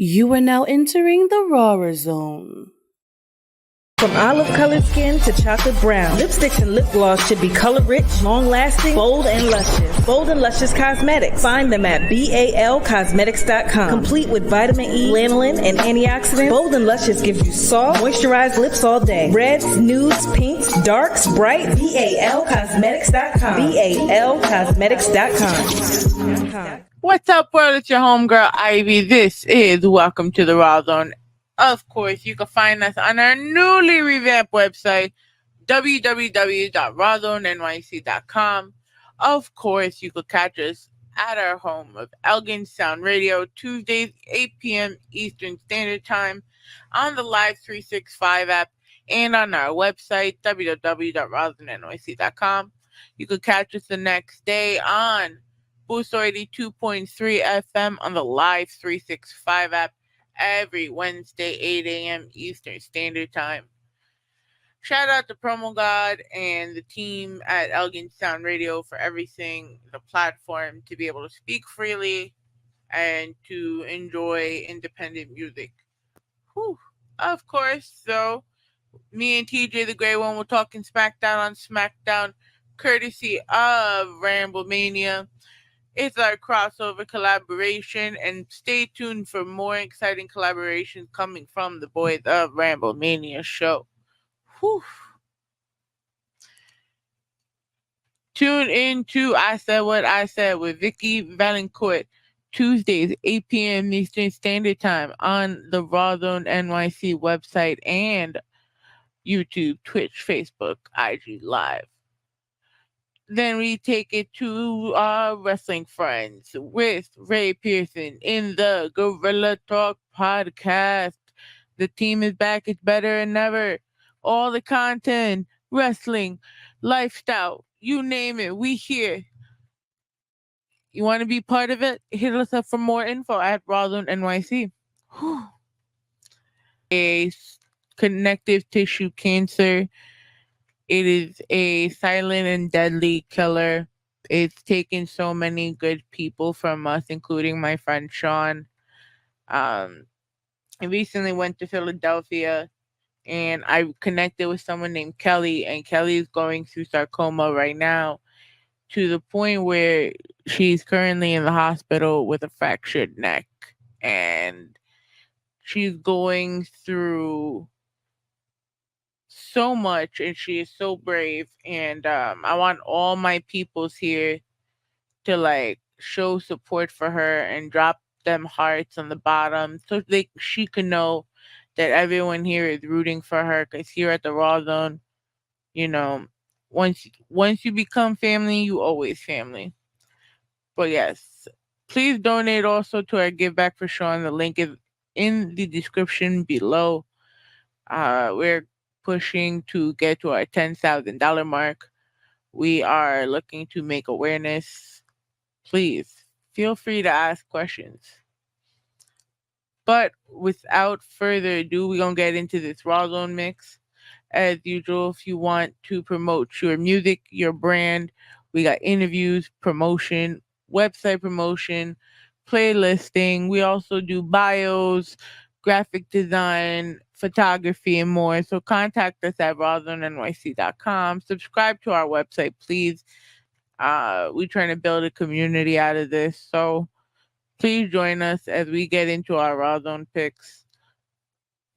You are now entering the Rawrrzone. From olive-colored skin to chocolate brown, lipsticks and lip gloss should be color-rich, long-lasting, bold, and luscious. Bold and Luscious Cosmetics. Find them at balcosmetics.com. Complete with vitamin E, lanolin, and antioxidants, Bold and Luscious gives you soft, moisturized lips all day. Reds, nudes, pinks, darks, bright. balcosmetics.com. balcosmetics.com. What's up, world? It's your homegirl, Ivy. This is Welcome to the Rawrrzone. Of course, you can find us on our newly revamped website, www.rawrzonenyc.com. Of course, you could catch us at our home of Elgin Sound Radio, Tuesdays, 8 p.m. Eastern Standard Time, on the Live 365 app, and on our website, www.rawrzonenyc.com. You could catch us the next day on Booster 82.3 FM on the Live 365 app, every Wednesday, 8 a.m. Eastern Standard Time. Shout out to Promo God and the team at Elgin Sound Radio for everything, the platform to be able to speak freely and to enjoy independent music. Whew. Of course, so me and TJ the Grey One were talking SmackDown on SmackDown, courtesy of Ramble Mania. It's our crossover collaboration, and stay tuned for more exciting collaborations coming from the boys of Ramble Mania show. Whew. Tune in to I Said What I Said with Vicky Valancourt, Tuesdays, 8 p.m. Eastern Standard Time on the Rawrrzone NYC website and YouTube, Twitch, Facebook, IG Live. Then we take it to our wrestling friends with Ray Pearson in the Gorilla Talk podcast. The team is back. It's better than ever. All the content, wrestling, lifestyle, you name it, we here. You want to be part of it? Hit us up for more info at Rawrrzone NYC. A connective tissue cancer. It is a silent and deadly killer. It's taken so many good people from us, including my friend Sean. I recently went to Philadelphia, and I connected with someone named Kelly, and Kelly is going through sarcoma right now to the point where she's currently in the hospital with a fractured neck, and she's going through so much, and she is so brave, and I want all my peoples here to show support for her and drop them hearts on the bottom so she can know that everyone here is rooting for her, because here at the Rawrrzone, once you become family, you always family. But yes, please donate also to our Give Back for Sean. The link is in the description below. We're pushing to get to our $10,000 mark. We are looking to make awareness. Please feel free to ask questions. But without further ado, we're going to get into this Rawrrzone mix. As usual, if you want to promote your music, your brand, we got interviews, promotion, website promotion, playlisting. We also do bios, graphic design, photography, and more. So contact us at rawrzonenyc.com. Subscribe to our website, please. We're trying to build a community out of this. So please join us as we get into our Rawrrzone picks.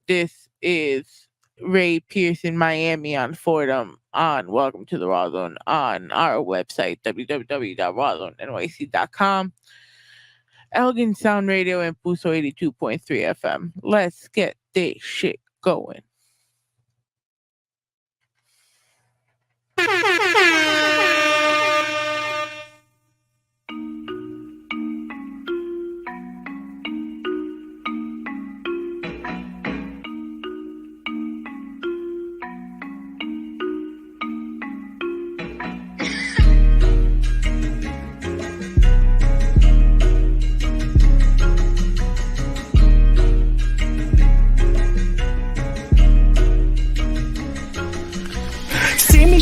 This is Ray Pearson, Miami on Fordham on Welcome to the Rawrrzone on our website, www.rawrzonenyc.com. Elgin Sound Radio and Booster 82.3 FM. Let's get this shit going.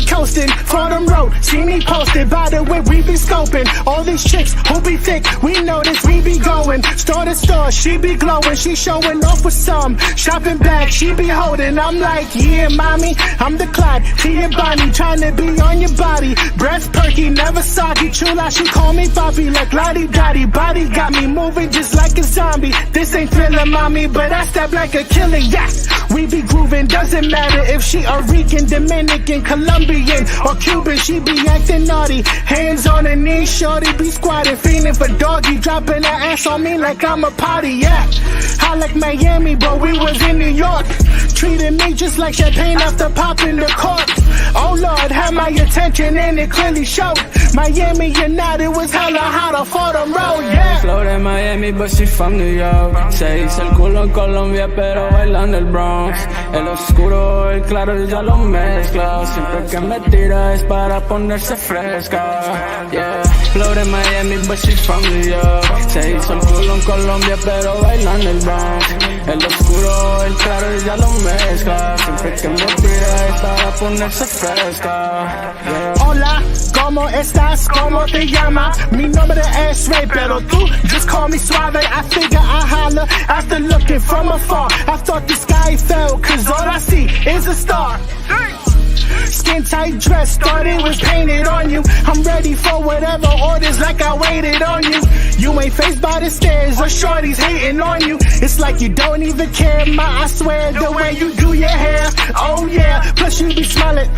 Coasting, Fordham Road. note, see me posted. By the way, we be scoping all these chicks who be thick. We know this, we be going store to store. She be glowing, she showing off with some shopping bag. She be holding. I'm like, yeah, mommy, I'm the Clyde to your body, trying to be on your body. Breath perky, never soggy. Chula, she call me Bobby like Lottie Dottie. Body got me moving just like a zombie. This ain't Thriller, mommy, but I step like a killer. Yes, we be grooving. Doesn't matter if she a Rican, Dominican, Colombian, or Cuban. She be acting naughty. Hands on her knees, shorty be squatting, feeling for doggy, dropping her ass on me like I'm a potty. Yeah, I like Miami, but we was in New York. Treating me just like champagne after popping the cork. Oh Lord, had my attention and it clearly showed. Miami United was hella hot off Fordham Road, yeah. Flow de Miami, but she from New York. Se hizo el culo en Colombia, pero bailando el Bronx. El oscuro, el claro, ya lo mezcla. Siempre que me tira es para ponerse fresca, yeah. Flow de Miami, but she from New York. Se hizo el culo en Colombia, pero bailando el Bronx. El oscuro, el claro, ya lo mezcla. Siempre que me tira es para ponerse fresca, yeah. Hola, ¿cómo estás? ¿Cómo te llama? Mi nombre es Ray, pero tú just call me Suave. I figure I holler after looking from afar. I thought the sky fell, cause all I see is a star. Skin tight dress, thought it was painted on you. I'm ready for whatever orders, like I waited on you. You ain't faced by the stairs, or shorties hating on you. It's like you don't even care, I swear, the way you do your hair. Oh yeah, plus you be smiling.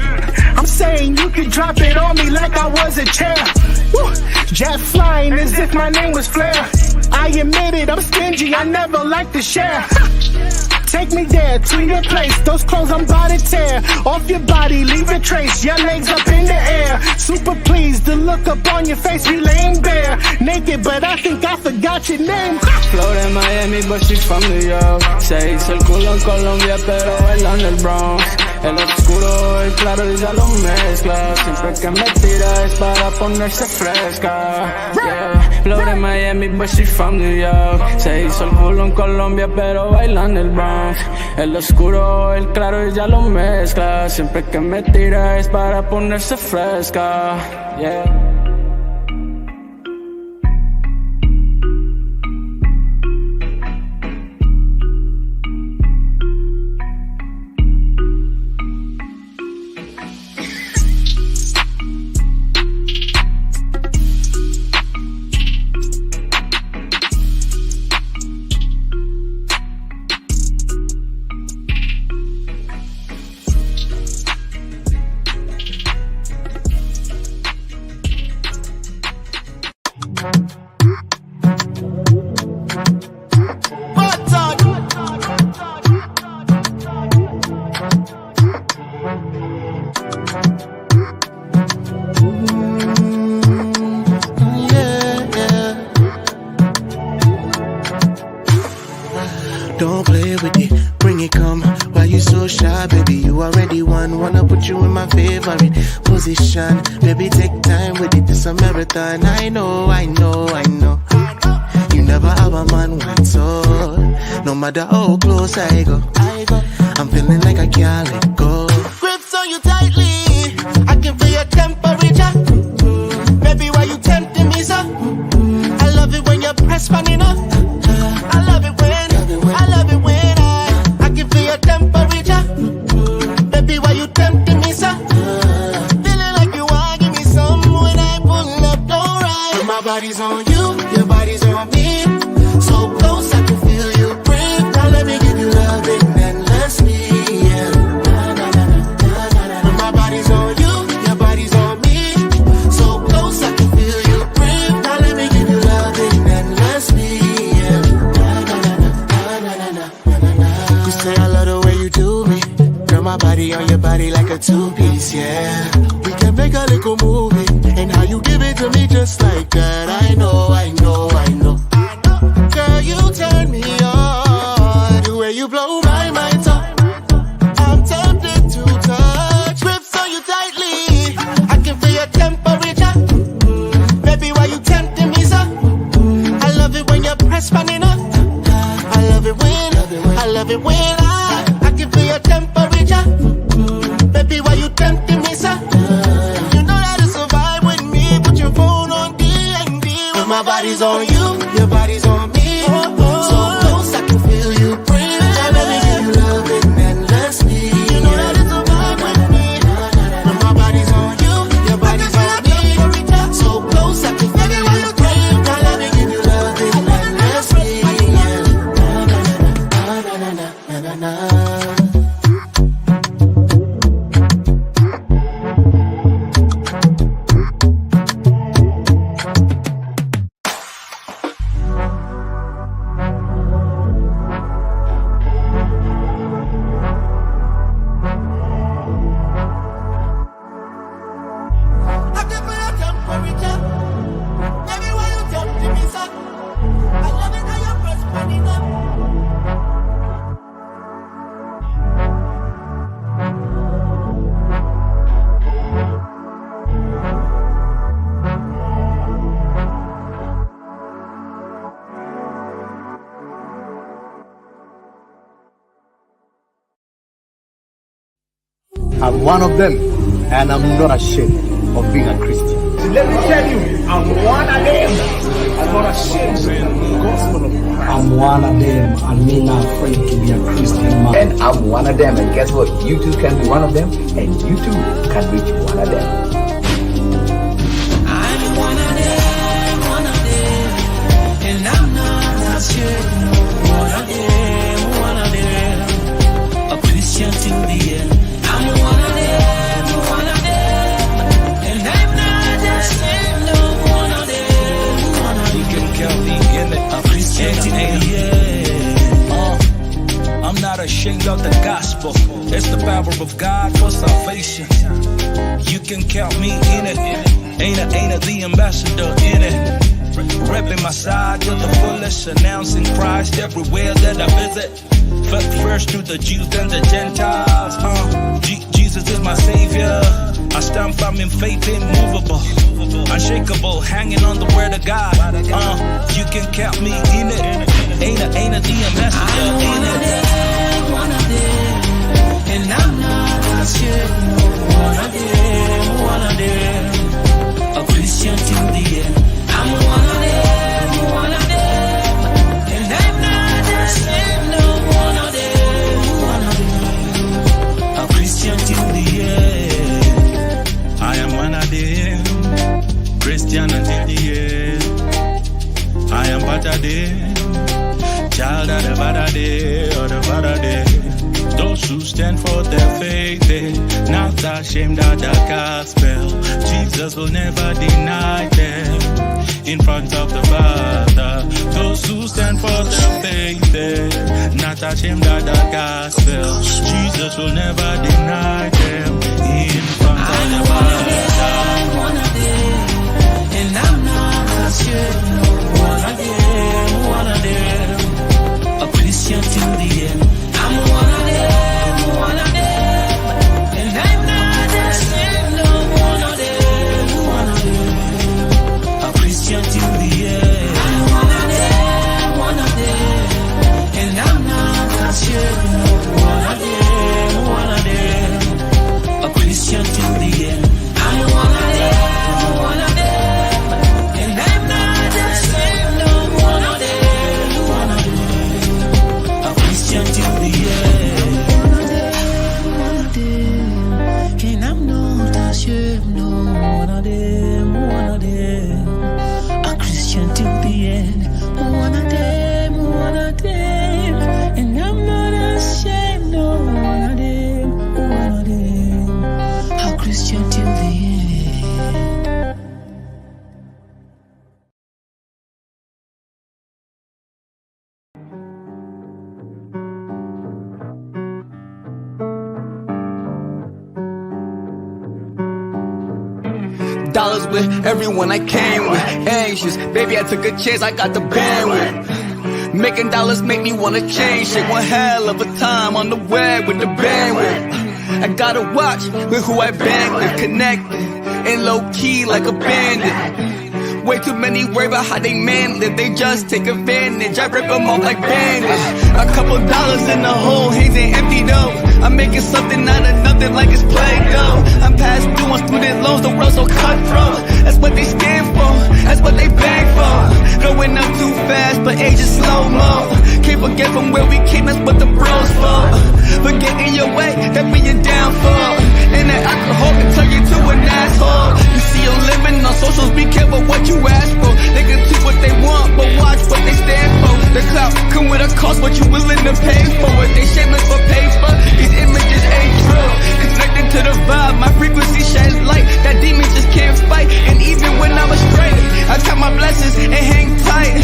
I'm saying you could drop it on me like I was a chair. Woo. Jet flying as if my name was Flair. I admit it, I'm stingy, I never like to share. Take me there, to your place. Those clothes I'm about to tear off your body, leave a trace. Your legs up in the air. Super pleased, the look up on your face, we laying bare. Naked, but I think I forgot your name. Flow de Miami, but she from New York. Se hizo el culo en Colombia, pero bailando el Bronx. El oscuro, el claro, ya lo mezcla. Siempre que me tira es para ponerse fresca, yeah. Flow de Miami, but she from New York. Se hizo el culo en Colombia, pero bailando el Bronx. El oscuro, el claro, ya lo mezcla. Siempre que me tira es para ponerse fresca, yeah. Don't play with it, bring it, come. Why you so shy, baby? You already won. Wanna put you in my favorite position. Baby, take time with it, it's a marathon. I know. You never have a man one so. No matter how close I go, I'm feeling like I can't let go. Grips on you tightly, I can feel your temperature. Baby, why you tempting me so? I love it when you press funny enough. I love it when I can feel your temperature. Baby, why you tempting me so? Feeling like you want give me some when I pull up, alright. My body's on you, your body's on me. So close I can feel you breathe. Now let me give you loving endlessly, yeah. My body's on you, your body's on me. So close I can feel you breathe. Now let me give you loving endlessly, yeah. You say I love the way you do me. Girl, my body on your body like a two-piece, yeah. We can make a little movie, and how you give it to me just like that. I know. Girl, you turn me on. The way you blow my mind up, I'm tempted to touch. Grips on you tightly, I can feel your temperature. Baby, why you tempting me so? I love it when you press funny enough. I love it when I can feel your temperature. Baby, why you tempting me so? You know that My body's on you, your body's on me. So close I can feel you breathe. Now let me give you loving endlessly. You know that it's a vibe with me. My body's on you, your body's on me. So close I can feel you breathe. Now let me give you loving endlessly. I'm one of them, and I'm not ashamed of being a Christian. Let me tell you, I'm one of them. I'm not ashamed of the gospel of God. I'm one of them, and me not afraid to be a Christian man. And I'm one of them, and guess what? You too can be one of them, and you too can reach one of them. I'm one of them, and I'm not ashamed. One of them, a Christian till the end. I'm one of them, and I'm not ashamed of one of them. You can count me in it, a Christian till the end. I'm not ashamed of the gospel. It's the power of God for salvation. You can count me in it. Ain't a the ambassador in it. Repping my side to the fullest, announcing Christ everywhere that I visit. But first to the Jews and the Gentiles. Jesus is my savior. I stand firm in faith, immovable, unshakable, hanging on the word of God. You can count me in it. Ain't a the ambassador in it. One of them, and I'm not ashamed. One of them, a Christian till the end. I'm one of them, and I'm not ashamed of one of them, a Christian till the end. I am one of them, Christian until the end. I am better them, child of the better day, or the better day. Those who stand for their faith, not ashamed of the gospel. Jesus will never deny them in front of the Father. Those who stand for their faith, not ashamed of the gospel. Jesus will never deny them in front of the Father. One of them, and I'm not ashamed. One of them, a Christian till the end. I'm one of them, and I'm not ashamed of one of them, a Christian till the end. I'm one of them, and I'm not ashamed of one of them, a Christian till the end. I'm one of them, and I'm not ashamed of one of them, a Christian till the end. And I'm not ashamed, no, one of them, a Christian till the end. One of them, and I'm not ashamed, no, one of them, a Christian till the end. Dollars with everyone I came with. Anxious, baby, I took a chance, I got the bandwidth. Making dollars make me wanna change shit. One hell of a time on the web with the bandwidth. I gotta watch with who I bang with, connected and low key like a bandit. Way too many worry about how they man live, they just take advantage. I rip them off like bandits. A couple dollars in the hole, hands ain't empty though. I'm making something out of nothing like it's Play-Doh. I'm past due on student loans, the world's so cutthroat. That's what they stand for, that's what they bang for. be careful what you ask for. They can do what they want, but watch what they stand for. The clout come with a cost, what you willing to pay for it. They shameless for paper, these images ain't true. Connected to the vibe, my frequency sheds light that demons just can't fight. And even when I'm astray, I count my blessings and hang tight.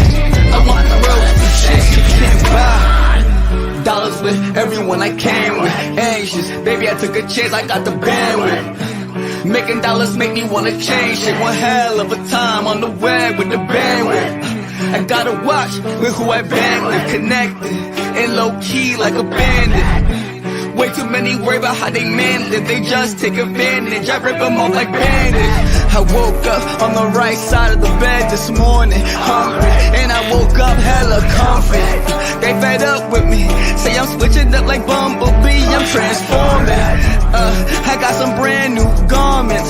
I want the road, shit you can't buy. Dollars with everyone I came with. Anxious, baby I took a chance, I got the bandwidth. Making dollars make me wanna change shit. One hell of a time on the web with the bandwidth. I gotta watch with who I bang with. Connected and low key like a bandit. Way too many worry about how they manage it. They just take advantage. I rip them off like bandage. I woke up on the right side of the bed this morning, hungry, and I woke up hella confident. They fed up with me, say I'm switching up like Bumblebee. I'm transforming. I got some brand new garments,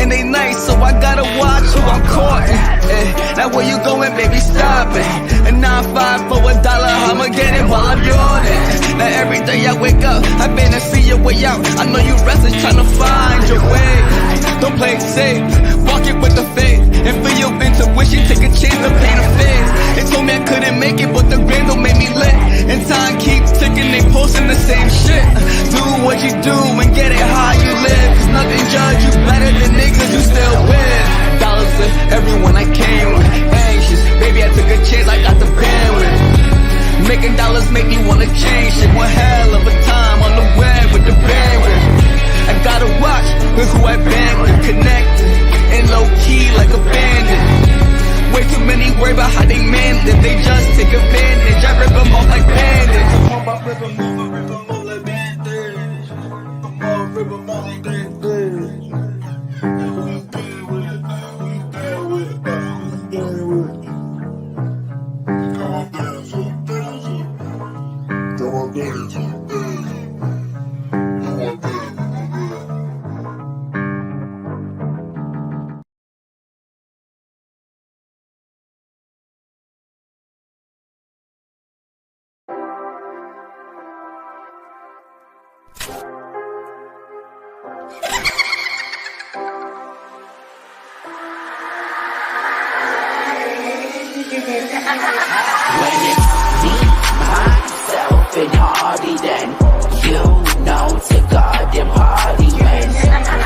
and they nice, so I gotta watch who I'm courting. Now where you going, baby? Stop it. A 9-5 for $1, I'ma get it while I'm yawning. Now every day I wake up, I better see your way out. I know you restless trying to find your way. Don't play it safe, walk it with the faith, and feel your intuition, take a chance to paint a face. They told me I couldn't make it, but the grind don't make me lit. And time keeps ticking, they posting the same shit. Do what you do and get it how you live. Cause nothing judge you better than niggas you still with. Dollars with everyone I came with. Anxious, baby I took a chance, I got the bandwidth. Making dollars make me wanna change shit. One hell of a time on the web with the bandwidth. I gotta watch with who I bang with. Connected and low key like a bandit. Way too many worry about how they manage it. They just take advantage. I rip them off like bandits. Rip them off like bandits. Rip them off like bandits. When it's me, myself, and Hardy, then you know to God and party. When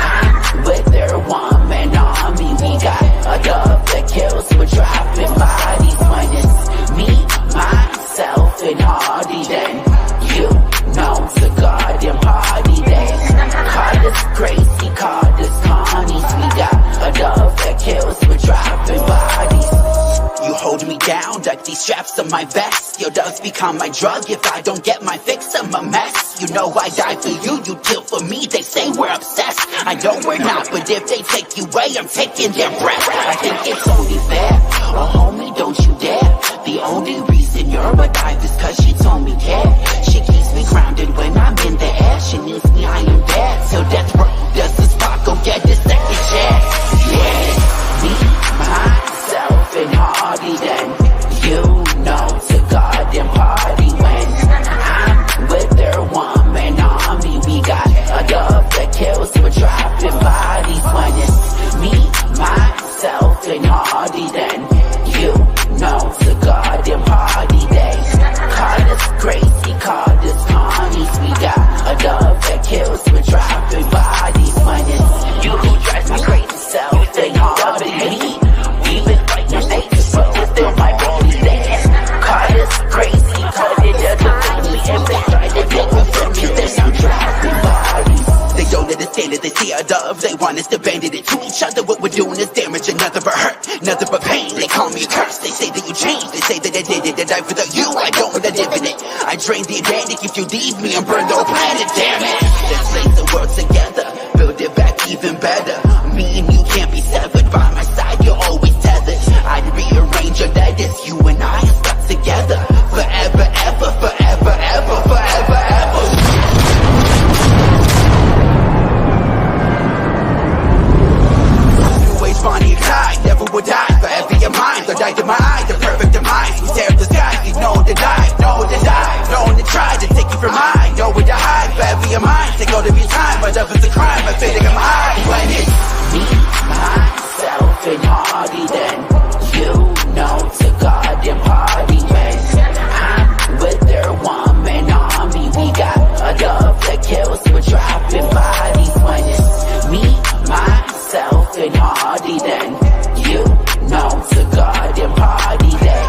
I'm with their one-man army, we got a dove that kills for dropping bodies. When it's me, myself, and Hardy, then you know to God and party. Then call us crazy, call us carnies. We got a dove that kills for dropping bodies. You hold me down, like these straps on my vest. Your doves become my drug. If I don't get my fix, I'm a mess. You know I die for you, you kill for me. They say we're obsessed. I know we're not, but if they take you away, I'm taking their breath. I think it's only fair. Oh, homie, don't you dare. The only reason you're alive is cause she told me care. She keeps me grounded when I'm in the air. She needs me, I am there. Till death row does the spot, go get the second chance. Yeah, me, myself, and Hardy, then you know to God and party. When I'm with their one-man army, we got a dove that kills for dropping bodies. When it's me, myself, and Hardy, then you know to God and party. They call us crazy, call us carnies. We got a dove that kills for dropping bodies. When it's you who drives me crazy, self and Hardy. We've been fighting ages, but we're still my baby. They call us crazy, call it a family. If they try to take me from me, they're not dropping bodies. They don't understand it, they see a dove, they want us to bend it to each other. What we're doing is damage, another but hurt, another but pain. They call me a curse, they say that you changed, they say that I did it, that I without you, I don't want to live in it. I drain the advantage if you leave me and burn the whole planet, damn it. Let's place the world together, build it back even better. Me and you can't be severed, by my side you're always tethered. I'd rearrange your letters, you and I are stuck together. Forever, ever, forever, ever, forever, ever. Always Bonnie and Clyde, never would die. Forever your mind, the light of my eye, the perfect demise. We stare at the sky, you know to die, know to die, know to try to take you from mine. Know where to hide, forever your mind, they go to be naughty, then you know to goddamn party when I'm with their woman army. We got a dove that kills, we're dropping bodies when it's me, myself, and Hardy, then you know to goddamn party then.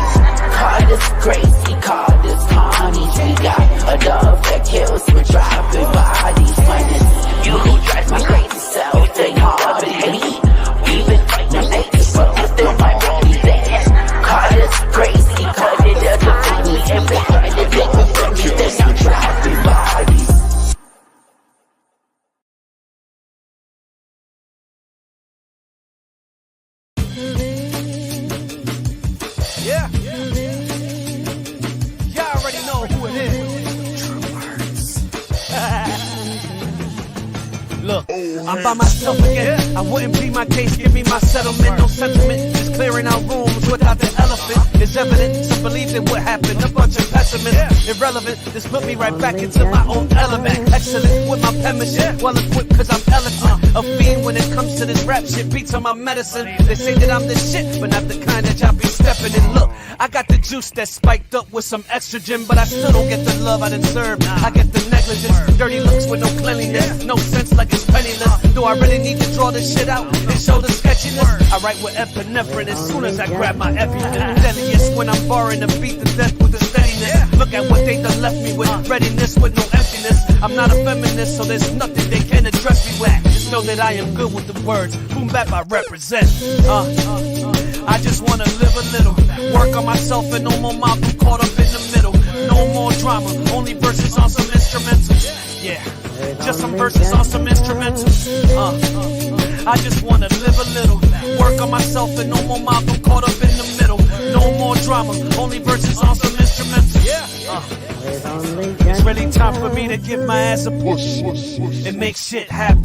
Called us Gracie, called us Connie. We got a dove that kills, we're dropping bodies when it's you who drives my crazy self and Hardy. We've been fighting them niggas, but we're still my body then. Called us Gracie, called it a defying, and they tried to take me from me, then I'm dropping bodies. Yeah. Y'all already know who it is. Look, I'm by myself again. I wouldn't plead my case, give me my settlement. No sentiment, just clearing out rooms without the elephant. It's evident, some believe that what happened. A bunch of pessimists, irrelevant. This put me right back into my own element. Excellent with my penmanship, well equipped cause I'm eloquent. A fiend when it comes to this rap shit, beats on my medicine. They say that I'm the shit, but not the kind that y'all be stepping in. Look, I got the juice that's spiked up with some estrogen, but I still don't get the love I deserve. I get the negligence, dirty looks with no cleanliness, no sense like it's penniless. Do I really need to draw this shit out and show the sketchiness? I write with epinephrine as soon as I grab my epipen. Deadliest when I'm barring the beat to death with the steadiness. Look at what they done left me with, readiness with no emptiness. I'm not a feminist, so there's nothing they can address me with. Just know that I am good with the words, boom bap I represent. I just wanna live a little, work on myself and no more Malcolm caught up in the middle. No more drama, only verses on some instrumentals. Yeah, just some verses on some instrumentals. I just wanna live a little, work on myself and no more Malcolm caught up in the middle. No more drama, only verses on some instrumentals. It's really time for me to give my ass a push and make shit happen.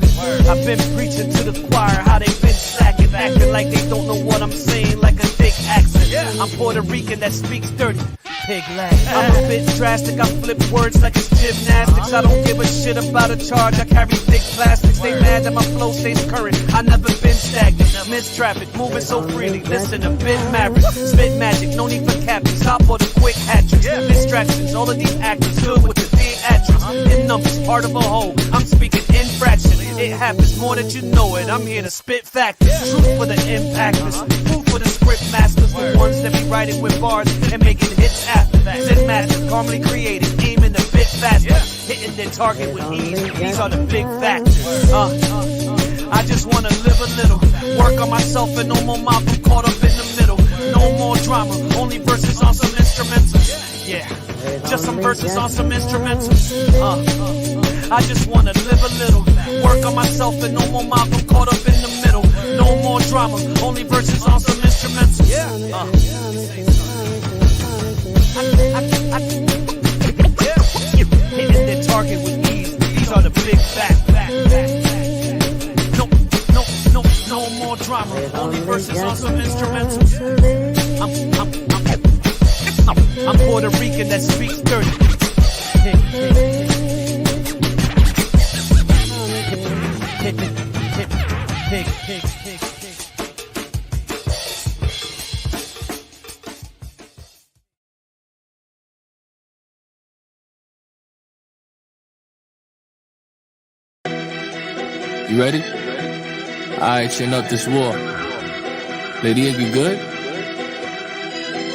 I've been preaching to the choir how they been slacking, acting like they don't know what I'm saying, like a thick accent. I'm Puerto Rican that speaks dirty, pig lag. I'm a bit drastic, I flip words like it's gymnastics. I don't give a shit about a charge, I carry thick plastics. They mad that my flow stays current, I never been stagnant. Miss traffic, moving so freely, listen a bit maverick. Spit magic, no need for captains, hop for the quick hat-tricks. Distractions, all of these actors good with the theatrics. In numbers, part of a whole, I'm speaking in fractions. It happens more that you know it, I'm here to spit factors. Truth for the impactors, food for the script masters. The ones that be writing with bars and making hits after that. Zen masters, calmly creating, aiming a bit faster. Hitting their target with ease, these are the big factors. I just wanna live a little, work on myself and no more Malcolm caught up in the middle. No more drama, only verses on some instrumentals. Yeah, just some verses on some instrumentals. I just wanna live a little, work on myself and no more Malcolm caught up in the middle. No more drama, only verses on some instrumentals. Hitting their target with ease, these are the big facts. No more drama, only verses on some instrumentals. I'm Puerto Rican that speaks dirty. You ready? Alright, chin up this war. Ladies, you good?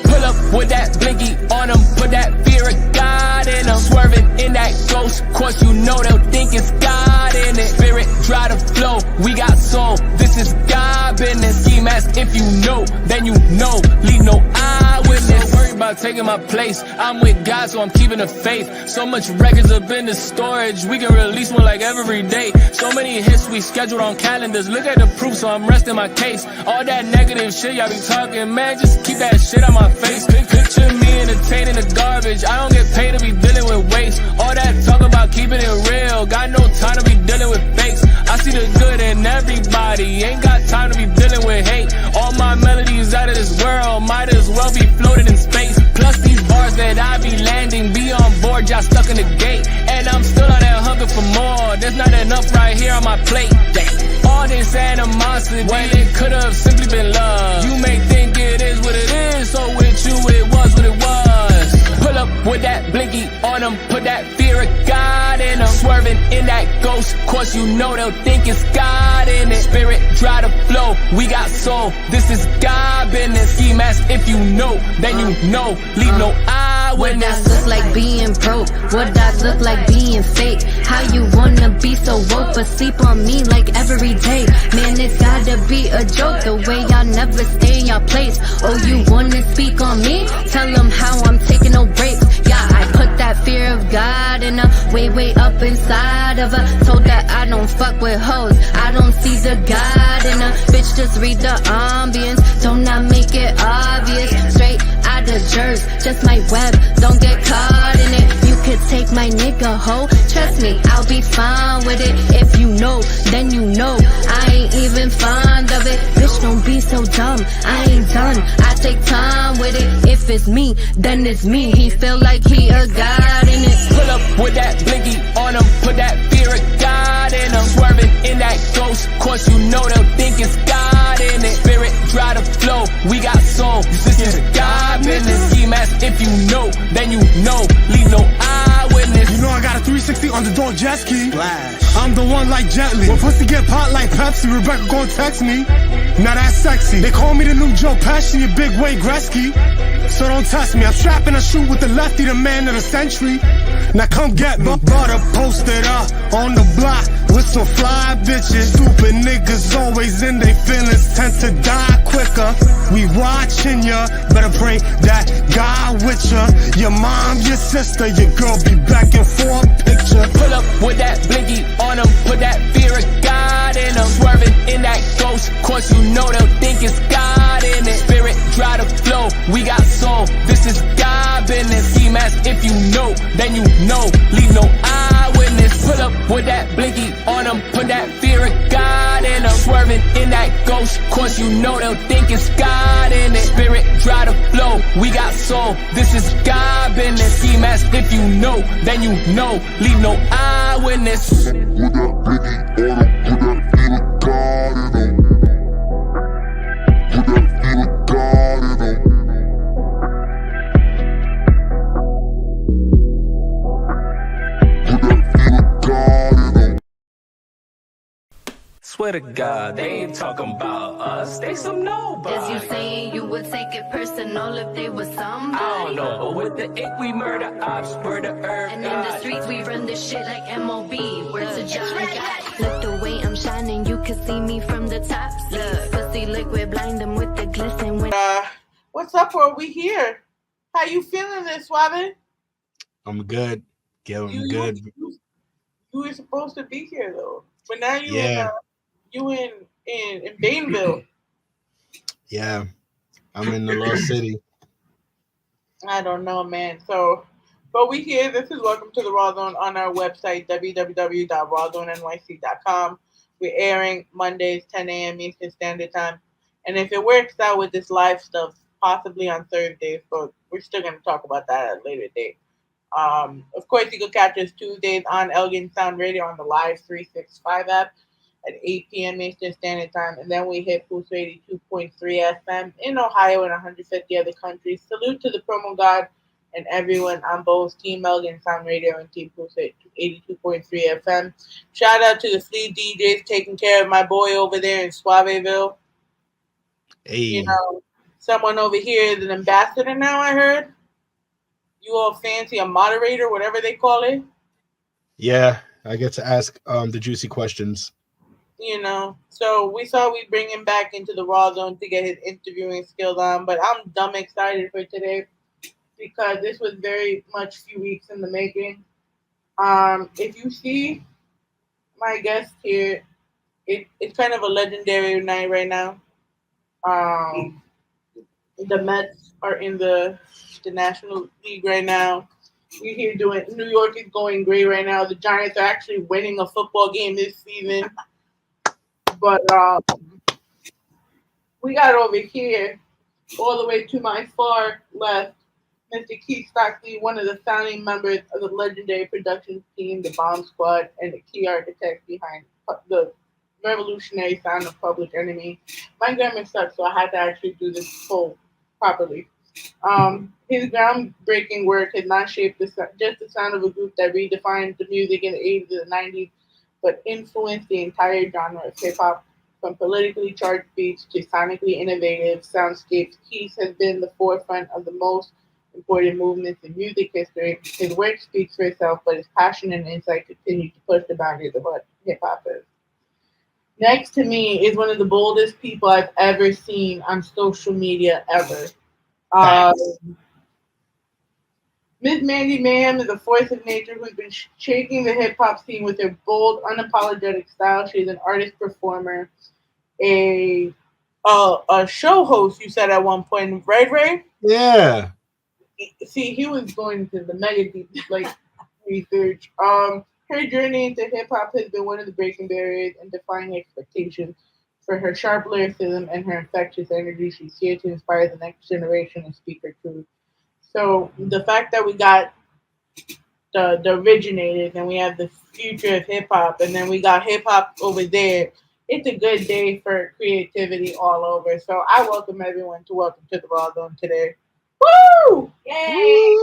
Pull up with that blinky on them, put that fear of God in them. Swerving in that ghost course, you know they'll think it's God in it. Spirit, dry the flow, we got soul, this is God business. Ski mask, if you know, then you know, leave no eyewitness. Don't worry about taking my place, I'm with God, so I'm keeping the faith. So much records up in the storage, we can release one like every day. So many hits we scheduled on calendars, look at the proof, so I'm resting my case. All that negative shit y'all be talking, man, just keep that shit on my face. Picture me entertaining the garbage, I don't get paid to be dealing with waste. All that talk about keeping it real, got no time to be dealing with fakes. I see the good in everybody, ain't got time to be dealing with hate. All my melodies out of this world, might as well be floating in space. Plus these bars that I be landing, be on board, y'all stuck in the gate. And I'm still on that hunger for more, there's not enough right here on my plate. Dang. All all this animosity when it could have simply been love. You may think it is what it is, so with you it was what it was. Pull up with that blinky on them, put that fear of God in them. Swerving in that ghost, course you know they'll think it's God in it. Spirit dry to flow, we got soul, this is God business. Ski mask if you know, then you know, leave no What eyewitness. that look like being broke? What that look like being fake? How you wanna be so woke but sleep on me like every day? Man, it's gotta be a joke the way y'all never stay in your place. Oh, you wanna speak on me? Tell them how I'm taking no breaks. Yeah, I put that fear of God in a way up inside of her. Told that I don't fuck with hoes. I don't see the God in her. Bitch, just read the ambience. Don't not make it obvious. Straight out of jerks, just my web. Don't get caught in it. You could take my nigga hoe. Trust me, I'll be fine with it. If you know, then you know. I ain't even fond of it. Bitch, don't be so dumb. I ain't done. I take time with it. If it's me, then it's me. He feel like he a god in it. Pull up with that blinky on him, put that fear of God in him. Swerving in that ghost, course you know they'll think it's God in it. Spirit dry to flow, we got soul, this is God business. Ski mask if you know, then you know, leave no eyewitness. You know I got a 360 on the door jet ski. I'm the one like Jet Li. When pussy get pot like Pepsi, Rebecca gon' text me. Now that's sexy. They call me the new Joe Pesci, a big Wayne Gretzky. So don't test me. I'm strapping a shoe with the lefty, the man of the century. Now come get me. Butter posted up on the block with some fly bitches. Stupid niggas always in their feelings, tend to die quicker. We watching ya, better pray that God with ya. Your mom, your sister, your girl be back and forth picture. Pull up with that blinky on him, put that fear of God in him. Swerving in that ghost, course you know they'll think it's God in it. Spirit dry to flow, we got soul, this is God business. Ski mask if you know, then you know, leave no eyewitness. Pull up with that blinky on him, put that fear of God in him. Swerving in that ghost, course you know they'll think it's God in it. Spirit dry to flow, we got soul, this is God business. Ski mask if you know, then you know, leave no eyewitness. Put that blinky on him, put that fear of God in him. Put that fear of God in him. Swear to God, they ain't talking about us, they some nobody. Is you saying you would take it personal if they was somebody? I don't know, but with the ink we murder ops, murder earth. And in the streets we run this shit like MOB. Where's the John God? Look the way I'm shining, you can see me from the top. Look, pussy liquid, blind them with the glisten. When What's up, bro? We here. How you feeling this, Suave? I'm good. Gil, I'm good. You were supposed to be here though, but now you in Bainville. Yeah, I'm in the lost city. I don't know, man. So, but we here. This is Welcome to the Rawrrzone on our website, www.rawrzonenyc.com. We're airing Mondays, 10 a.m. Eastern Standard Time. And if it works out with this live stuff, possibly on Thursdays, but we're still going to talk about that at a later date. Of course, you can catch us Tuesdays on Elgin Sound Radio on the Live 365 app at 8 p.m. Eastern Standard Time. And then we hit Pulse 82.3 FM in Ohio and 150 other countries. Salute to the promo god and everyone on both Team Elgin Sound Radio and Team Pulse 82.3 FM. Shout out to the Fleet DJs taking care of my boy over there in Suaveville. Hey. You know, someone over here is an ambassador now, I heard. You all fancy a moderator, whatever they call it. Yeah, I get to ask the juicy questions. You know, so we thought we'd bring him back into the Rawrrzone to get his interviewing skills on. But I'm dumb excited for today because this was very much a few weeks in the making. If you see my guest here, it's kind of a legendary night right now. The Mets are in the National League right now. We're here doing. New York is going great right now. The Giants are actually winning a football game this season. But we got over here, all the way to my far left, Mr. Keith Shocklee, one of the founding members of the legendary production team, the Bomb Squad, and the key architect behind the revolutionary sound of Public Enemy. My grammar sucks, so I had to actually do this poll properly. His groundbreaking work has not shaped just the sound of a group that redefined the music in the 80s and 90s, but influenced the entire genre of hip hop. From politically charged beats to sonically innovative soundscapes, Keith has been the forefront of the most important movements in music history. His work speaks for itself, but his passion and insight continue to push the boundaries of what hip hop is. Next to me is one of the boldest people I've ever seen on social media ever. Miss Mandy Mayhem is a force of nature who's been shaking the hip hop scene with her bold, unapologetic style. She's an artist, performer, a show host. You said at one point, right, Ray? Yeah. See, he was going into the mega deep research. Her journey into hip hop has been one of the breaking barriers and defying expectations. For her sharp lyricism and her infectious energy, she's here to inspire the next generation and speak her truth. So the fact that we got the originators and we have the future of hip hop, and then we got hip hop over there, it's a good day for creativity all over. So I welcome everyone to the Rawrrzone today. Woo! Yay!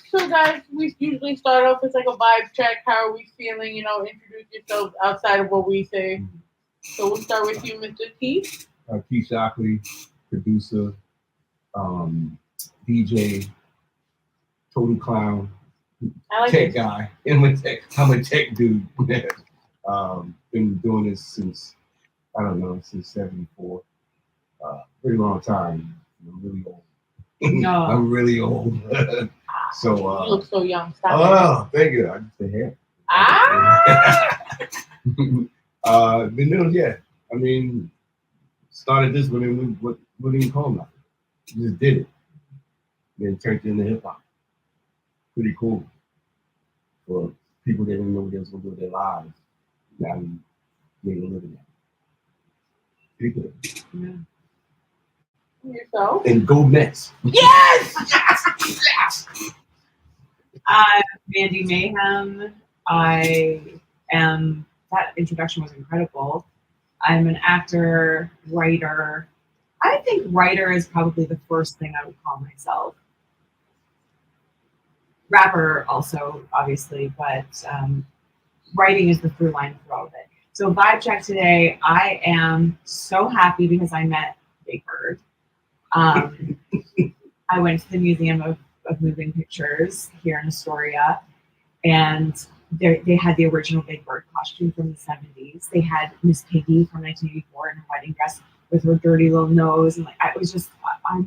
So guys, we usually start off with like a vibe check. How are we feeling? Introduce yourselves outside of what we say. So we'll start with you, Mr. Keith. Keith Shocklee, producer, DJ, total clown, tech guy. I'm a tech dude. Been doing this since since '74. Pretty long time. I'm really old. No. I'm really old. So you look so young. Stop it. Thank you. I just the hair. Been doing, yeah. I mean, started this when it what do you call it? Just did it. Then turned it into hip hop. Pretty cool. For people that didn't know what they was gonna do with their lives. Now we made a living at it. Pretty good. Yeah. Yourself? And go Mets. Yes! Yes! I'm Mandy Mayhem. That introduction was incredible. I'm an actor, writer. I think writer is probably the first thing I would call myself. Rapper also, obviously, but writing is the through line through all of it. So vibe check today, I am so happy because I met Big Bird. I went to the Museum of Moving Pictures here in Astoria, and they had the original Big Bird costume from the 70s. They had Miss Piggy from 1984 in her wedding dress with her dirty little nose, and I'm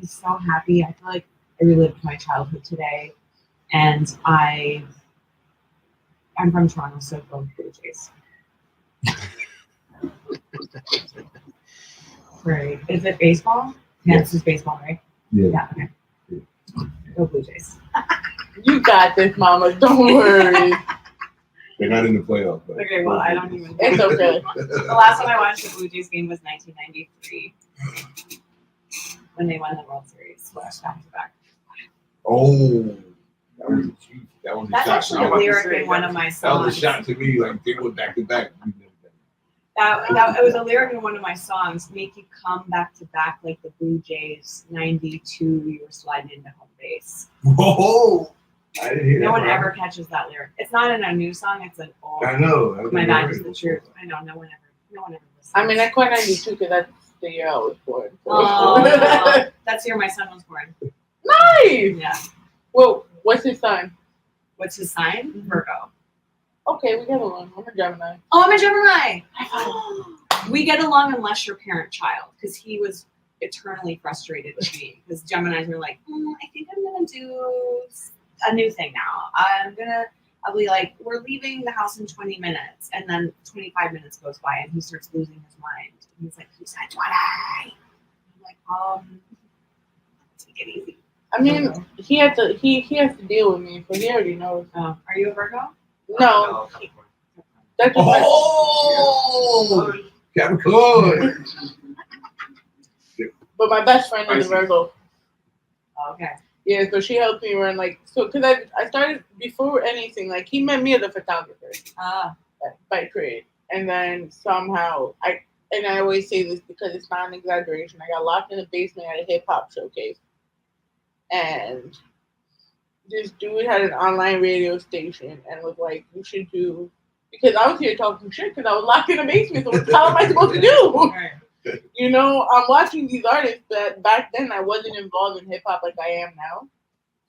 so happy. I feel like I relived my childhood today, and I'm from Toronto, so go Blue Jays. Right? Is it baseball? Yeah, this is baseball, right? Yeah. Okay. Go Blue Jays. You got this, Mama. Don't worry. They're not in the playoffs. But Okay, well, I don't even. It's okay. The last time I watched the Blue Jays game was 1993 when they won the World Series back to back. Oh, that was a cheat. That's actually a lyric in one of my songs. That was a shot to me. Like they went back to back. It was a lyric in one of my songs. Make you come back to back like the Blue Jays. 92, you were sliding into home base. Whoa! I didn't hear that. No one ever catches that lyric. It's not in a new song. It's an old. I know. My God, is the truth. I know. No one ever listens. I mean, I quite 92 because that's the year I was born. So. Oh, that's the year my son was born. Nice. Yeah. Well, what's his sign? What's his sign? Virgo. Okay, we get along. I'm a Gemini. Oh, I'm a Gemini. We get along unless you're parent-child, because he was eternally frustrated with me. Because Geminis are like, I think I'm gonna do a new thing now. I'll be like, we're leaving the house in 20 minutes, and then 25 minutes goes by, and he starts losing his mind. And he's like, "You said 20." I'm like, take it easy. I mean, he has to deal with me, so he already knows. Are you a Virgo? No. That's Capricorn. But my best friend is a Virgo. Okay. Yeah, so she helped me run because I started before anything, he met me as a photographer by trade. And then somehow I always say this because it's not an exaggeration. I got locked in the basement at a hip hop showcase, and this dude had an online radio station and was like, "You should do," because I was here talking shit because I was locked in the basement. So what the hell am I supposed to do? You know, I'm watching these artists, but back then I wasn't involved in hip hop like I am now.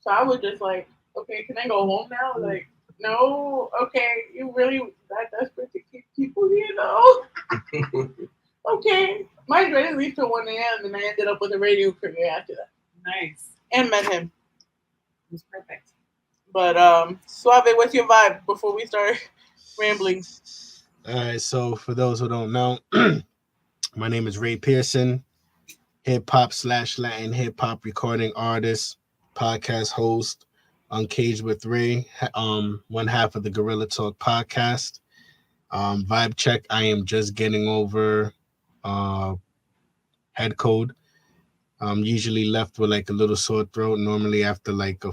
So I was just like, okay, can I go home now? Like, no, okay, you really that desperate to keep people here though? Okay. Mine didn't leave till 1 a.m. and I ended up with a radio career after that. Nice. And met him. It was perfect. But Suave, what's your vibe before we start rambling? All right, so for those who don't know, my name is Ray Pearson, hip hop / Latin hip hop recording artist, podcast host on Cage with Ray, one half of the Gorilla Talk podcast. Vibe check, I am just getting over head cold. Usually left with like a little sore throat, normally after like a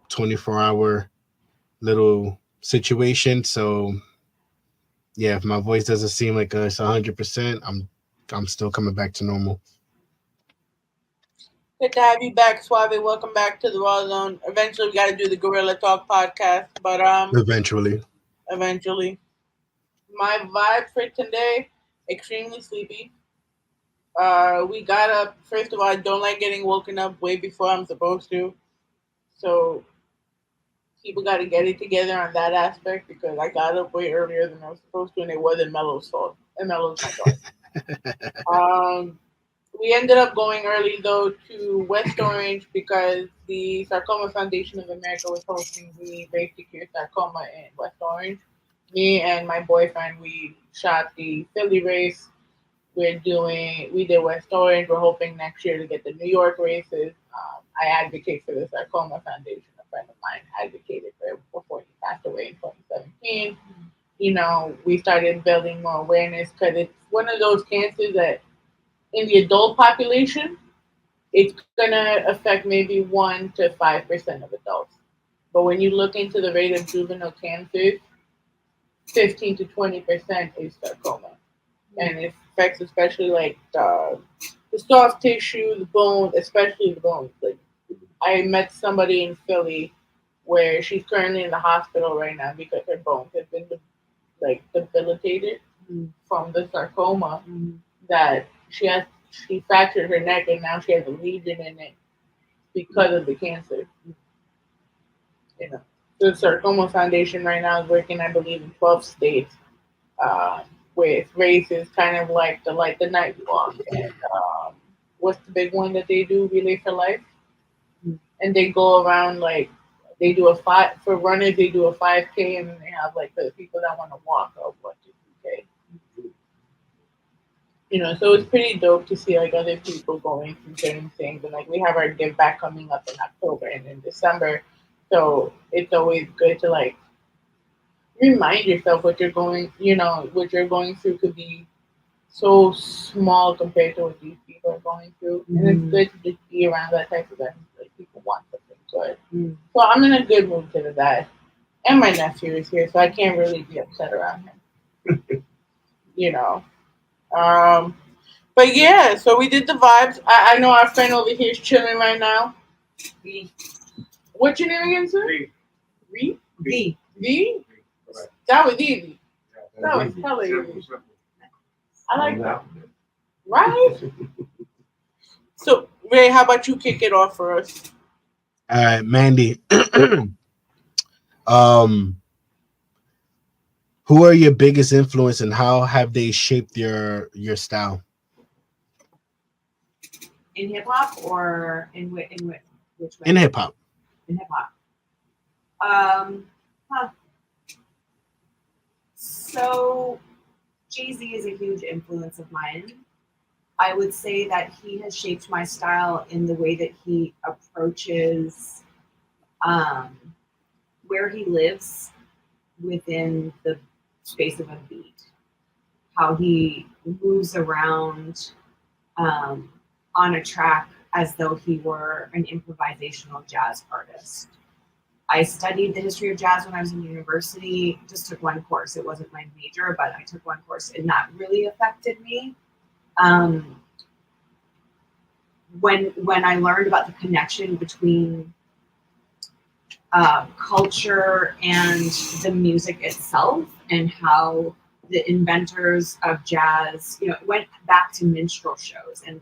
24-hour little situation. So yeah, if my voice doesn't seem like it's 100%, I'm still coming back to normal. Good to have you back, Suave. Welcome back to the Rawrrzone. Eventually, we got to do the Gorilla Talk podcast, but Eventually. My vibe for today, extremely sleepy. We got up. First of all, I don't like getting woken up way before I'm supposed to, so people got to get it together on that aspect because I got up way earlier than I was supposed to, and it wasn't Mello's fault. And Mello's my dog. We ended up going early, though, to West Orange because the Sarcoma Foundation of America was hosting the Race to Cure Sarcoma in West Orange. Me and my boyfriend, we shot the Philly race. We did West Orange. We're hoping next year to get the New York races. I advocate for the Sarcoma Foundation. A friend of mine advocated for it before he passed away in 2017. You know, we started building more awareness because it's one of those cancers that in the adult population, it's going to affect maybe 1 to 5% of adults. But when you look into the rate of juvenile cancers, 15 to 20% is sarcoma. And it affects especially like the soft tissue, the bone, especially the bones. Like I met somebody in Philly where she's currently in the hospital right now because her bones have been debilitated from the sarcoma that she fractured her neck and now she has a lesion in it because of the cancer. You know, the Sarcoma Foundation right now is working, I believe, in 12 states with races, kind of like the Night Walk and what's the big one that they do, Relay for Life, and they go around they do for runners they do a 5K and then they have for the people that want to walk a 2K. You know, so it's pretty dope to see other people going through certain things, and we have our give back coming up in October and in December, so it's always good to remind yourself what you're going through could be so small compared to what these people are going through, and it's good to just be around that type of event. People want something good, so I'm in a good mood to that, and my nephew is here, so I can't really be upset around him. You know. But yeah, so we did the vibes. I know our friend over here is chilling right now. V. What's your name again, sir? V. V. V. That was easy. That was hella easy. I like that. Right? So, Ray, how about you kick it off for us? All right, Mandy. Who are your biggest influence and how have they shaped your style? In hip hop or in which way? In hip hop. In hip hop. So Jay-Z is a huge influence of mine. I would say that he has shaped my style in the way that he approaches where he lives within the space of a beat, how he moves around on a track as though he were an improvisational jazz artist. I studied the history of jazz when I was in university. Just took one course. It wasn't my major, but I took one course, and that really affected me. When I learned about the connection between culture and the music itself, and how the inventors of jazz, it went back to minstrel shows and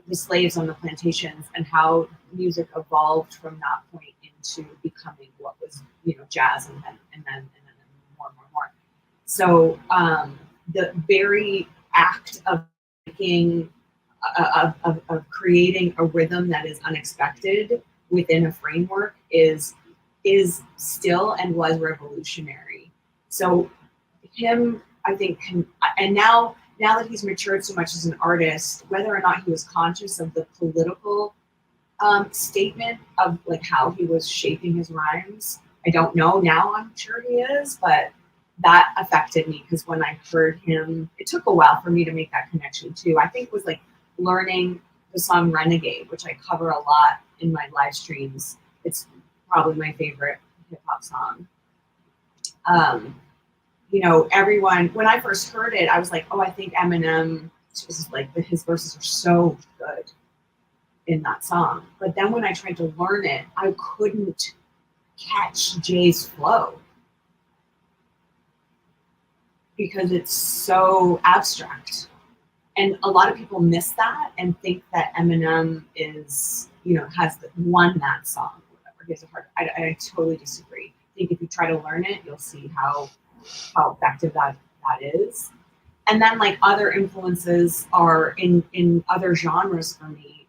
the slaves on the plantations, and how music evolved from that point into becoming what was, jazz, and then more and more and more. So the very act of making, of creating a rhythm that is unexpected within a framework is still and was revolutionary. So him, I think, and now that he's matured so much as an artist, whether or not he was conscious of the political statement of like how he was shaping his rhymes, I don't know. Now I'm sure he is, but that affected me, because when I heard him, it took a while for me to make that connection too. I think it was like learning the song Renegade, which I cover a lot in my live streams. It's probably my favorite hip hop song. Everyone, when I first heard it, I was like, oh, I think Eminem, his verses are so good in that song. But then when I tried to learn it, I couldn't catch Jay's flow, because it's so abstract. And a lot of people miss that and think that Eminem is, has won that song or whatever. He has a hard. I totally disagree. I think if you try to learn it, you'll see how effective that is. And then like other influences are in other genres for me.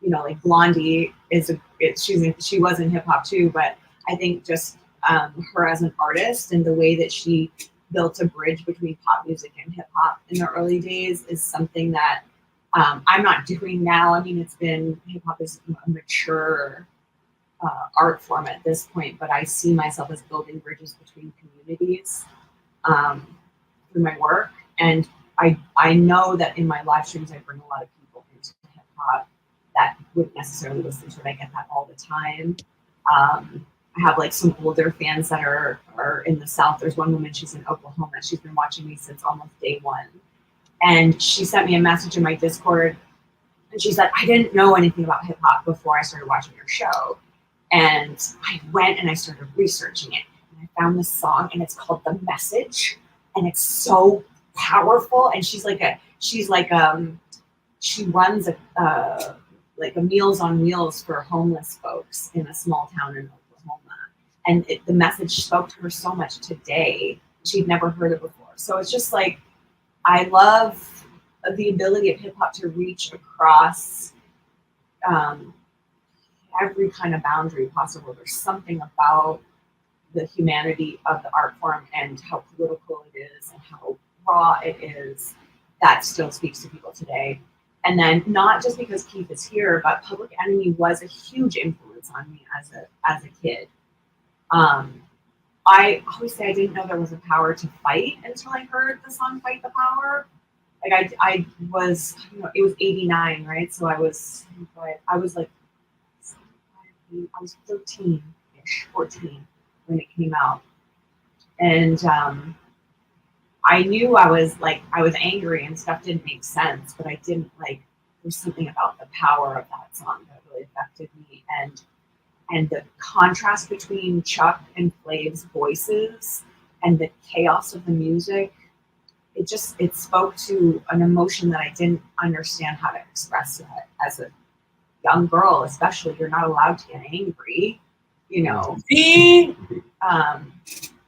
Like Blondie she was in hip hop too, but I think just her as an artist and the way that she built a bridge between pop music and hip hop in the early days is something that I'm not doing now. I mean, hip hop is a mature art form at this point, but I see myself as building bridges between communities through my work. And I know that in my live streams, I bring a lot of people into hip hop that wouldn't necessarily listen to it. I get that all the time. I have like some older fans that are in the South. There's one woman, she's in Oklahoma. She's been watching me since almost day one. And she sent me a message in my Discord, and she said, I didn't know anything about hip hop before I started watching your show. And I went and I started researching it. And I found this song, and it's called The Message. And it's so powerful. And she runs a Meals on Wheels for homeless folks in a small town in Oklahoma. And the message spoke to her so much today. She'd never heard it before. So it's just like, I love the ability of hip hop to reach across every kind of boundary possible. There's something about the humanity of the art form and how political it is and how raw it is that still speaks to people today. And then not just because Keith is here, but Public Enemy was a huge influence on me as a kid. I always say I didn't know there was a power to fight until I heard the song Fight the Power. Like I was, it was 89, right? So I was like 13-ish, 14 when it came out. And I knew I was angry and stuff didn't make sense, but I didn't there's something about the power of that song that really affected me. And the contrast between Chuck and Flav's voices and the chaos of the music, it spoke to an emotion that I didn't understand how to express that as a young girl, especially. You're not allowed to get angry,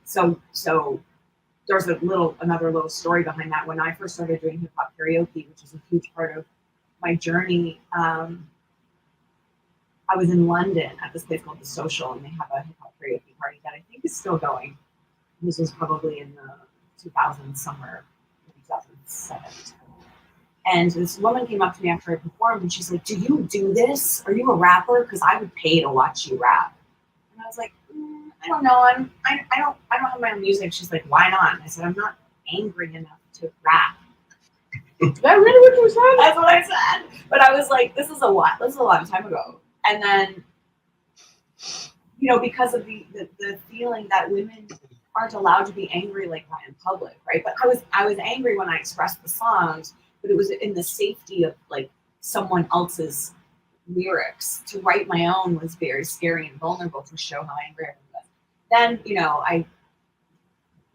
So there's another little story behind that. When I first started doing hip hop karaoke, which is a huge part of my journey, I was in London at this place called The Social, and they have a hip hop karaoke party that I think is still going. This was probably in the 2000s, somewhere, 2007. And this woman came up to me after I performed, and she's like, "Do you do this? Are you a rapper? Because I would pay to watch you rap." And I was like, I don't know. I don't have my own music. She's like, "Why not?" And I said, "I'm not angry enough to rap." Is that really what you said? That's what I said. But I was like, this is a lot of time ago. And then you know, because of the feeling that women aren't allowed to be angry like that in public, right? But I was angry when I expressed the songs, but it was in the safety of like someone else's lyrics. To write my own was very scary and vulnerable to show how angry I was. Then, you know, I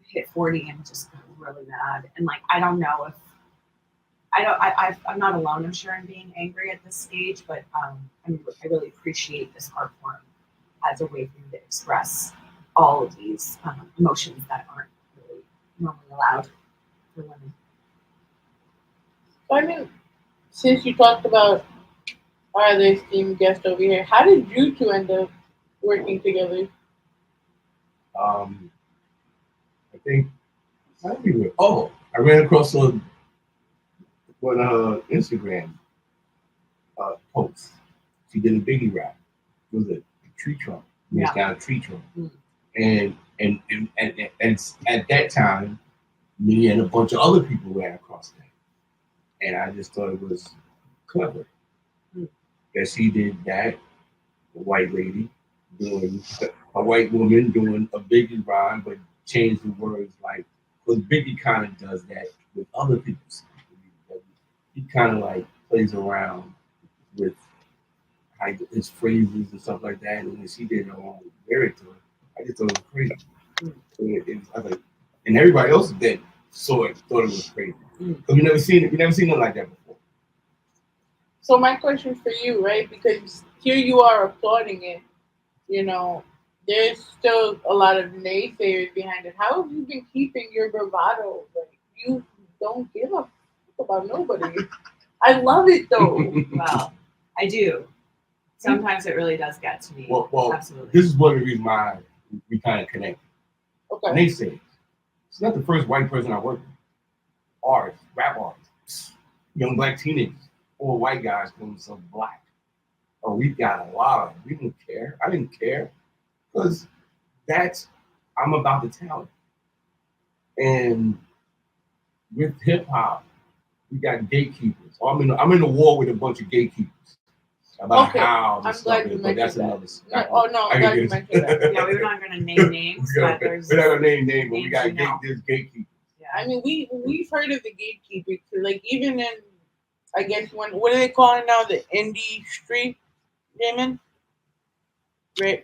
hit 40 and just got really mad. And like, I don't know if I'm not alone, I'm sure, in being angry at this stage, but I really appreciate this art form as a way for me to express all of these emotions that aren't really normally allowed for women. So, I mean, since you talked about our other esteemed guest over here, how did you two end up working together? I think I ran across one Instagram post. She did a Biggie rap. It was a tree trunk. It's got a tree trunk. And at that time, me and a bunch of other people ran across that. And I just thought it was clever that she did that, a white lady doing a white woman doing a Biggie rhyme, but changed the words like, because Biggie kind of does that with other people's. He kind of like plays around with his phrases and stuff like that, and when she did her own lyric to it, I just thought it was crazy. I was like, and everybody else that saw it thought it was crazy. Because we never seen nothing like that before. So my question for you, right? Because here you are applauding it, you know, there's still a lot of naysayers behind it. How have you been keeping your bravado? Like, you don't give a fuck about nobody. I love it though. Well, I do. Sometimes it really does get to me. Well, absolutely. This is one of the reasons why we kind of connect. Okay. Naysayers. It's not the first white person I worked with. Artists, rap artists, young black teenagers, or white guys calling themselves black. Oh, we got a lot of them. We didn't care. I didn't care because I'm about the talent. And with hip hop, we got gatekeepers. I'm in a war with a bunch of gatekeepers about how the stuff is, but that's another. I'm glad you mentioned that. Yeah, we're not going to name names, but there's. We're not going to name names, but we got there's gatekeepers. Yeah, I mean, we've heard of the gatekeepers. Like even in, I guess what are they calling now? The indie street, Damon? Right.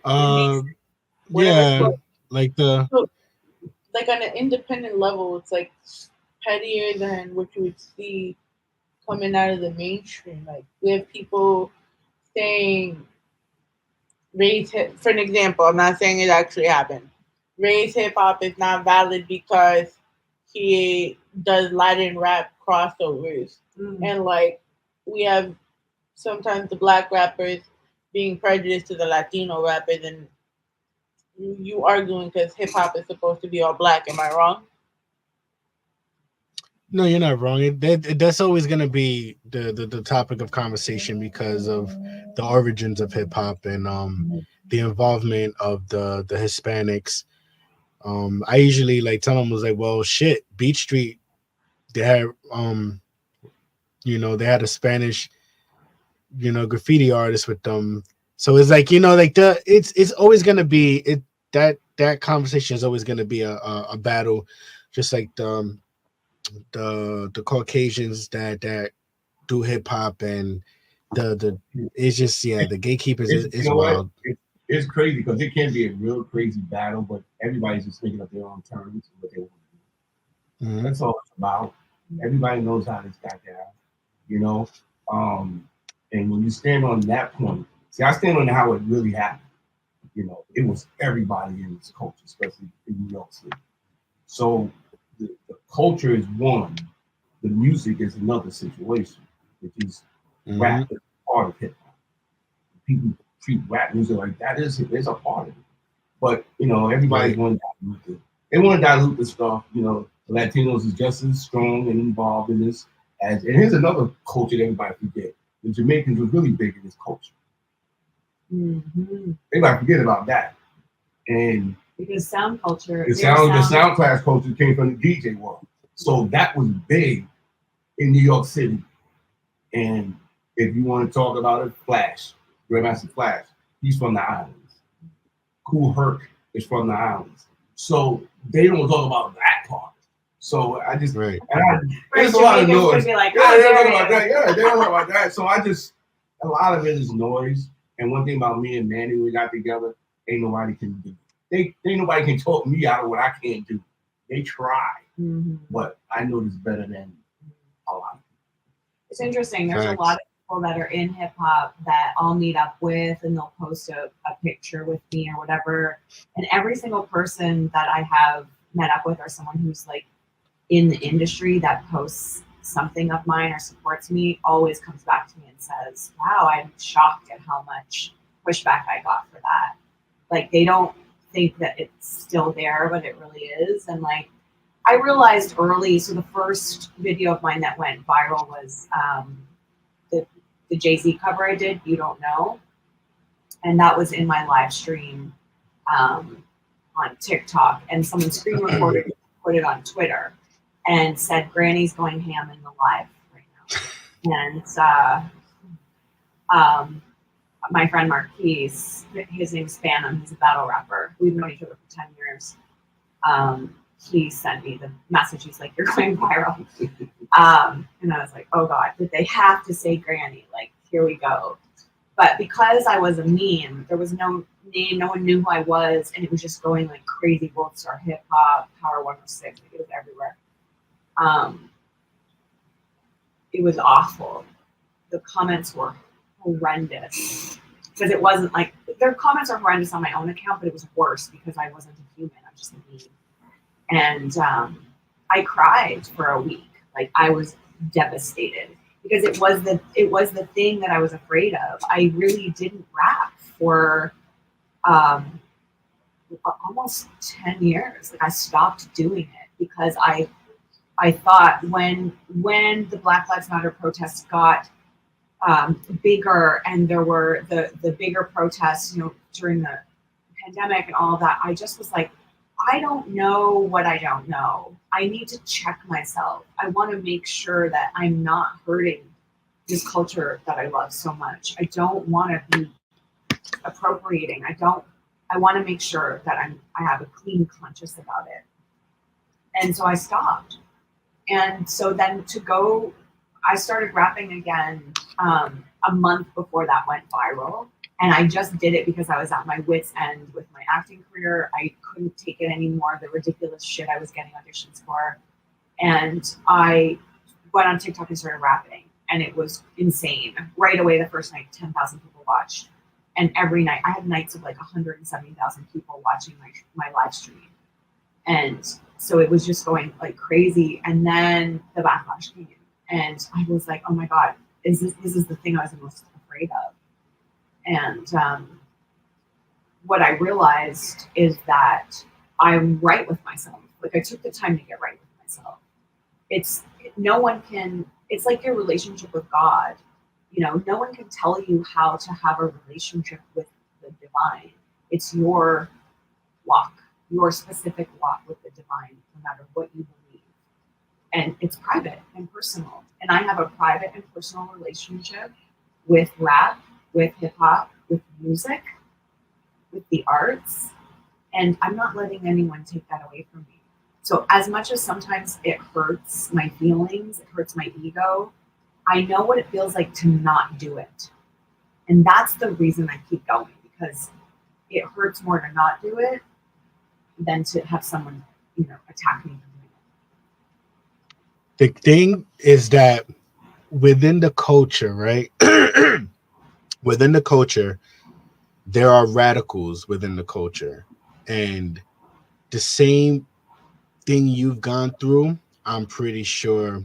Yeah, like the. So, like on an independent level, it's like pettier than what you would see coming out of the mainstream. Like we have people saying for an example, I'm not saying it actually happened. Ray's hip hop is not valid because he does Latin rap crossovers. And like we have sometimes the black rappers being prejudiced to the Latino rappers, and you arguing because hip hop is supposed to be all black. Am I wrong? No, you're not wrong. That's always going to be the topic of conversation because of the origins of hip hop and the involvement of the Hispanics. I usually like tell them was like, well, shit, Beach Street, they had they had a Spanish, graffiti artist with them. So it's like, like it's always gonna be that conversation is always gonna be a battle, just like the Caucasians that do hip hop and the it's just the gatekeepers is wild. It's crazy because it can be a real crazy battle, but everybody's just thinking of their own terms and what they want to do. Mm-hmm. That's all it's about. Everybody knows how this got down, and when you stand on that point, see, I stand on how it really happened. It was everybody in this culture, especially in New York City. So the culture is one, the music is another situation, which is rap is part of hip hop. People treat rap music like that is a part of it. But everybody's want to dilute it. They want to dilute the stuff. The Latinos is just as strong and involved in this and here's another culture that everybody forget. The Jamaicans was really big in this culture. Everybody forget about that. And because sound culture, the sound class culture came from the DJ world. So that was big in New York City. And if you want to talk about it, Flash, Grandmaster Flash, he's from the islands. Kool Herc is from the islands. So they don't talk about that part. So I just, right. There's a lot of Jamaicans would noise. be like, Yeah, "How they don't dare talk about you." that. Yeah, they don't talk about that. So a lot of it is noise. And one thing about me and Mandy, we got together, ain't nobody can do. Ain't nobody can talk me out of what I can't do. They try, but I know this better than a lot. It's interesting. There's Facts. a lot of people that are in hip hop that I'll meet up with, and they'll post a picture with me or whatever. And every single person that I have met up with, or someone who's like in the industry that posts something of mine or supports me, always comes back to me and says, "Wow, I'm shocked at how much pushback I got for that." Like, they don't think that it's still there, but it really is. And like, I realized early, so the first video of mine that went viral was the Jay-Z cover I did, You Don't Know. And that was in my live stream on TikTok. And someone screen recorded it, put it on Twitter, and said, "Granny's going ham in the live right now." And my friend Marquise, his name's Phantom, he's a battle rapper. We've known each other for 10 years. He sent me the message. He's like, "You're going viral." And I was like, "Oh God, did they have to say Granny? Like, here we go." But because I was a meme, there was no name, no one knew who I was, and it was just going like crazy. World Star Hip Hop, Power 106, it was everywhere. It was awful. The comments were horrendous, because it wasn't like, their comments are horrendous on my own account, but it was worse because I wasn't a human. I'm just a meme. And I cried for a week. Like, I was devastated because it was the thing that I was afraid of. I really didn't rap for almost 10 years. Like, I stopped doing it because I thought when the Black Lives Matter protests got bigger, and there were the bigger protests, during the pandemic and all of that, I just was like, I don't know what I don't know. I need to check myself. I want to make sure that I'm not hurting this culture that I love so much. I don't want to be appropriating. I want to make sure that I have a clean conscience about it. And so I stopped. And so then I started rapping again a month before that went viral. And I just did it because I was at my wit's end with my acting career. I couldn't take it anymore, the ridiculous shit I was getting auditions for. And I went on TikTok and started rapping. And it was insane. Right away, the first night, 10,000 people watched. And every night, I had nights of like 170,000 people watching my live stream. And so it was just going like crazy. And then the backlash came. And I was like, oh my God, this is the thing I was the most afraid of. And what I realized is that I'm right with myself. Like, I took the time to get right with myself. It's like your relationship with God. No one can tell you how to have a relationship with the divine. It's your walk, your specific walk with the divine, no matter what you believe. And it's private and personal. And I have a private and personal relationship with rap, with hip hop, with music, with the arts. And I'm not letting anyone take that away from me. So as much as sometimes it hurts my feelings, it hurts my ego, I know what it feels like to not do it. And that's the reason I keep going, because it hurts more to not do it than to have someone, attack me. The thing is that within the culture, right? Within the culture, there are radicals within the culture. And the same thing you've gone through, I'm pretty sure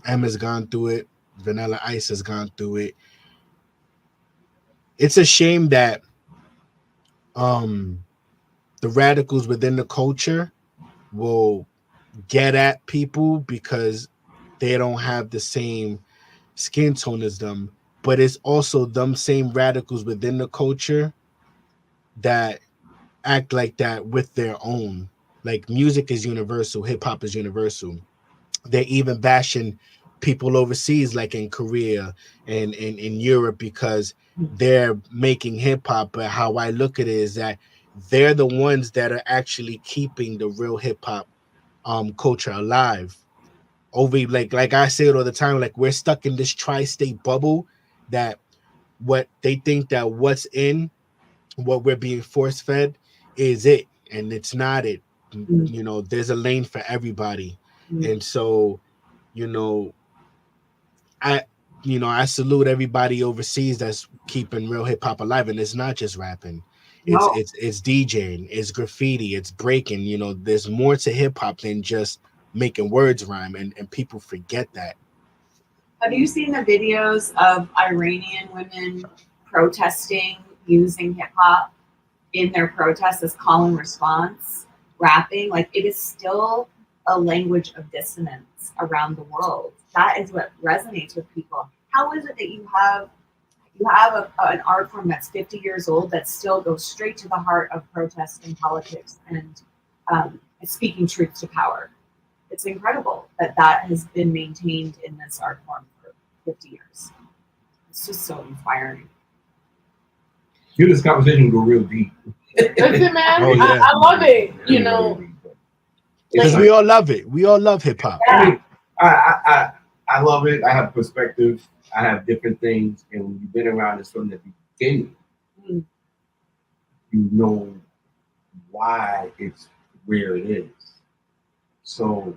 Emma's gone through it. Vanilla Ice has gone through it. It's a shame that the radicals within the culture will get at people because they don't have the same skin tone as them. But it's also them same radicals within the culture that act like that with their own. Like, music is universal, hip hop is universal. They're even bashing people overseas, like in Korea and in Europe, because they're making hip hop. But how I look at it is that they're the ones that are actually keeping the real hip hop culture alive. Over like I say it all the time, like we're stuck in this tri-state bubble that what they think that what's in what we're being force fed is it, and it's not it. You know, there's a lane for everybody. And so, you know, I salute everybody overseas that's keeping real hip hop alive, and it's not just rapping. It's DJing, it's graffiti, it's breaking. You know, there's more to hip hop than just making words rhyme, and people forget that. Have you seen the videos of Iranian women protesting using hip hop in their protests as call and response, rapping? Like, it is still a language of dissonance around the world. That is what resonates with people. How is it that you have an art form that's 50 years old that still goes straight to the heart of protest and politics and speaking truth to power? It's incredible that has been maintained in this art form for 50 years. It's just so inspiring. Hear this conversation go real deep. That's it, man. Oh, yeah. I love it. You know, Because we all love it. We all love hip hop. I mean, I love it. I have perspective. I have different things, and when you've been around this from the beginning, you know why it's where it is. So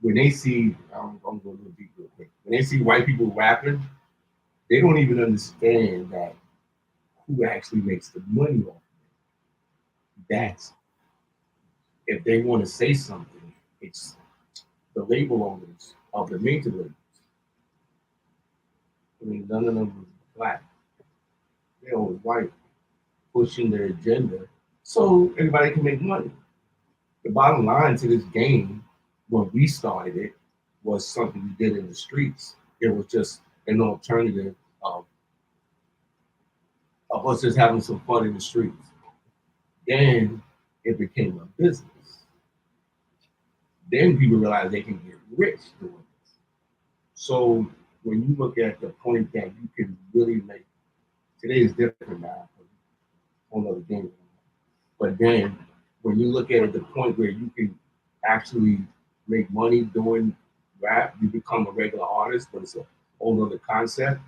when they see, I'm going to go a little deep real quick. When they see white people rapping, they don't even understand that who actually makes the money off of it. That's if they want to say something, it's the label owners of the major labels. I mean, none of them was black. They all was white, pushing their agenda so everybody can make money. The bottom line to this game, when we started it, was something we did in the streets. It was just an alternative of us just having some fun in the streets. Then it became a business. Then people realize they can get rich doing this. So when you look at the point that you can really make, today is different now, whole other game. But then when you look at it, the point where you can actually make money doing rap, you become a regular artist, but it's a whole other concept.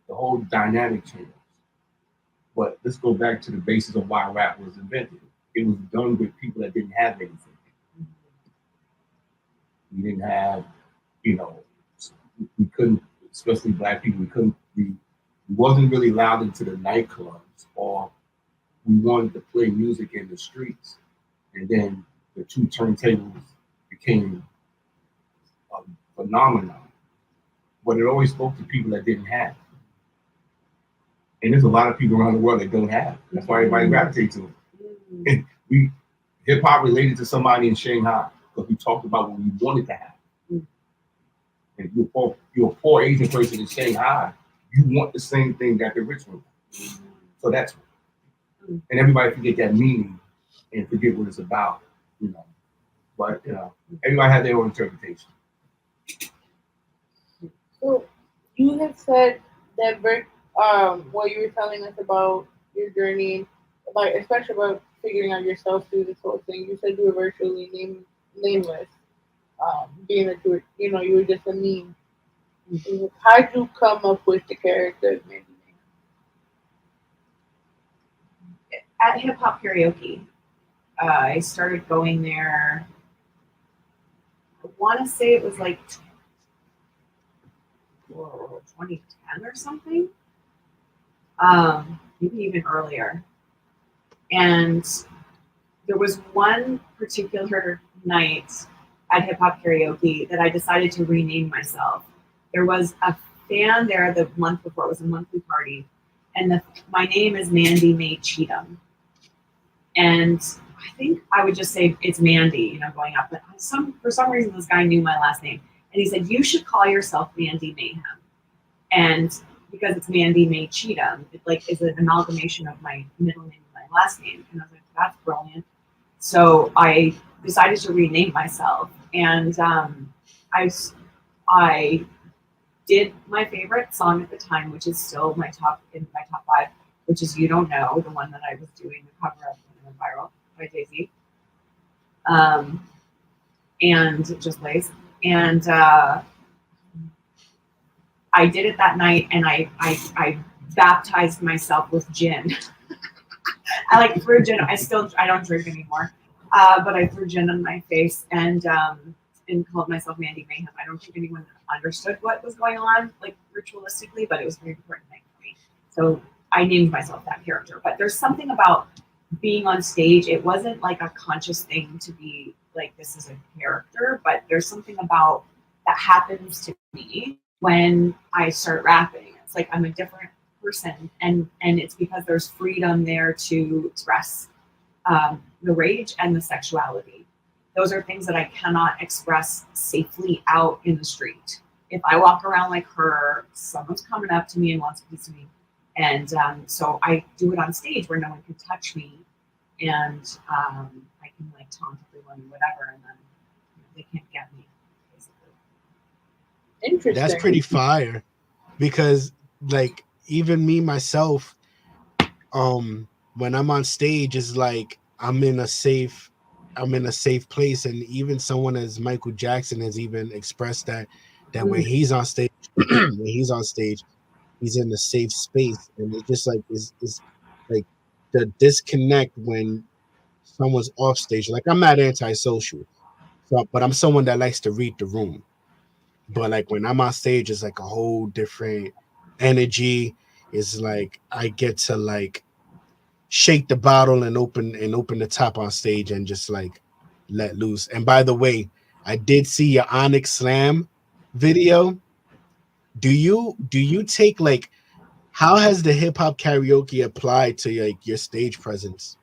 The whole dynamic changes. But let's go back to the basis of why rap was invented. It was done with people that didn't have anything. We didn't have, we couldn't, especially black people, we wasn't really allowed into the nightclubs, or we wanted to play music in the streets. And then the two turntables became a phenomenon. But it always spoke to people that didn't have. And there's a lot of people around the world that don't have. That's why everybody gravitates to it. And hip hop related to somebody in Shanghai, because we talked about what we wanted to have. And if you're a poor Asian person in Shanghai, you want the same thing that the rich one wants. So that's, and everybody forget that meaning and forget what it's about, But everybody has their own interpretation. So you had said that what you were telling us about your journey, especially about figuring out yourself through this whole thing. You said you were virtually nameless, being that you were just a meme. How'd you come up with the character of Mandy Mayhem? At hip hop karaoke, I started going there. I want to say it was like 2010 or something. Maybe even earlier. And there was one particular night at hip hop karaoke that I decided to rename myself. There was a fan there the month before. It was a monthly party, and my name is Mandy May Cheatham. And I think I would just say it's Mandy, going up. But for some reason, this guy knew my last name, and he said, "You should call yourself Mandy Mayhem." And because it's Mandy May Cheatham, it is an amalgamation of my middle name and my last name. And I was like, that's brilliant. So I decided to rename myself, and I did my favorite song at the time, which is still in my top 5, which is You Don't Know, the one that I was doing the cover of when it went viral by Jay-Z. And Just Lace. And I did it that night, and I baptized myself with gin. I like threw gin. I don't drink anymore, but I threw gin on my face and called myself Mandy Mayhem. I don't think anyone understood what was going on, like ritualistically, but it was a very important thing for me. So I named myself that character. But there's something about being on stage. It wasn't like a conscious thing to be like, this is a character, but there's something about that happens to me when I start rapping. It's like I'm a different person, and it's because there's freedom there to express the rage and the sexuality. Those are things that I cannot express safely out in the street. If I walk around like her, someone's coming up to me and wants a piece of me. And so I do it on stage where no one can touch me, and I can like taunt everyone or whatever, and then they can't get me. Interesting. That's pretty fire, because like even me myself, when I'm on stage, is like I'm in a safe place, and even someone as Michael Jackson has even expressed that when he's on stage, he's in a safe space, and it's just like it's like the disconnect when someone's off stage. Like I'm not antisocial, but I'm someone that likes to read the room. But like when I'm on stage, it's like a whole different energy. It's like I get to like shake the bottle and open the top on stage and just like let loose. And by the way, I did see your Onyx Slam video. Do you take like, how has the hip hop karaoke applied to like your stage presence?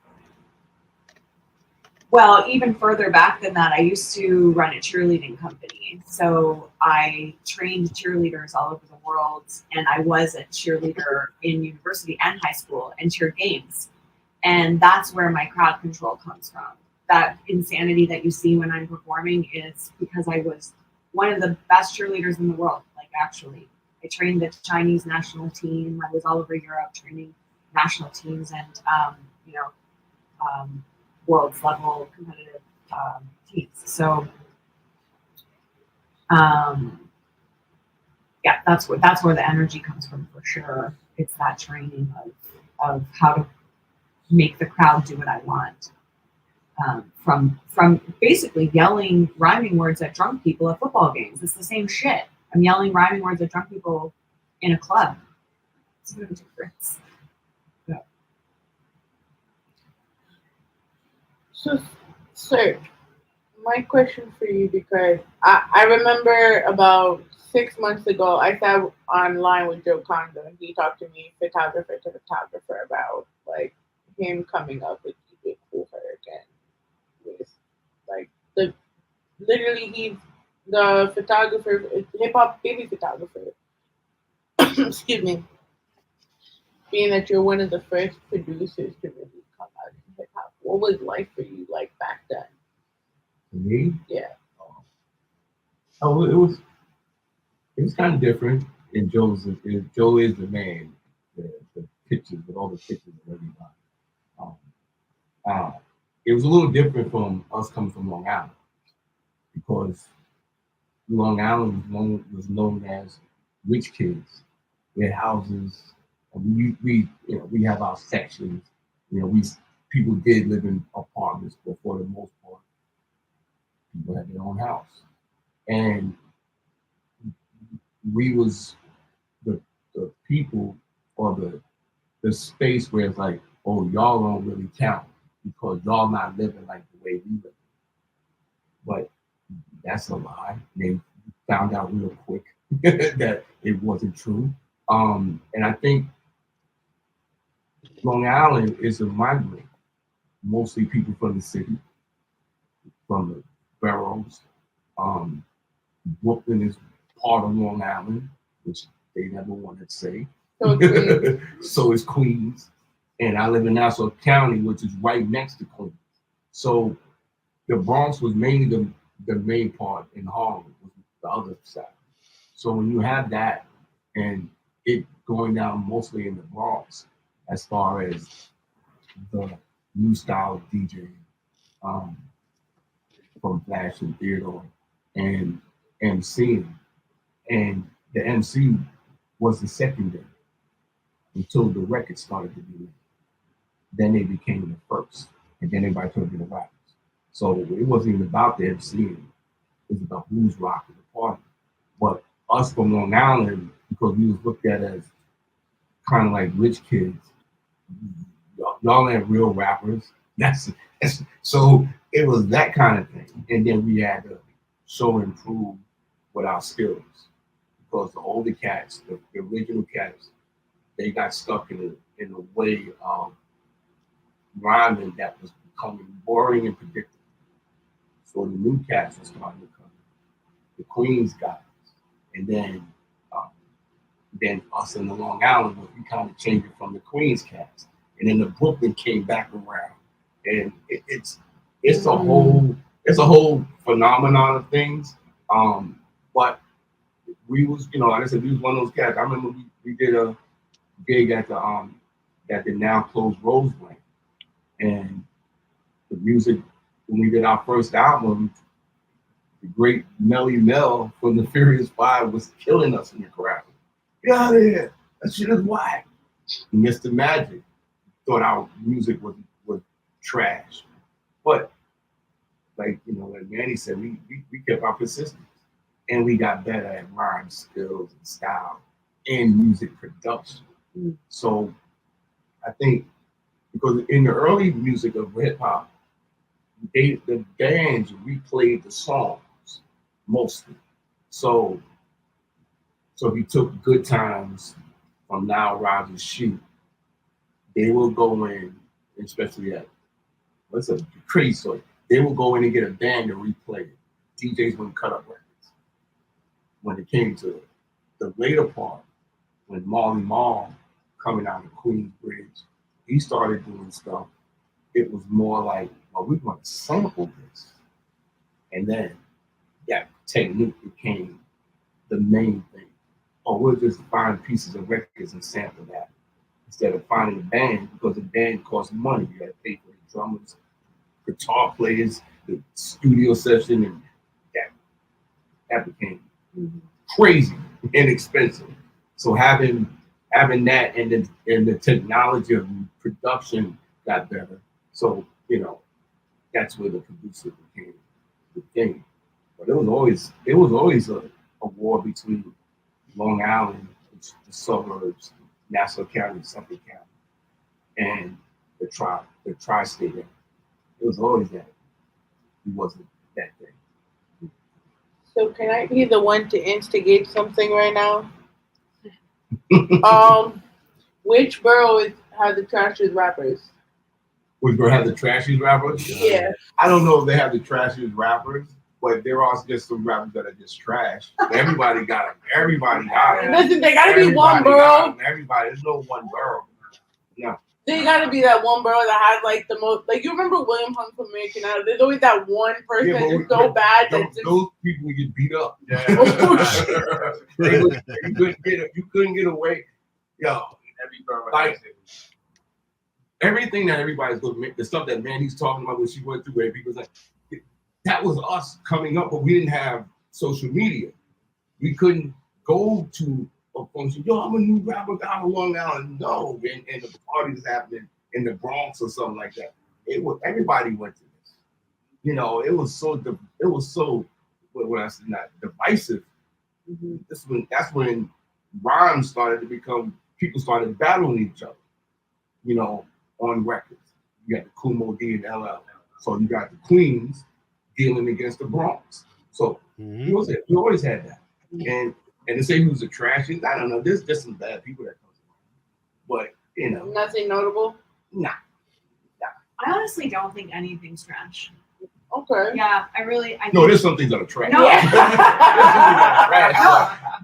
Well, even further back than that, I used to run a cheerleading company. So I trained cheerleaders all over the world, and I was a cheerleader in university and high school and cheered games. And that's where my crowd control comes from. That insanity that you see when I'm performing is because I was one of the best cheerleaders in the world. Like actually, I trained the Chinese national team. I was all over Europe training national teams and, world level competitive teams. So, yeah, that's where the energy comes from for sure. It's that training of how to make the crowd do what I want. From basically yelling rhyming words at drunk people at football games. It's the same shit. I'm yelling rhyming words at drunk people in a club. It's no difference. Yeah. So, sir, my question for you, because I remember about 6 months ago, I sat online with Joe Condo, and he talked to me photographer to photographer about like him coming up with Keep It Cool Hurricane. With like literally he's the photographer, hip hop baby photographer. Excuse me. Being that you're one of the first producers to really come out in hip hop, what was life for you like back then? For me? Yeah. Oh, it was kind of different. And Joe is the man. The pictures, with all the pictures of everybody. It was a little different from us coming from Long Island, because Long Island was known as rich kids. We had houses. We have our sections. People did live in apartments, but for the most part, people had their own house. And we was the people, or the space where it's like, oh, y'all don't really count because y'all not living like the way we live. But that's a lie. They found out real quick that it wasn't true. And I think Long Island is a migrant, mostly people from the city, from the boroughs. Brooklyn is part of Long Island, which they never wanted to say. So is Queens. And I live in Nassau County, which is right next to Queens. So the Bronx was mainly the main part, in Harlem was the other side. So when you have that and it going down mostly in the Bronx, as far as the new style of DJing, from Flash and Theodore and MCing. And the MC was the secondary until the record started to be made. Then they became the first, and then everybody turned to the rappers. So it wasn't even about the MCing. It was about who's rocking the party. But us from Long Island, because we was looked at as kind of like rich kids, y'all ain't real rappers. So it was that kind of thing. And then we had to show and prove with our skills. Because the older cats, the original cats, they got stuck in a way of rhyming that was becoming boring and predictable. So the new cats were starting to come. The Queens guys. And then us in the Long Island, we kind of changed it from the Queens cats. And then the Brooklyn came back around. And it's a whole phenomenon of things. But we was, like I said, we was one of those cats. I remember we did a gig at the now closed Rawrrzone. And the music, when we did our first album, the great Melly Mel from the Furious Five was killing us in the crowd. Get out of here. That shit is whack. Mr. Magic thought our music was trash. But like Mandy said, we kept our persistence. And we got better at rhyme skills and style and music production. So I think because in the early music of hip hop, the bands replayed the songs mostly. So if you took Good Times from Now Rodgers' Shoot, they will go in, especially at what's a crazy story. They will go in and get a band to replay it. DJs wouldn't cut up records. When it came to the later part, when Marley Marl coming out of Queensbridge, he started doing stuff. It was more like, well, we're going to sample this. And then that technique became the main thing. Or we'll just find pieces of records and sample that instead of finding a band, because the band costs money. You got to pay for the drummers, guitar players, the studio session, and that became crazy inexpensive. So having that and the technology of production got better. So that's where the producer became the thing. But it was always a war between Long Island, the suburbs, Nassau County, Suffolk County, and the tri-state area. It was always that. It wasn't that thing. So can I be the one to instigate something right now? Which borough has the trashiest rappers? Which borough have the trashiest rappers? Yeah. I don't know if they have the trashiest rappers, but there are just some rappers that are just trash. Everybody got them. Everybody got them. Listen, they gotta be one borough. Everybody, there's no one borough. No. They gotta be that one borough that has like the most. Like you remember William Hung from American Idol? There's always that one person who's so bad that those people would get beat up. Yeah. You couldn't get away. Yo, like everything that everybody's looking, the stuff that Mandy's talking about when she went through it, people's like, that was us coming up, but we didn't have social media. We couldn't go to a function. Yo, I'm a new rapper guy on Long Island. No, and the parties happening in the Bronx or something like that. It was everybody went to this. It was so. What I said, not divisive. That's when rhymes started to become. People started battling each other. On records. You got the Kumo D and LL. So you got the Queens dealing against the Bronx. So you always had that. And to say who's the trashiest, I don't know. There's just some bad people that come around. But nothing notable. Nah. I honestly don't think anything's trash. Okay. Yeah, I no, there's some things that are trash. No. There's some things that are trash.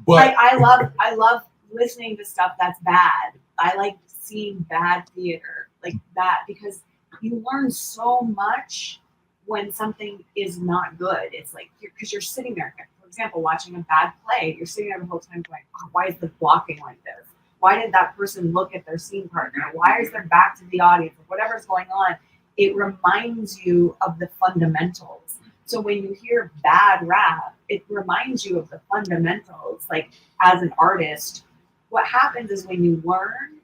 But I love listening to stuff that's bad. I like seeing bad theater like that because you learn so much when something is not good. It's like because you're sitting there, for example, watching a bad play. You're sitting there the whole time going, oh, "Why is the blocking like this? Why did that person look at their scene partner? Why is their back to the audience? Whatever's going on, it reminds you of the fundamentals. So when you hear bad rap, it reminds you of the fundamentals. Like as an artist, what happens is when you learn,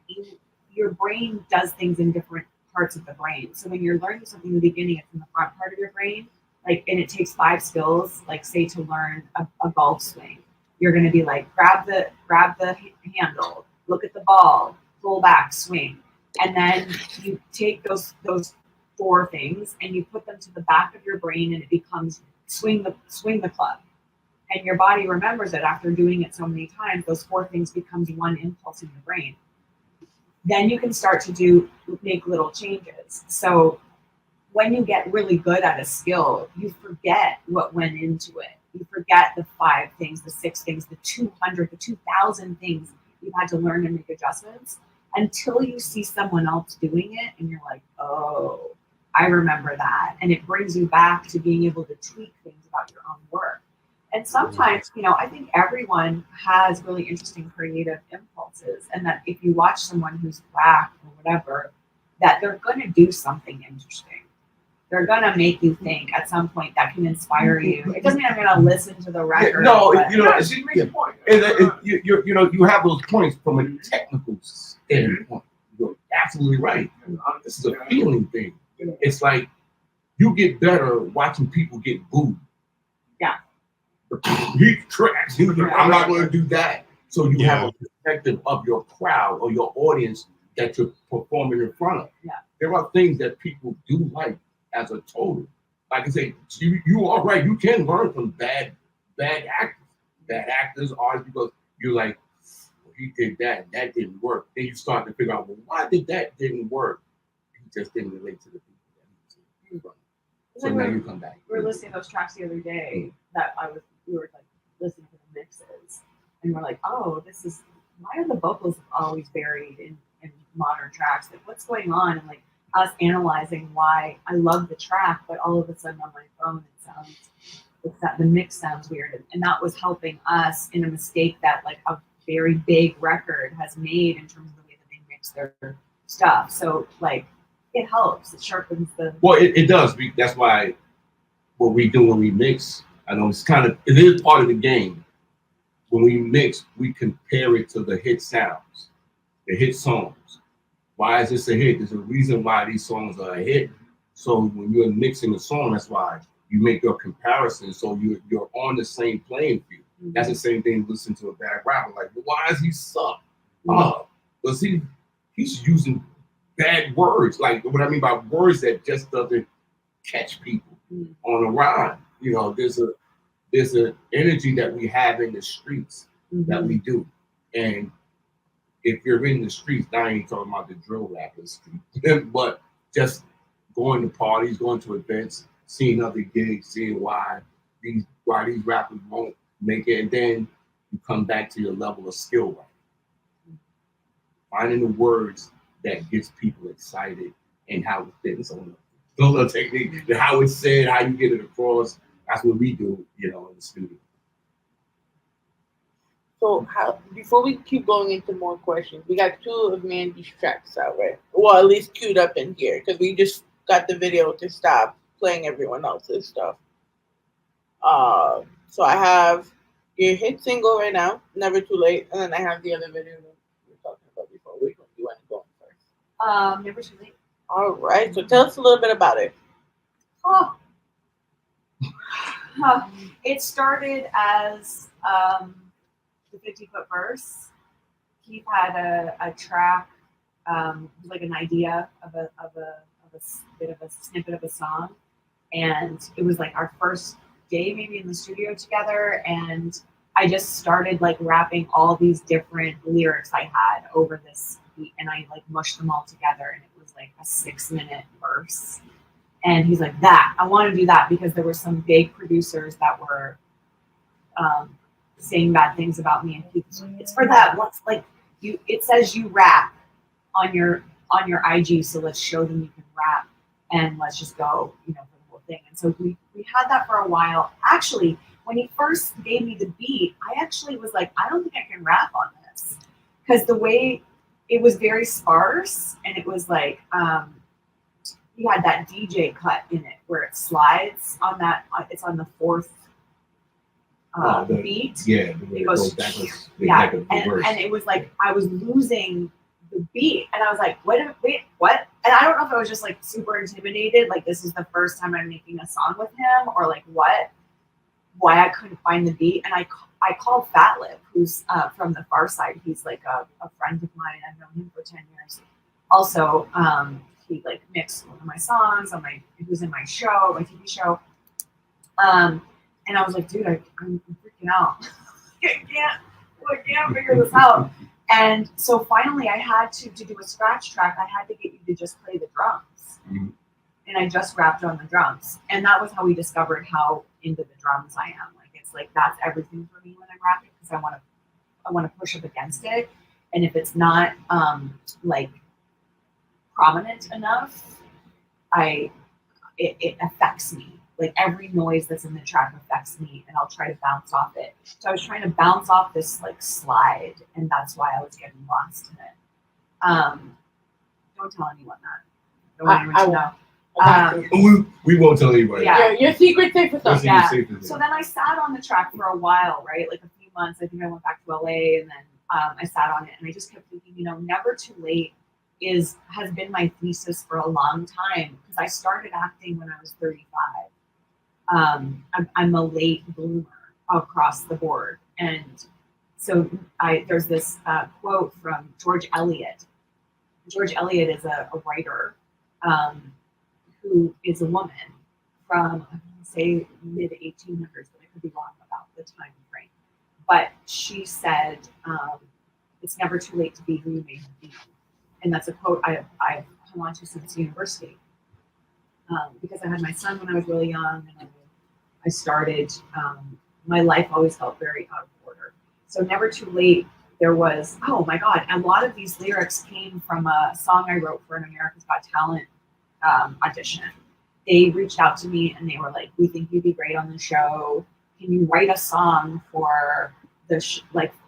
your brain does things in different parts of the brain. So when you're learning something in the beginning, it's in the front part of your brain. Like, and it takes 5 skills, like say to learn a golf swing. You're going to be like, grab the handle, look at the ball, pull back, swing. And then you take those 4 things and you put them to the back of your brain, and it becomes swing the club. And your body remembers it after doing it so many times. Those 4 things becomes one impulse in your brain. Then you can start to make little changes. So when you get really good at a skill, you forget what went into it. You forget the 5 things, the 6 things, the 200, the 2,000 things you've had to learn and make adjustments until you see someone else doing it and you're like, oh, I remember that. And it brings you back to being able to tweak things about your own work. And sometimes, I think everyone has really interesting creative impulses, and that if you watch someone who's whack or whatever, that they're going to do something interesting. They're going to make you think at some point that can inspire you. It doesn't mean I'm going to listen to the record. You have those points from a technical standpoint. You're absolutely right. This is a feeling thing. It's like you get better watching people get booed. Yeah. He's trash. I'm not going to do that. So you have a perspective of your crowd or your audience that you're performing in front of. Yeah. There are things that people do like as a total. Like I say, you are right. You can learn from bad actors. Bad actors are because you're like, well, he did that. That didn't work. Then you start to figure out, well, why did that didn't work? He just didn't relate to the people. So now you come back. We were listening to those tracks the other day that we were like listening to the mixes, and we're like, oh, why are the vocals always buried in modern tracks? Like, what's going on? And like us analyzing why I love the track, but all of a sudden on my phone the mix sounds weird, and that was helping us in a mistake that like a very big record has made in terms of the way that they mix their stuff. So like it helps. It sharpens the. Well, it does. That's why what we do when we mix. I know it is part of the game. When we mix, we compare it to the hit sounds, the hit songs. Why is this a hit? There's a reason why these songs are a hit. So when you're mixing a song, that's why you make your comparison. So you're on the same playing field. Mm-hmm. That's the same thing. Listen to a bad rapper, like, well, why does he suck? Because he's using bad words. Like what I mean by words that just doesn't catch people on a rhyme. There's a energy that we have in the streets that we do. And if you're in the streets, now I ain't talking about the drill rappers, but just going to parties, going to events, seeing other gigs, seeing why these rappers won't make it, and then you come back to your level of skill writing. Finding the words that gets people excited and how it fits on the technique, how it's said, how you get it across. That's what we do, in the studio. So before we keep going into more questions, we got 2 of Mandy's tracks out, right? Well, at least queued up in here because we just got the video to stop playing everyone else's stuff. So I have your hit single right now, Never Too Late, and then I have the other video that we were talking about before. Which one do you want to go on first? Never Too Late. All right, so tell us a little bit about it. It started as the 50-foot verse. Keith had a track, like an idea of a bit of a snippet of a song, and it was like our first day maybe in the studio together, and I just started like rapping all these different lyrics I had over this beat, and I like mushed them all together, and it was like a 6-minute verse. And he's like, I want to do that, because there were some big producers that were saying bad things about me, and Keith, it's for that. What's like it says you rap on your IG, so let's show them you can rap, and let's just go, for the whole thing. And so we had that for a while. Actually, when he first gave me the beat, I actually was like, I don't think I can rap on this. because the way it was very sparse, and it was like you had that DJ cut in it where it slides on that. It's on the fourth beat. Yeah, it goes backwards. Yeah, and it was like I was losing the beat, and I was like, wait, what? And I don't know if I was just like super intimidated, like this is the first time I'm making a song with him, or like what? Why I couldn't find the beat, and I called Fat Lip, who's from the Far Side. He's like a friend of mine. I've known him for 10 years. Also, he like mixed one of my songs he was in my show, my TV show. And I was like, dude, I'm freaking out. I can't figure this out. And so finally I had to do a scratch track. I had to get you to just play the drums. Mm-hmm. And I just rapped on the drums. And that was how we discovered how into the drums I am. Like, it's like, that's everything for me when I'm rapping, because I want to push up against it. And if it's not like prominent enough, it affects me. Like every noise that's in the track affects me, and I'll try to bounce off it. So I was trying to bounce off this like slide, and that's why I was getting lost in it. Don't tell anyone that. Don't want anyone to know. We won't tell anybody. Yeah, your secret safe with us. Yeah. So then I sat on the track for a while, right? Like a few months. I think I went back to LA, and then I sat on it, and I just kept thinking, never too late has been my thesis for a long time, because I started acting when I was 35. I'm a late bloomer across the board, and so there's this quote from George Eliot. George Eliot is a writer who is a woman from, say, mid 1800s, but I could be wrong about the time frame. But she said, "It's never too late to be who you may have been," and that's a quote I've hung on to since university, because I had my son when I was really young, and I started. My life always felt very out of order. So never too late. There was, oh my God, a lot of these lyrics came from a song I wrote for an America's Got Talent audition. They reached out to me and they were like, "We think you'd be great on the show. Can you write a song for the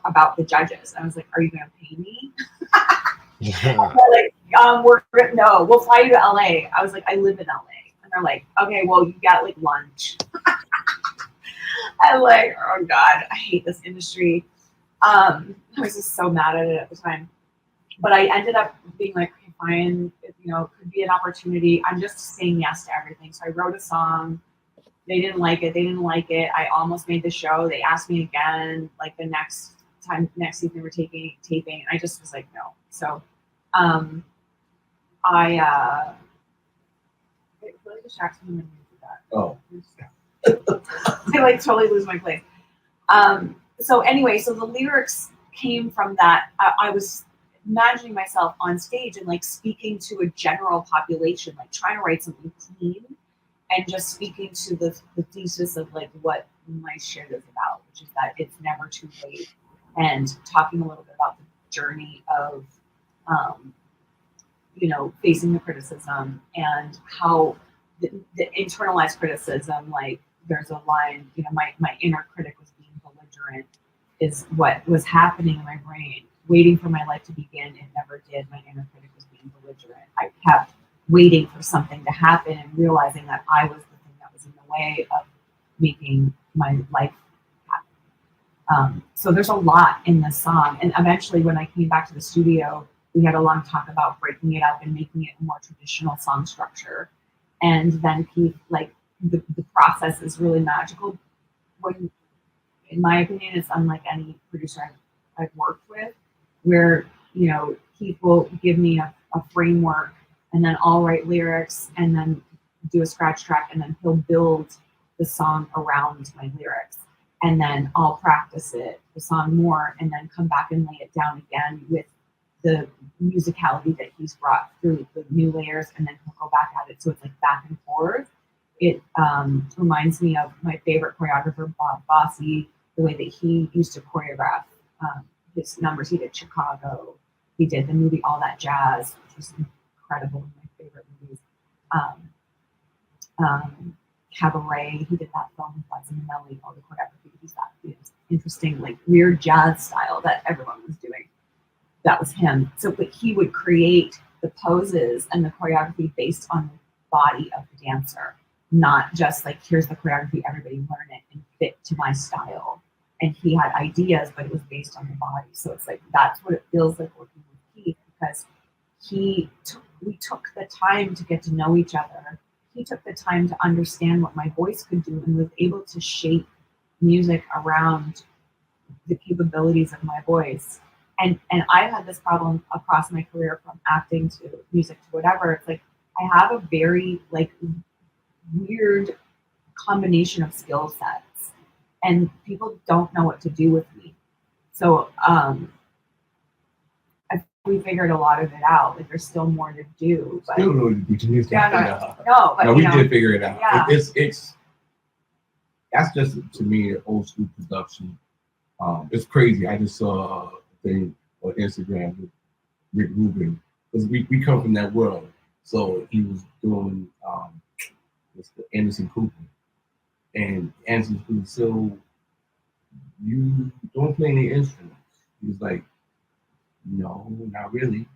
about the judges?" I was like, "Are you going to pay me?" Like, no, we'll fly you to LA. I was like, "I live in LA," and they're like, "Okay, well, you got like lunch." I'm like, oh God, I hate this industry. I was just so mad at it at the time. But I ended up being like, okay, fine, it could be an opportunity. I'm just saying yes to everything. So I wrote a song. They didn't like it. I almost made the show. They asked me again, like the next season we're taping, and I just was like, no. So I really distracts me when you do that. Oh. I like totally lose my place. So anyway, so the lyrics came from that. I was imagining myself on stage and like speaking to a general population, like trying to write something clean and just speaking to the thesis of like what my shit is about, which is that it's never too late, and talking a little bit about the journey of, facing the criticism and how the internalized criticism, like there's a line, my inner critic was being belligerent, is what was happening in my brain, waiting for my life to begin. It never did. My inner critic was being belligerent. I kept waiting for something to happen and realizing that I was the thing that was in the way of making my life happen. So there's a lot in this song. And eventually when I came back to the studio, we had a long talk about breaking it up and making it a more traditional song structure. And then Keith, like, the process is really magical. When, in my opinion, it's unlike any producer I've worked with, where, Keith will give me a framework, and then I'll write lyrics, and then do a scratch track, and then he'll build the song around my lyrics. And then I'll practice the song more, and then come back and lay it down again with the musicality that he's brought through the new layers, and then he'll go back at it. So it's like back and forth. It reminds me of my favorite choreographer, Bob Fosse, the way that he used to choreograph his numbers. He did Chicago. He did the movie All That Jazz, which was incredible, one of my favorite movies. Cabaret, he did that film with Liza Minnelli, all the choreography. He's that interesting, like weird jazz style that everyone was doing. that was him. So, but he would create the poses and the choreography based on the body of the dancer, not just like, here's the choreography, everybody learn it and fit to my style. And he had ideas, but it was based on the body. So it's like, that's what it feels like working with Keith, because we took the time to get to know each other. He took the time to understand what my voice could do and was able to shape music around the capabilities of my voice. And I've had this problem across my career, from acting to music to whatever. It's like, I have a very like weird combination of skill sets, and people don't know what to do with me. So we figured a lot of it out. Like, there's still more to do. But Still know what to do. but we did figure it out. Yeah. It's that's just, to me, an old school production. It's crazy. I just saw a thing on Instagram with Rick Rubin, because we come from that world. So he was doing Anderson Cooper, and Anderson Cooper, so you don't play any instruments. He was like, no, not really.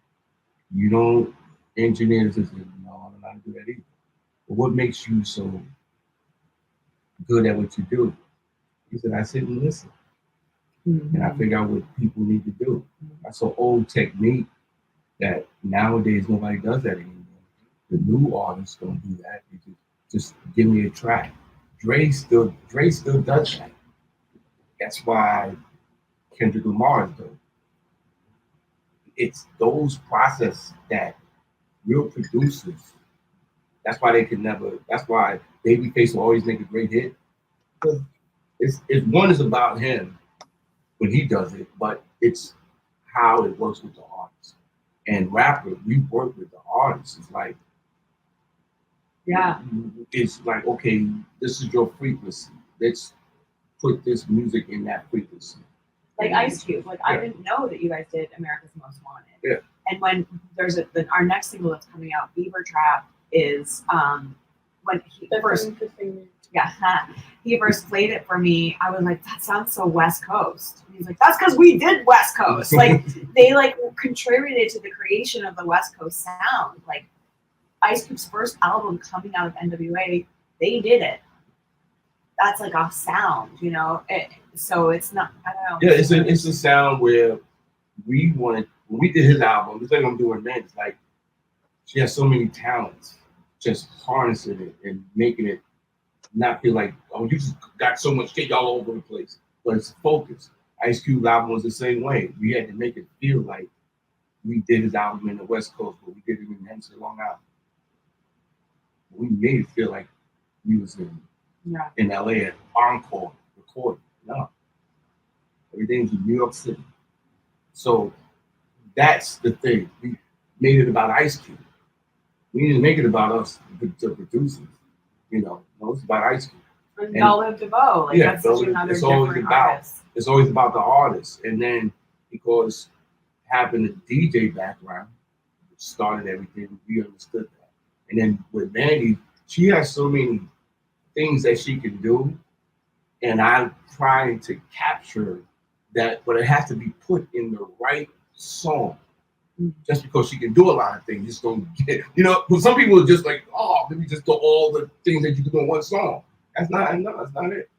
You don't engineer the system. No, I'm not do that either. But what makes you so good at what you do? He said, I sit and listen. And I figure out what people need to do. That's an old technique that nowadays nobody does that anymore. The new artists don't do that. They just give me a track. Dre still does that. That's why Kendrick Lamar is dope. It's those processes that real producers, that's why they can never, that's why Babyface will always make a great hit. Because it's one is about him when he does it, but it's how it works with the artist. And rapper, we work with the artist. It's like, it's like, okay, this is your frequency. Let's put this music in that frequency. Like Ice Cube, like I didn't know that you guys did America's Most Wanted. Yeah. And when there's our next single that's coming out, Beaver Trap, is when he first he first played it for me, I was like, that sounds so West Coast. And he's like, that's because we did West Coast. Like they like contributed to the creation of the West Coast sound. Like Ice Cube's first album coming out of NWA, they did it. That's like a sound, you know. So it's not, I don't know. Yeah, it's a sound where we wanted, when we did his album, the thing I'm doing then is like, she has so many talents, just harnessing it and making it not feel like, oh, you just got so much shit all over the place. But it's focused. Ice Cube album was the same way. We had to make it feel like we did his album in the West Coast, but we did it in Hempstead, Long Island. We made it feel like we was in LA at Encore recording. No. Everything's in New York City. So that's the thing. We made it about Ice Cube. We didn't make it about us, the producers. You know, no, it's about Ice Cube. And Bella DeVoe, like that's such another different artist. It's always about the artist. And then because having a DJ background started everything, we understood that. And then with Mandy, she has so many things that she can do. And I'm trying to capture that, but it has to be put in the right song. Just because she can do a lot of things, just don't get, you know, because some people are just like, oh, let me just do all the things that you can do in one song. That's not it.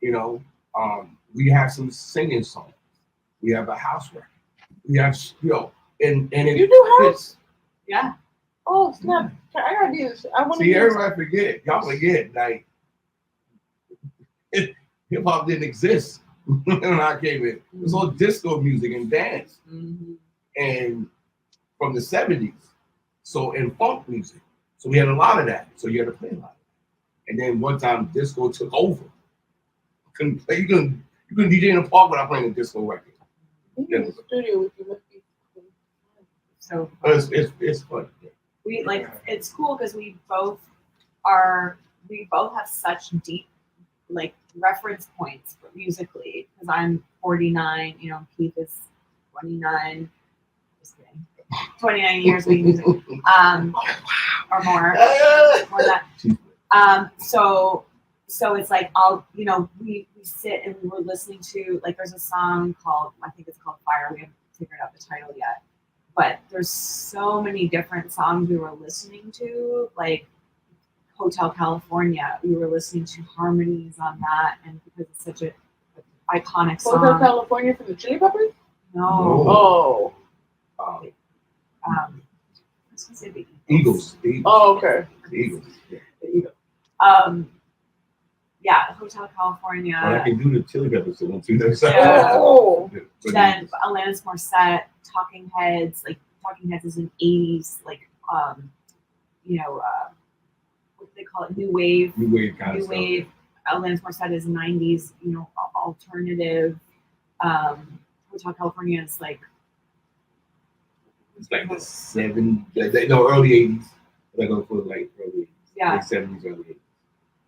You know, we have some singing songs. We have a house record. We have, you know, and it, you do house? Yeah. Oh snap! I gotta do this. I want to. See, everybody forget. Y'all forget. Like, hip hop didn't exist when I came in. It was all disco music and dance, and from the 70s. So and funk music. So we had a lot of that. So you had to play a lot. And then one time disco took over. Couldn't play. You couldn't DJ in a park without playing a disco record. In the studio with you must be so. It's fun. We like it's cool because we both have such deep like reference points for musically, because I'm 49, you know, Keith is 29. Just kidding. 29 years with music. Or more. More than that. So it's like we sit and we were listening to, like, there's a song called, I think it's called Fire. We have figured out the title yet. But there's so many different songs we were listening to, like Hotel California. We were listening to harmonies on that, and because it's such a iconic song. Hotel California from the Chili Peppers? No. Oh. Let's say the Eagles. Oh, okay. The Eagles. Yeah. The Eagles. Yeah, Hotel California. Well, I can do the Chili Peppers so once you know. Yeah. Oh. Then Alanis Morissette, Talking Heads. Like Talking Heads is an 80s, like you know, what do they call it? New wave. New wave kind of stuff. New wave. Alanis Morissette is 90s, you know, alternative. Hotel California is like. It's like the early 80s. I go for like early 80s. Yeah. Late 70s, early 80s.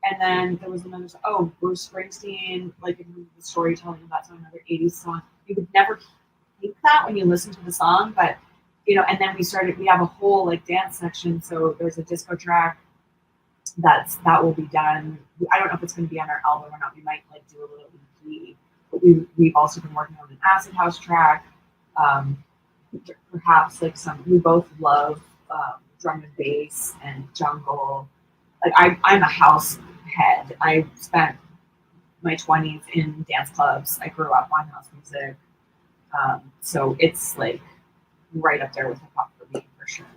And then there was another song, Bruce Springsteen, like in the storytelling of that song, another 80s song. You would never think that when you listen to the song, but you know, and then we have a whole like dance section. So there's a disco track that will be done. I don't know if it's going to be on our album or not. We might like do a little EP, but we've also been working on an acid house track. Perhaps like we both love drum and bass and jungle. Like I'm a house head. I spent my 20s in dance clubs. I grew up on house music. So it's like right up there with hip hop for me for sure.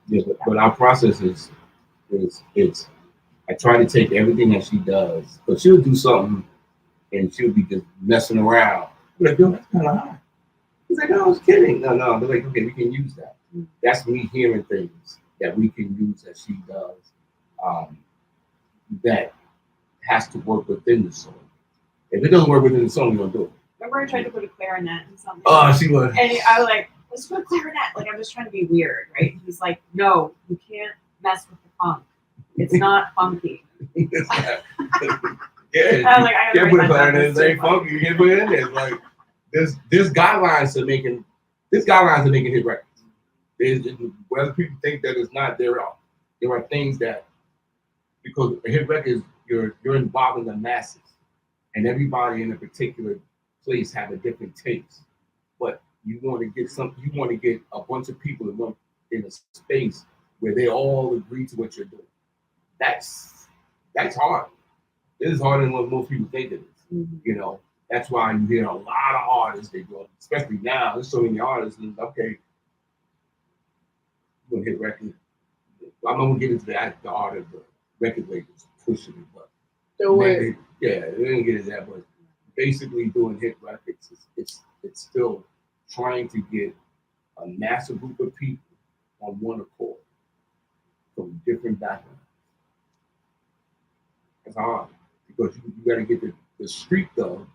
Yeah, but our process is I try to take everything that she does, but she'll do something and she'll be just messing around. I'm like, yo, that's kind of high. He's like, no, I was kidding. No, they're like, okay, we can use that. That's me hearing things that we can use that she does that has to work within the song. If it doesn't work within the song, we don't do it. Remember I tried to put a clarinet in something? Oh, she was. And I was like, let's put a clarinet. Like, I'm just trying to be weird, right? And he's like, no, you can't mess with the funk. It's not funky. Yeah, I was like, I can't put a clarinet in ain't funky. You can't put it in there. It's like there's guidelines to making hit records. Whether people think that it's not, there are things that, because a hit record is you're involving the masses, and everybody in a particular place have a different taste. But you want to get a bunch of people in a space where they all agree to what you're doing. That's hard. It is harder than what most people think it is. Mm-hmm. You know, that's why you hear a lot of artists, they go, especially now, there's so many artists, and okay, you're gonna hit record. I'm not gonna get into the art of the record labels pushing it, but they didn't get into that, but basically doing hit records, it's still trying to get a massive group of people on one accord from different backgrounds. It's hard because you got to get the street though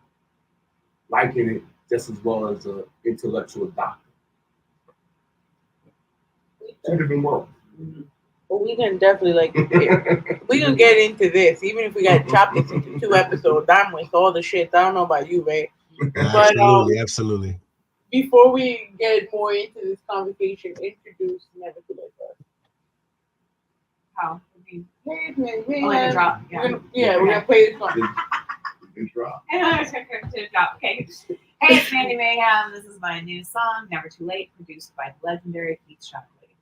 liking it just as well as an intellectual doctor. Two different worlds. Well, we can definitely we can get into this, even if we got to chop this into 2 episodes. I'm with all the shit. I don't know about you, Ray. Absolutely. Before we get more into this conversation, introduce Never Too Late first. How? Hey, like a drop. Yeah, we're gonna play this song. Drop. Okay. Hey, it's Mandy Mayhem. This is my new song, Never Too Late, produced by the legendary Keith Shocklee.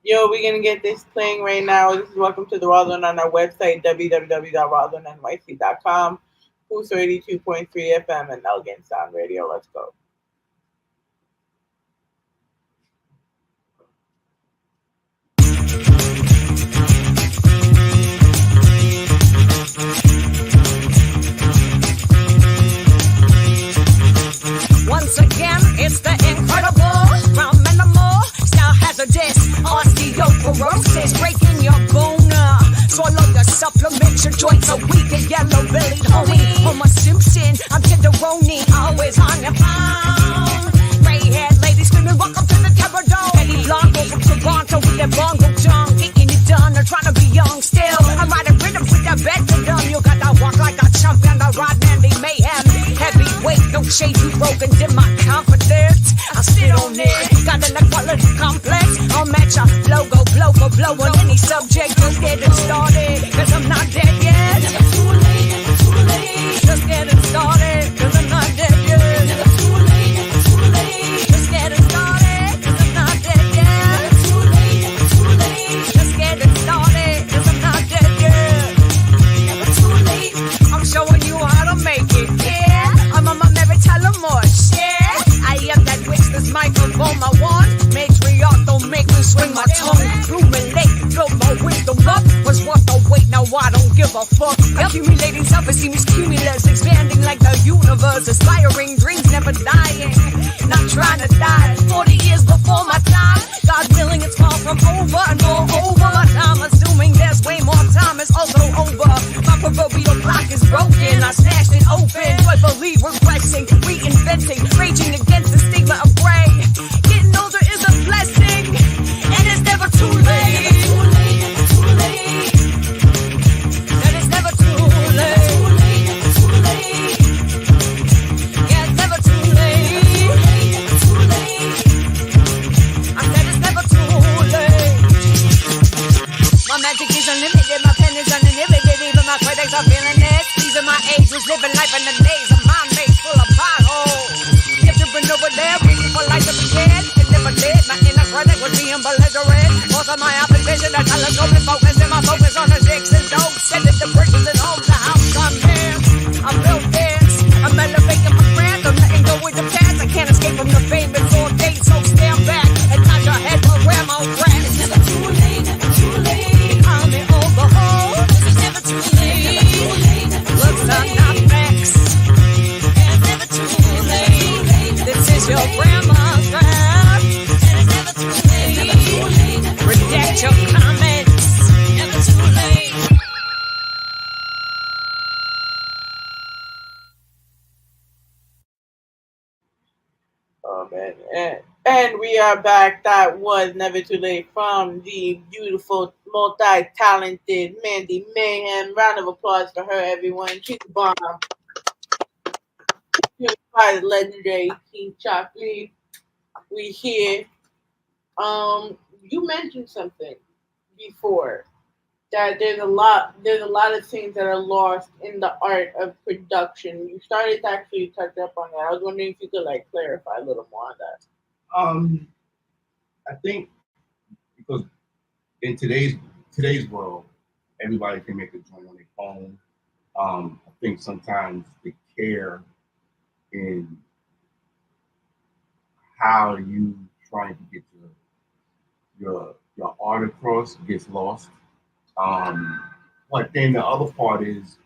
Yo, we're gonna get this playing right now. This is welcome to the Rawrrzone on our website, www.rawrrzoneny.com, Booster 82.3 FM, and Elgin Sound Radio. Let's go. Once again, it's the incredible from minimal style hazardous osteoporosis, breaking your bone. Swallow your supplements, your joints are weak and yellow-bellied, homie. Homer Simpson, I'm tenderoni, always on the phone. Gray-haired ladies screaming, welcome to the Terror Dome. Eddie Blanco from Toronto with that bongo junk, getting it done, or trying to be young still. I'm riding rhythm with that bed to dumb. You gotta walk like a chump and a rod, Mandy Mayhem. Heavyweight, no shade, you broken, in my confidence. I sit on it, got an equality complex. I'll match a logo, blow for blow on any subject. Just getting started, cause I'm not dead yet. Never too late, never too late. Just getting started, cause I'm not dead yet. Never too late. living, dreams never dying. Not trying to die 40 years before my time. God willing, it's far from over and more over my time. Assuming there's way more time, it's also over. My proverbial clock is broken. I smashed it open. Joyfully regressing, reinventing, raging against the stigma of gray. Getting older is a blessing, and it's never too late. And it's never too late. Yeah, it's never too late. I said it's never too late. My magic is unlimited, my pen is uninhibited. Even my critics are feeling it. These are my ages, living life in the days of mind made full of potholes. If you've been over there, reaching for life to begin, it never did. My inner critic was being belligerent. Most of my opposition, I telescope and focus, and my focus on the sticks and dope. Sending the bridges and home, the house I'm here. I'm built this. I'm elevating my brand. I'm letting go with the past. I can't escape from the famous all day, so stand back and nod your head for where my rest. It's never too late, never too late. Call me overhaul. It's never too late. Looks are not facts. It's never too late. This is your grandma's rap. And it's never too late. Reject your comments. Never too late. Oh man, and we are back. That was Never Too Late from the beautiful, multi-talented Mandy Mayhem. Round of applause for her, everyone. She's a bomb. She was by the legendary Keith Shocklee. We here. You mentioned something before that there's a lot of things that are lost in the art of production. You started to actually touch up on that. I was wondering if you could like clarify a little more on that. I think because in today's world, everybody can make a joint on their phone. I think sometimes the care in how you trying to get your art across gets lost. But then the other part is,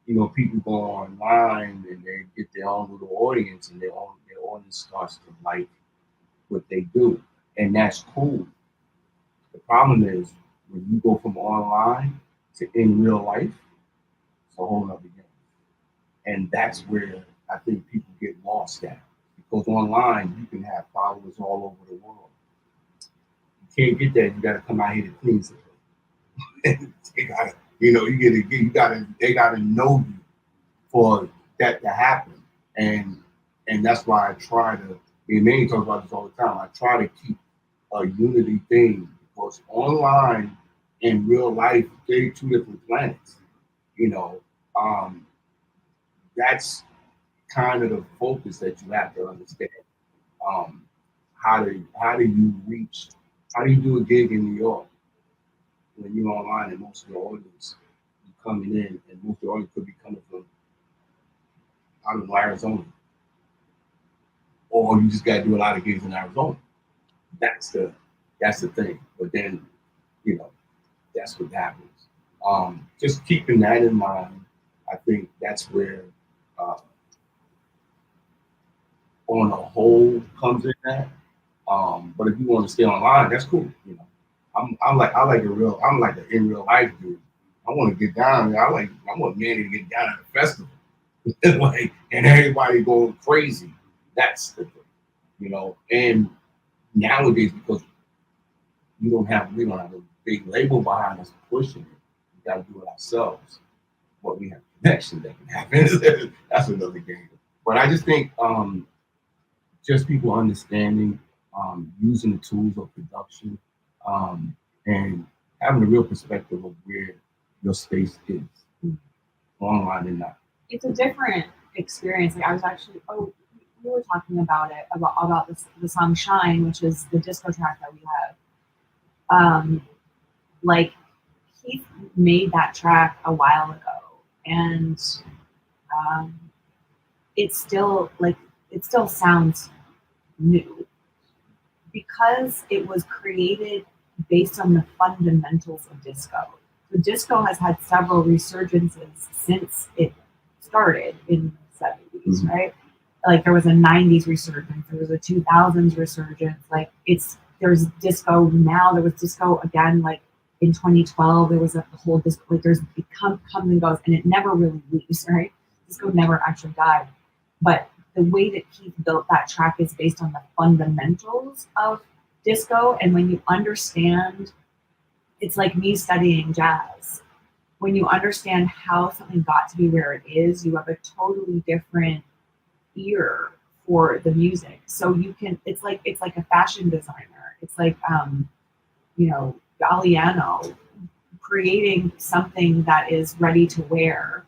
people go online and they get their own little audience, and their audience starts to like what they do, and that's cool. The problem is when you go from online to in real life, it's a whole other game, and that's where I think people get lost at, because online you can have followers all over the world. You can't get that. You got to come out here to clean something. They gotta, they gotta know you for that to happen, and that's why I try to. Manny talks about this all the time. I try to keep a unity thing, because online and real life, they're two different planets. That's kind of the focus that you have to understand. How do you do a gig in New York when you're online and most of your audience is coming in, and most of your audience could be coming from out of Arizona, or you just got to do a lot of gigs in Arizona. That's the thing. But then, that's what happens. Just keeping that in mind, I think that's where on the whole comes in that. But if you want to stay online, that's cool. I'm like an in real life dude. I want to get down there. I want Manny to get down at the festival, and everybody going crazy. That's the thing, And nowadays, because we don't have a big label behind us pushing it, we got to do it ourselves. But we have connections that can happen. That's another game. But I just think just people understanding, using the tools of production, and having a real perspective of where your space is, online and not. It's a different experience. Like I was actually, we were talking about it, about the song Shine, which is the disco track that we have. Like he made that track a while ago, and it still sounds new because it was created based on the fundamentals of disco. So disco has had several resurgences since it started in the 70s, right? Like there was a 90s resurgence, there was a 2000s resurgence. Like there's disco now, there was disco again, like in 2012, there was a whole disco, like it comes and goes, and it never really leaves, right? Disco never actually died. But the way that Keith built that track is based on the fundamentals of disco. And when you understand, it's like me studying jazz. When you understand how something got to be where it is, you have a totally different ear for the music. So you can, it's like a fashion designer. It's like, Galliano creating something that is ready to wear.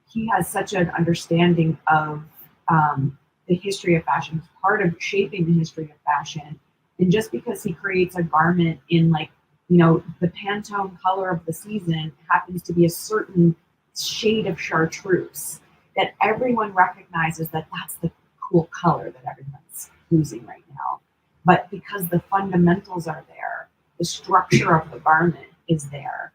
He has such an understanding of the history of fashion. He's part of shaping the history of fashion. And just because he creates a garment in the Pantone color of the season happens to be a certain shade of chartreuse, that everyone recognizes that that's the cool color that everyone's using right now. But because the fundamentals are there, the structure of the garment is there,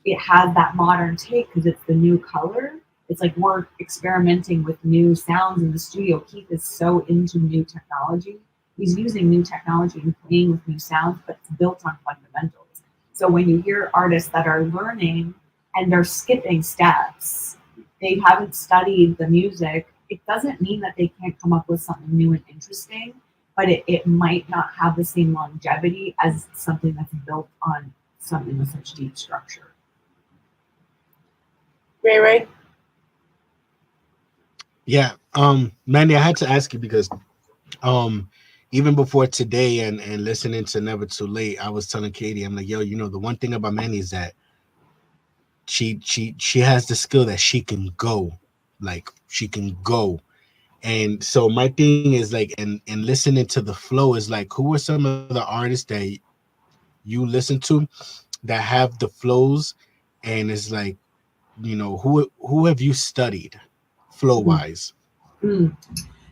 it has that modern take because it's the new color. It's like we're experimenting with new sounds in the studio. Keith is so into new technology. He's using new technology and playing with new sounds, but it's built on fundamentals. So when you hear artists that are learning and they're skipping steps, they haven't studied the music, it doesn't mean that they can't come up with something new and interesting, but it might not have the same longevity as something that's built on something with such deep structure. Ray? Yeah, Mandy, I had to ask you because even before today and listening to Never Too Late, I was telling Katie, I'm like, yo, the one thing about Mandy is that she has the skill that she can go. And so my thing is like, and listening to the flow is like, who are some of the artists that you listen to that have the flows, and it's like, who have you studied flow wise?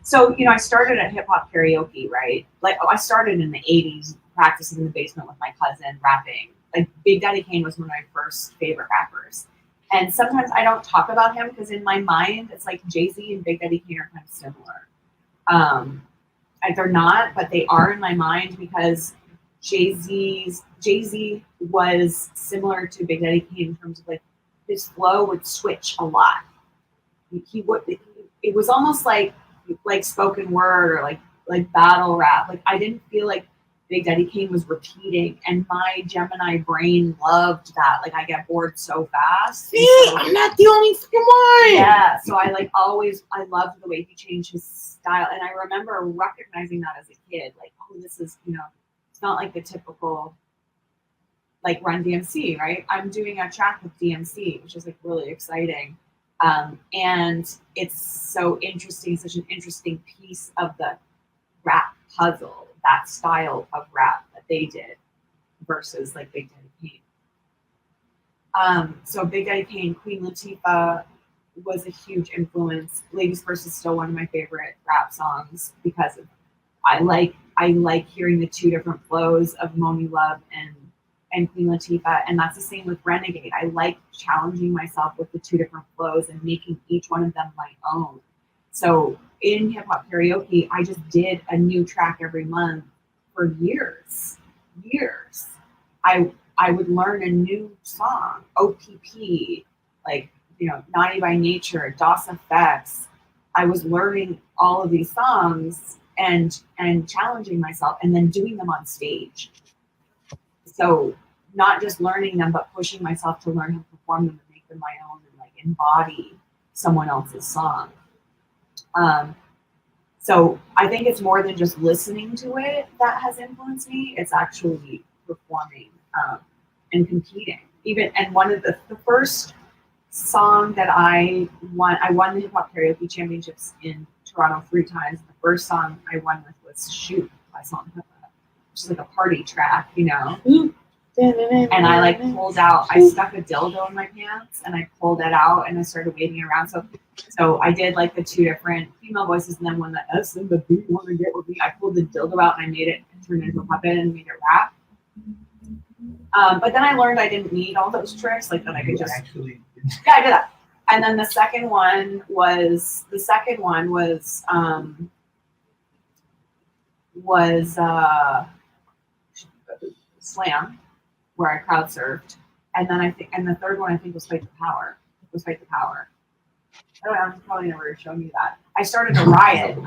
So, I started at hip hop karaoke, right? Like, I started in the 80s practicing in the basement with my cousin rapping. Like, Big Daddy Kane was one of my first favorite rappers. And sometimes I don't talk about him because in my mind, it's like Jay-Z and Big Daddy Kane are kind of similar. They're not, but they are in my mind because Jay-Z was similar to Big Daddy Kane in terms of like his flow would switch a lot. It was almost like spoken word or like battle rap. Like I didn't feel like Big Daddy Kane was repeating, and my Gemini brain loved that. Like I get bored so fast. See, I'm not the only fucking one. Yeah, so I loved the way he changed his style, and I remember recognizing that as a kid. Like, oh, this is it's not like the typical like Run DMC, right? I'm doing a track with DMC, which is like really exciting. And it's so interesting, such an interesting piece of the rap puzzle, that style of rap that they did versus like Big Daddy Kane. So Big Daddy Kane, Queen Latifah was a huge influence. Ladies First is still one of my favorite rap songs because I like hearing the two different flows of Monie Love and Queen Latifah, and that's the same with Renegade. I like challenging myself with the two different flows and making each one of them my own. So in hip hop karaoke, I just did a new track every month for years. I would learn a new song, OPP, like Naughty by Nature, DOS Effects. I was learning all of these songs and challenging myself, and then doing them on stage. So not just learning them, but pushing myself to learn how to perform them and make them my own and like embody someone else's song. So I think it's more than just listening to it that has influenced me. It's actually performing and competing. And one of the first song that I won the Hip Hop Karaoke Championships in Toronto 3 times. The first song I won with was Shoot by Song Peppa, which is like a party track, And I like pulled out, I stuck a dildo in my pants and I pulled it out and I started waving around. So I did like the two different female voices, and then when the S and the B want to get with me, I pulled the dildo out and I made it turn into a puppet and made it rap. But then I learned I didn't need all those tricks, like that I could just. I did that. And then the second one was Slam, where I crowd surfed. And then the third one I think was Fight the Power. Oh, I'm probably never showing you that. I started a riot.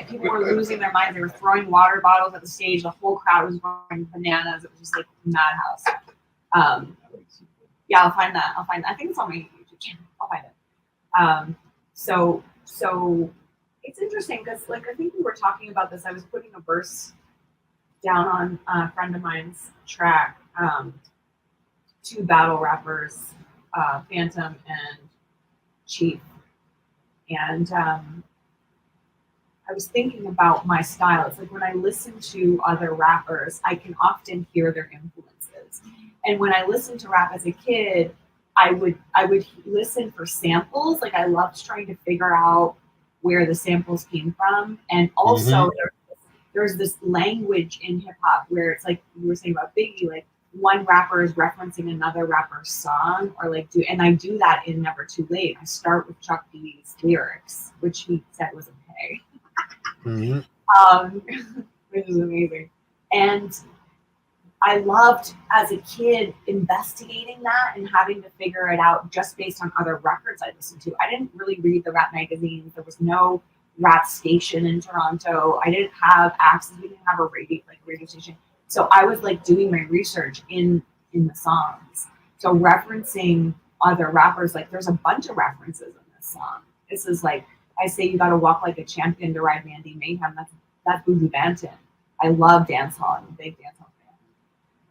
People were losing their minds. They were throwing water bottles at the stage. The whole crowd was going bananas. It was just like madhouse. Yeah, I'll find that. I think it's on my YouTube channel. I'll find it. So it's interesting because like I think we were talking about this. I was putting a verse down on a friend of mine's track. Two battle rappers, Phantom and Chief. And I was thinking about my style. It's like when I listen to other rappers, I can often hear their influences. And when I listened to rap as a kid, I would listen for samples. Like I loved trying to figure out where the samples came from. And also there's this language in hip hop where it's like you were saying about Biggie, like one rapper is referencing another rapper's song, or like and I do that in Never Too Late. I start with Chuck D's lyrics, which he said was okay. Which is amazing. And I loved as a kid investigating that and having to figure it out just based on other records I listened to. I didn't really read the rap magazines. There was no rap station in Toronto. I didn't have access. We didn't have a radio station. So I was like doing my research in the songs. So referencing other rappers, like there's a bunch of references in this song. This is like, I say you gotta walk like a champion to ride Mandy Mayhem. That's Buju Banton. I love dancehall. I'm a big dancehall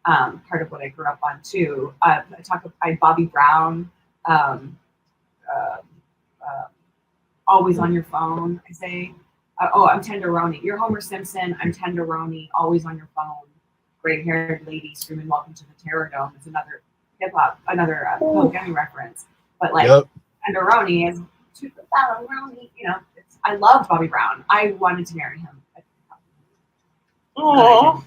fan. Part of what I grew up on too. I talk about Bobby Brown. Always on your phone. I say, I'm Tenderoni. You're Homer Simpson. I'm Tenderoni. Always on your phone. Gray-haired lady screaming "Welcome to the Terror Dome" is another hip-hop, polygamy reference. But like Tenderoni is to the Balleroni. You know, I loved Bobby Brown. I wanted to marry him. Oh.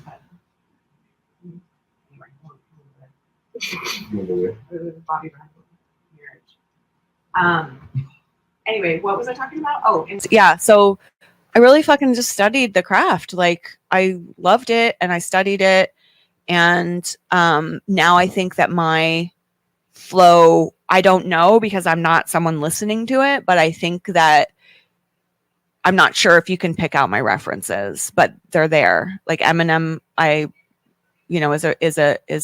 Bobby Brown marriage. Anyway, what was I talking about? Yeah, so I really fucking just studied the craft. Like I loved it and I studied it. And now I think that my flow, I don't know because I'm not someone listening to it, but I think that I'm not sure if you can pick out my references, but they're there. Like Eminem, is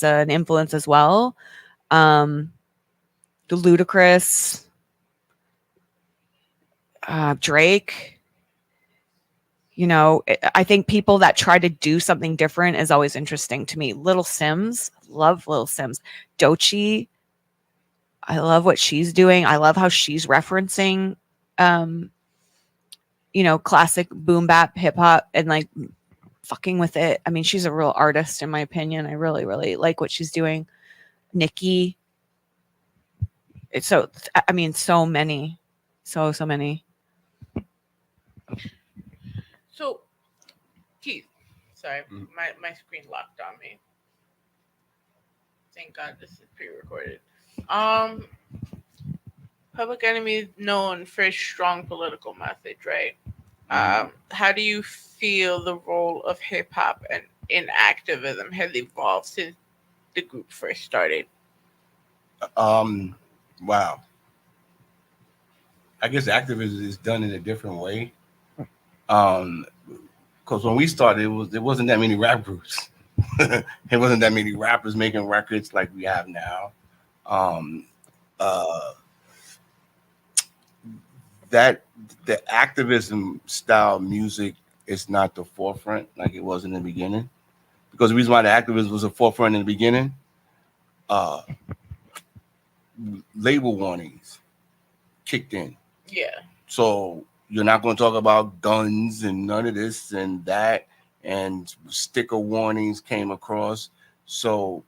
an influence as well. The Ludacris, Drake. I think people that try to do something different is always interesting to me. Little Sims, love Little Sims. Doechii, I love what she's doing. I love how she's referencing, classic boom bap hip hop and like fucking with it. I mean, she's a real artist in my opinion. I really, really like what she's doing. Nicki. So many. So many. So, Keith, sorry, my screen locked on me. Thank God this is pre-recorded. Public Enemy is known for its strong political message, right? How do you feel the role of hip hop and in activism has evolved since the group first started? Wow. I guess activism is done in a different way. Because when we started, there wasn't that many rap groups. It wasn't that many rappers making records like we have now. That the activism style music is not the forefront like it was in the beginning. Because the reason why the activism was the forefront in the beginning, label warnings kicked in. Yeah. So you're not going to talk about guns and none of this and that, and sticker warnings came across. So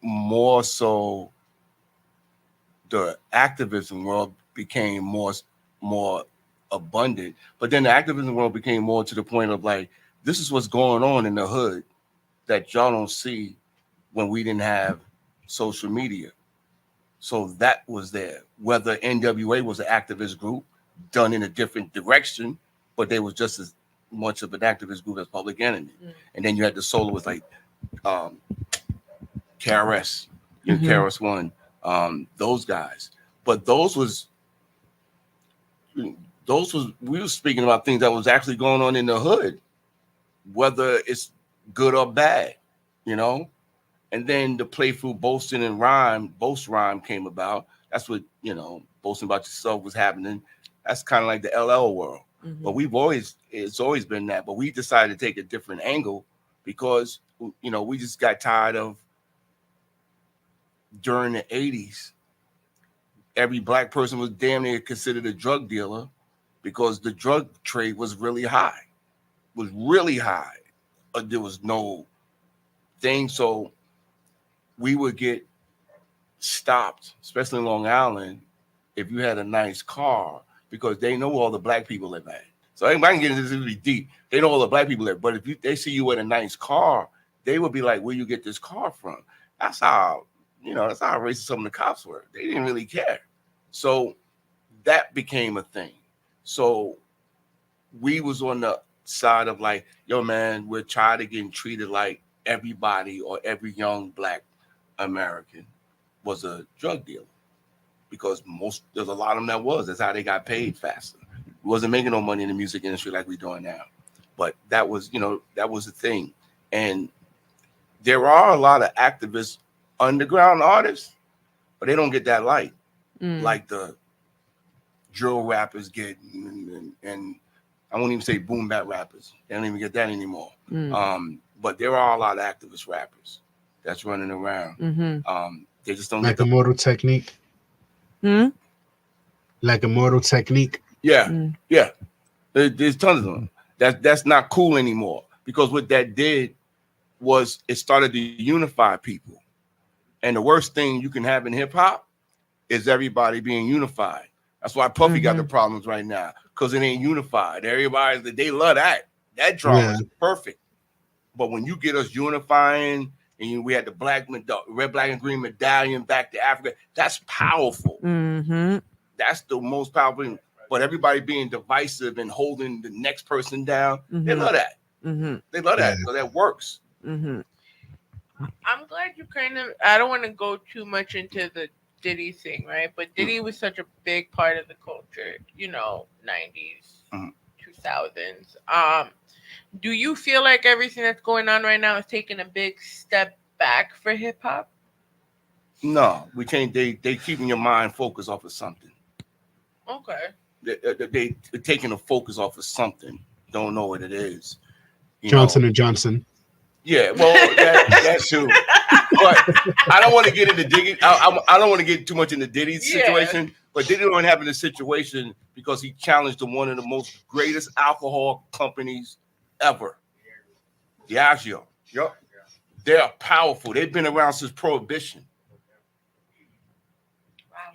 more so the activism world became more abundant, but then the activism world became more to the point of like, this is what's going on in the hood that y'all don't see when we didn't have social media. So that was there. Whether NWA was an activist group done in a different direction, but they was just as much of an activist group as Public Enemy. And then you had the soloists like KRS, KRS One, those guys. But those was we were speaking about things that was actually going on in the hood, whether it's good or bad, you know. And then the playful boasting and boast rhyme came about. That's what, you know, boasting about yourself was happening. That's kind of like the LL world. But it's always been that. But we decided to take a different angle because, you know, we just got tired of during the 80s, every black person was damn near considered a drug dealer because the drug trade was really high. There was no thing. So we would get stopped, especially in Long Island, if you had a nice car, because they know all the black people live at. So I can get into this really deep. They know all the black people live, but if they see you with a nice car, they would be like, "Where you get this car from?" That's how racist some of the cops were. They didn't really care. So that became a thing. So we was on the side of like, yo, man, we're tired of getting treated like everybody or every young black American was a drug dealer, because there's a lot of them that was. That's how they got paid faster. We wasn't making no money in the music industry like we're doing now. But that was the thing. And there are a lot of activist underground artists, but they don't get that light like the drill rappers get, and I won't even say boom bap rappers. They don't even get that anymore. But there are a lot of activist rappers that's running around. They just don't like get Immortal Technique. Like Immortal Technique. Yeah. There's tons of them. That's not cool anymore, because what that did was it started to unify people. And the worst thing you can have in hip hop is everybody being unified. That's why Puffy got the problems right now, because it ain't unified. They love that. That drama is perfect. But when you get us unifying, and we had the red, black, and green medallion back to Africa, that's powerful. That's the most powerful thing. But everybody being divisive and holding the next person down, they love that. They love that, because that works. I'm glad you I don't want to go too much into the Diddy thing, right? But Diddy was such a big part of the culture, 90s, 2000s. Do you feel like everything that's going on right now is taking a big step back for hip hop? No, we can't. They keeping your mind focused off of something. Okay. They taking the focus off of something. Don't know what it is. Johnson and Johnson. Yeah, well, that too. But I don't want to get into digging. I don't want to get too much into Diddy's situation. But Diddy don't have this situation because he challenged one of the most greatest alcohol companies ever, Diageo. Yep, they're powerful. They've been around since Prohibition.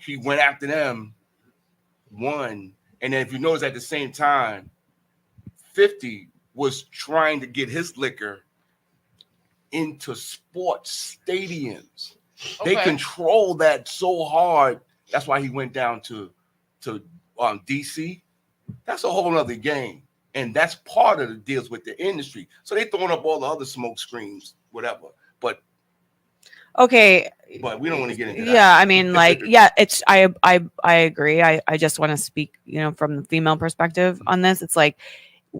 He went after them, won, and then if you notice, at the same time, 50 was trying to get his liquor into sports stadiums. They control that so hard. That's why he went down to DC. That's a whole other game. And that's part of the deals with the industry. So they throwing up all the other smoke screens, whatever. But okay. But we don't want to get into that. Yeah, I mean, like, it's I agree. I just want to speak, from the female perspective on this. It's like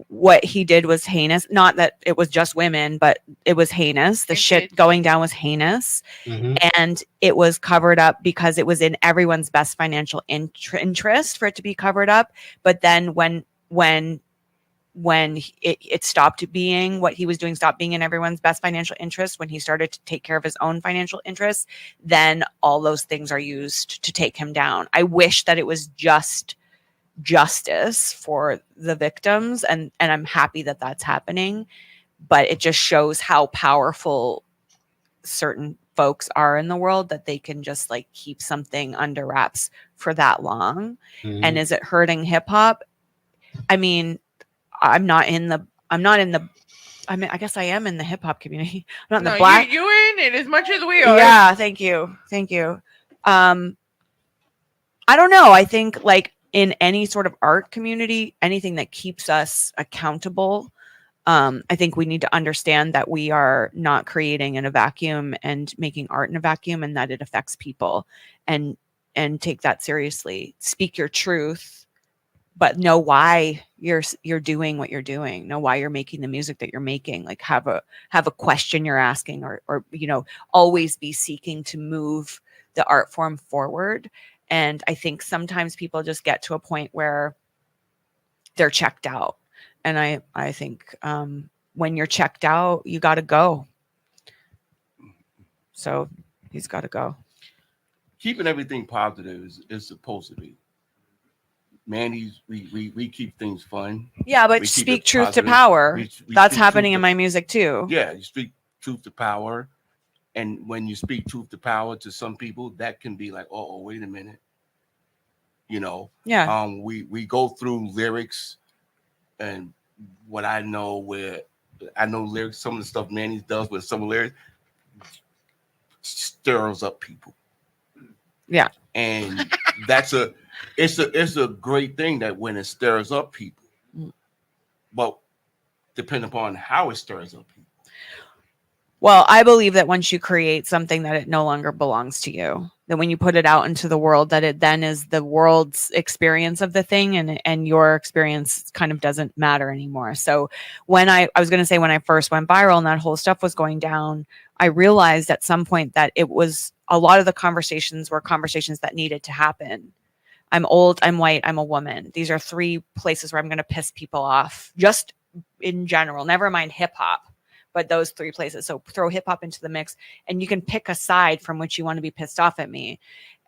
what he did was heinous. Not that it was just women, but it was heinous. The shit going down was heinous. And it was covered up because it was in everyone's best financial interest for it to be covered up. But then when it stopped being what he was doing, stopped being in everyone's best financial interest, when he started to take care of his own financial interests, then all those things are used to take him down. I wish that it was just justice for the victims, and I'm happy that that's happening, but it just shows how powerful certain folks are in the world, that they can just like keep something under wraps for that long. And is it hurting hip hop? I mean, I guess I am in the hip hop community. I'm not in the black. You're in it as much as we are. Yeah, thank you. I don't know. I think like in any sort of art community, anything that keeps us accountable, I think we need to understand that we are not creating in a vacuum and making art in a vacuum, and that it affects people, and take that seriously. Speak your truth, but know why you're doing what you're doing. Know why you're making the music that you're making. Like have a question you're asking, or always be seeking to move the art form forward. And I think sometimes people just get to a point where they're checked out. And I think when you're checked out, you got to go. So he's got to go. Keeping everything positive is supposed to be. Mandy's, we keep things fun. Yeah, but speak truth to power. That's happening in my music too. Yeah, you speak truth to power. And when you speak truth to power to some people, that can be like, oh, wait a minute. Yeah. We go through lyrics, and what I know lyrics, some of the stuff Mandy does with some lyrics stirs up people. Yeah. And it's a great thing that when it stirs up people, but depending upon how it stirs up people. Well, I believe that once you create something that it no longer belongs to you, that when you put it out into the world, that it then is the world's experience of the thing, and your experience kind of doesn't matter anymore. So when I was going to say, when I first went viral and that whole stuff was going down, I realized at some point that it was a lot of the conversations were conversations that needed to happen. I'm old, I'm white, I'm a woman. These are 3 places where I'm going to piss people off, just in general, never mind hip hop. But those 3 places. So throw hip hop into the mix, and you can pick a side from which you want to be pissed off at me.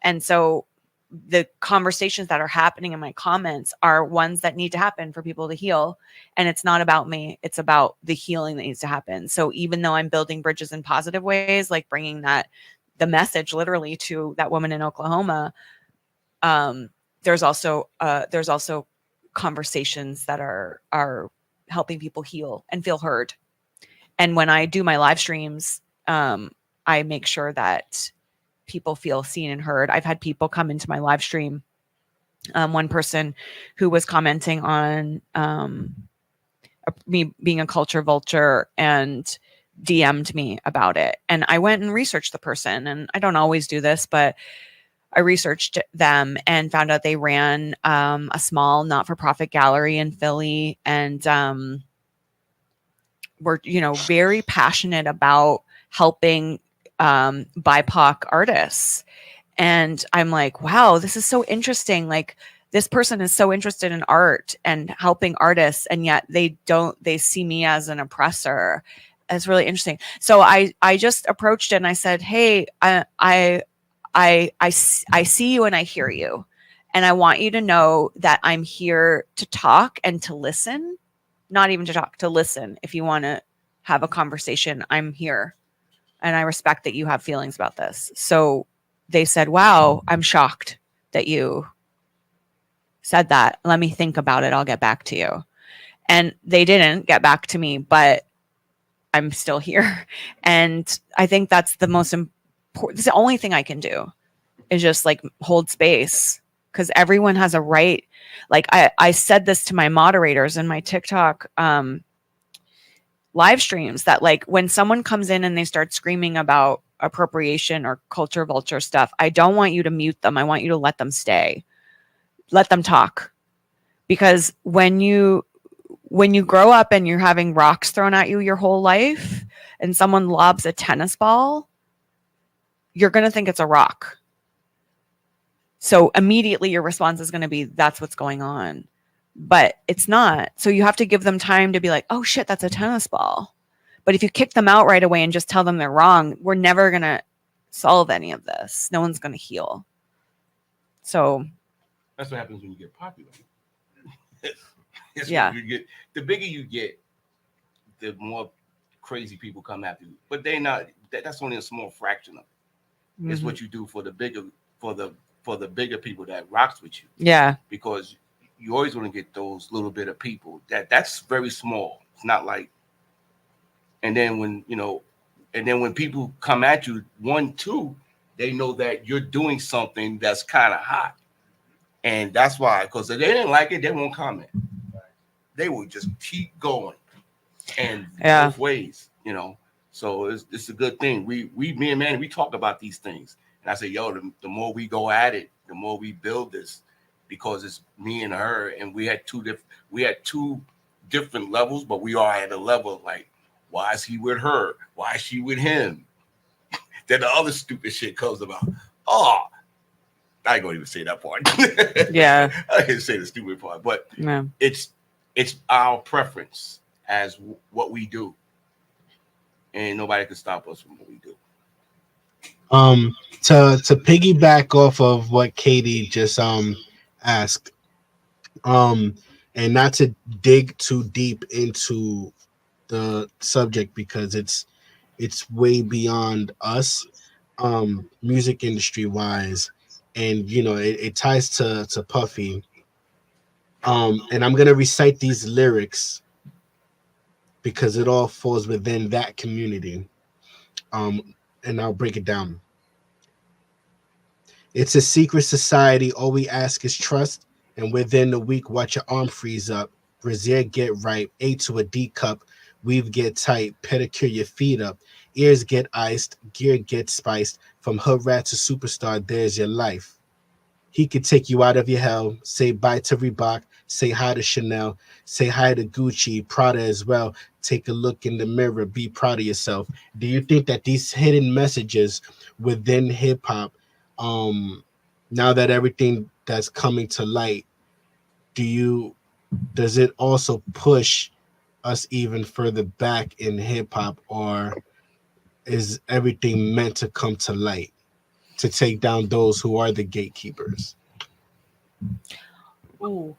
And so the conversations that are happening in my comments are ones that need to happen for people to heal. And it's not about me. It's about the healing that needs to happen. So even though I'm building bridges in positive ways, like bringing the message literally to that woman in Oklahoma, there's also conversations that are helping people heal and feel heard. And when I do my live streams, I make sure that people feel seen and heard. I've had people come into my live stream. One person who was commenting on me being a culture vulture and DM'd me about it. And I went and researched the person. And I don't always do this, but I researched them and found out they ran a small not-for-profit gallery in Philly, and were very passionate about helping BIPOC artists. And I'm like, wow, this is so interesting. Like, this person is so interested in art and helping artists, and yet they see me as an oppressor. It's really interesting. So I just approached it and I said, hey, I see you and I hear you. And I want you to know that I'm here to talk and to listen. Not even to talk, to listen. If you want to have a conversation, I'm here. And I respect that you have feelings about this. So they said, wow, I'm shocked that you said that. Let me think about it. I'll get back to you. And they didn't get back to me, but I'm still here. And I think that's the most important. It's the only thing I can do is just like hold space, because everyone has a right. Like I said this to my moderators in my TikTok live streams, that like when someone comes in and they start screaming about appropriation or culture vulture stuff, I don't want you to mute them. I want you to let them stay. Let them talk. Because when you grow up and you're having rocks thrown at you your whole life and someone lobs a tennis ball, you're going to think it's a rock. So immediately your response is going to be, that's what's going on. But it's not. So you have to give them time to be like, oh shit, that's a tennis ball. But if you kick them out right away and just tell them they're wrong, we're never going to solve any of this. No one's going to heal. So that's what happens when you get popular. Yeah. The bigger you get, the more crazy people come after you. But that's only a small fraction of it. Mm-hmm. It's what you do for the bigger people that rocks with you. Yeah. Because you always want to get those little bit of people that's very small. It's not like, and then when people come at you 1, 2, they know that you're doing something that's kind of hot. And that's why, because if they didn't like it, they won't comment. They will just keep going. And both ways, you know. So it's a good thing. Me and Manny, we talk about these things. And I say, yo, the more we go at it, the more we build this, because it's me and her, and we had two different levels, but we are at a level like, why is he with her? Why is she with him? Then the other stupid shit comes about. Oh, I ain't gonna even say that part. Yeah, I can't say the stupid part, but it's our preference as what we do, and nobody can stop us from what we do. To piggyback off of what Katie just asked, and not to dig too deep into the subject because it's way beyond us, music industry wise, and you know it ties to Puffy. And I'm gonna recite these lyrics because it all falls within that community. And I'll break it down. It's a secret society. All we ask is trust. And within a week, watch your arm freeze up. Brazier get ripe. A to a D cup. Weave get tight. Pedicure your feet up. Ears get iced. Gear get spiced. From hood rat to superstar, there's your life. He could take you out of your hell. Say bye to Reebok. Say hi to Chanel. Say hi to Gucci, Prada as well. Take a look in the mirror. Be proud of yourself. Do you think that these hidden messages within hip hop, now that everything that's coming to light, does it also push us even further back in hip hop, or is everything meant to come to light to take down those who are the gatekeepers? Ooh.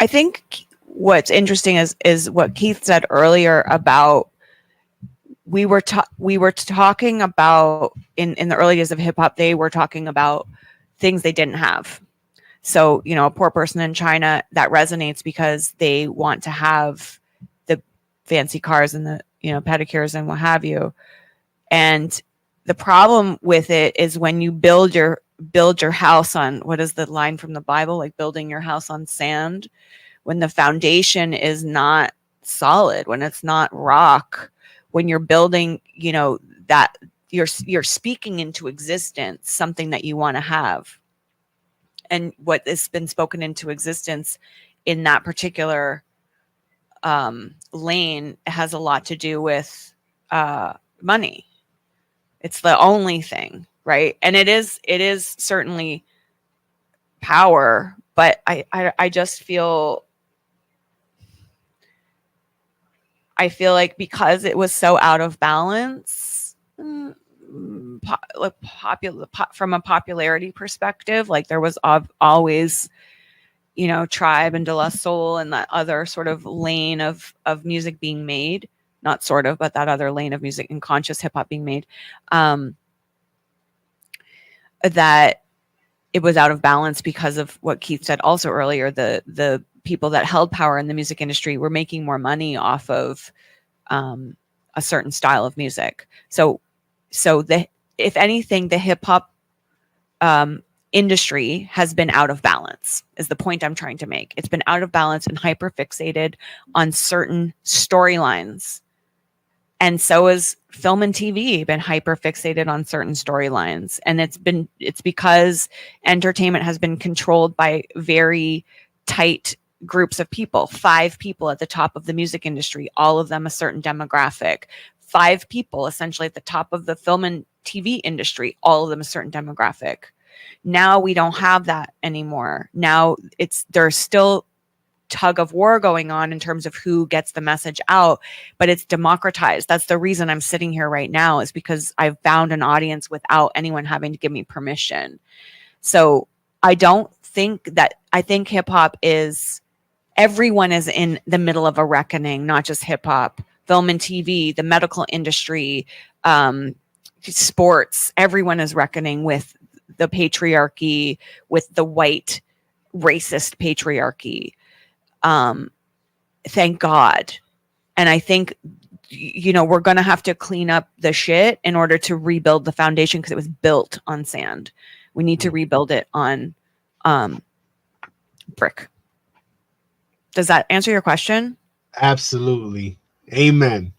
I think what's interesting is what Keith said earlier about we were talking about in the early days of hip hop, they were talking about things they didn't have. So, you know, a poor person in China, that resonates because they want to have the fancy cars and the, you know, pedicures and what have you. And the problem with it is when you build your house on, what is the line from the Bible? Like building your house on sand, when the foundation is not solid, when it's not rock, when you're building, you know, that you're speaking into existence something that you want to have. And what has been spoken into existence in that particular lane has a lot to do with money. It's the only thing, right? And it is certainly power, but I just feel like because it was so out of balance, from a popularity perspective, like there was always, you know, Tribe and De La Soul and that other sort of lane of music being made. Not sort of, but that other lane of music and conscious hip hop being made, that it was out of balance because of what Keith said also earlier. The people that held power in the music industry were making more money off of a certain style of music. So if anything, the hip hop industry has been out of balance, is the point I'm trying to make. It's been out of balance and hyper fixated on certain storylines. And so is film and TV been hyper fixated on certain storylines. And it's because entertainment has been controlled by very tight groups of people, 5 people at the top of the music industry, all of them a certain demographic, 5 people essentially at the top of the film and TV industry, all of them a certain demographic. Now we don't have that anymore. Now there's still tug of war going on in terms of who gets the message out, but it's democratized. That's the reason I'm sitting here right now, is because I've found an audience without anyone having to give me permission. So I think hip hop is, everyone is in the middle of a reckoning, not just hip hop, film and TV, the medical industry, sports, everyone is reckoning with the patriarchy, with the white racist patriarchy. Thank God. And I think you know, we're going to have to clean up the shit in order to rebuild the foundation because it was built on sand. We need to rebuild it on brick. Does that answer your question? Absolutely. Amen.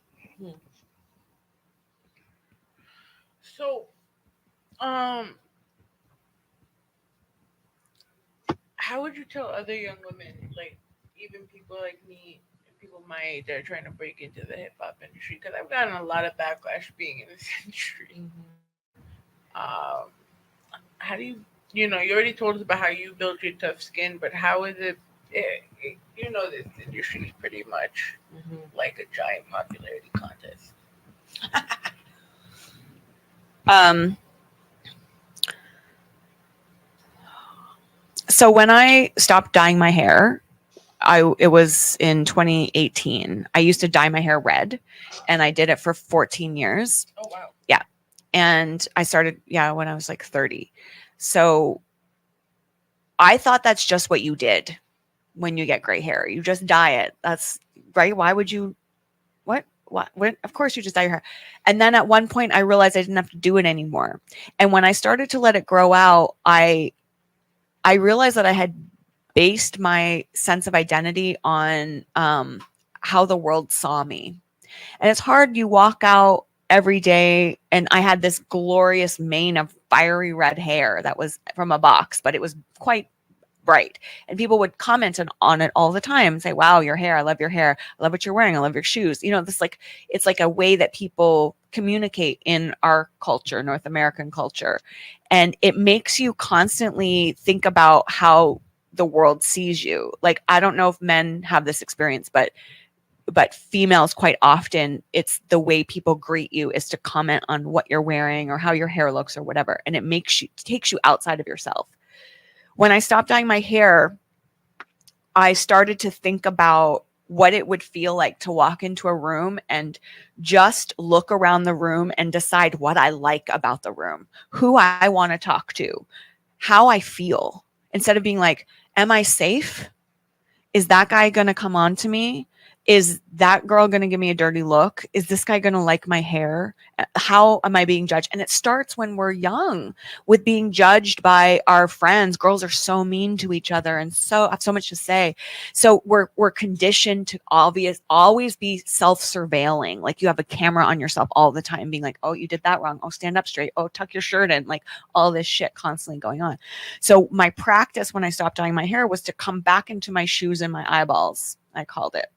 So, how would you tell other young women, like even people like me, people my age that are trying to break into the hip hop industry? Because I've gotten a lot of backlash being in this industry. How do you, you know, you already told us about how you built your tough skin, but how is it? You know, this industry is pretty much like a giant popularity contest. So when I stopped dyeing my hair, it was in 2018. I used to dye my hair red, and I did it for 14 years. Oh wow! Yeah, and I started when I was like 30. So I thought that's just what you did when you get gray hair. You just dye it. That's right. Why would you? What? Of course you just dye your hair. And then at one point I realized I didn't have to do it anymore. And when I started to let it grow out, I realized that I had based my sense of identity on how the world saw me. And it's hard. You walk out every day, and I had this glorious mane of fiery red hair that was from a box, but it was quite bright. And people would comment on it all the time and say, wow, your hair, I love your hair. I love what you're wearing. I love your shoes. You know, this like, it's like a way that people communicate in our culture, North American culture. And it makes you constantly think about how the world sees you. Like, I don't know if men have this experience, but females quite often, it's the way people greet you is to comment on what you're wearing or how your hair looks or whatever. And it takes you outside of yourself. When I stopped dyeing my hair, I started to think about what it would feel like to walk into a room and just look around the room and decide what I like about the room, who I want to talk to, how I feel, instead of being like, am I safe? Is that guy going to come on to me? Is that girl going to give me a dirty look? Is this guy going to like my hair? How am I being judged? And it starts when we're young with being judged by our friends. Girls are so mean to each other and have so much to say. So we're conditioned to always be self-surveilling. Like you have a camera on yourself all the time being like, oh, you did that wrong. Oh, stand up straight. Oh, tuck your shirt in. Like all this shit constantly going on. So my practice when I stopped dyeing my hair was to come back into my shoes and my eyeballs, I called it.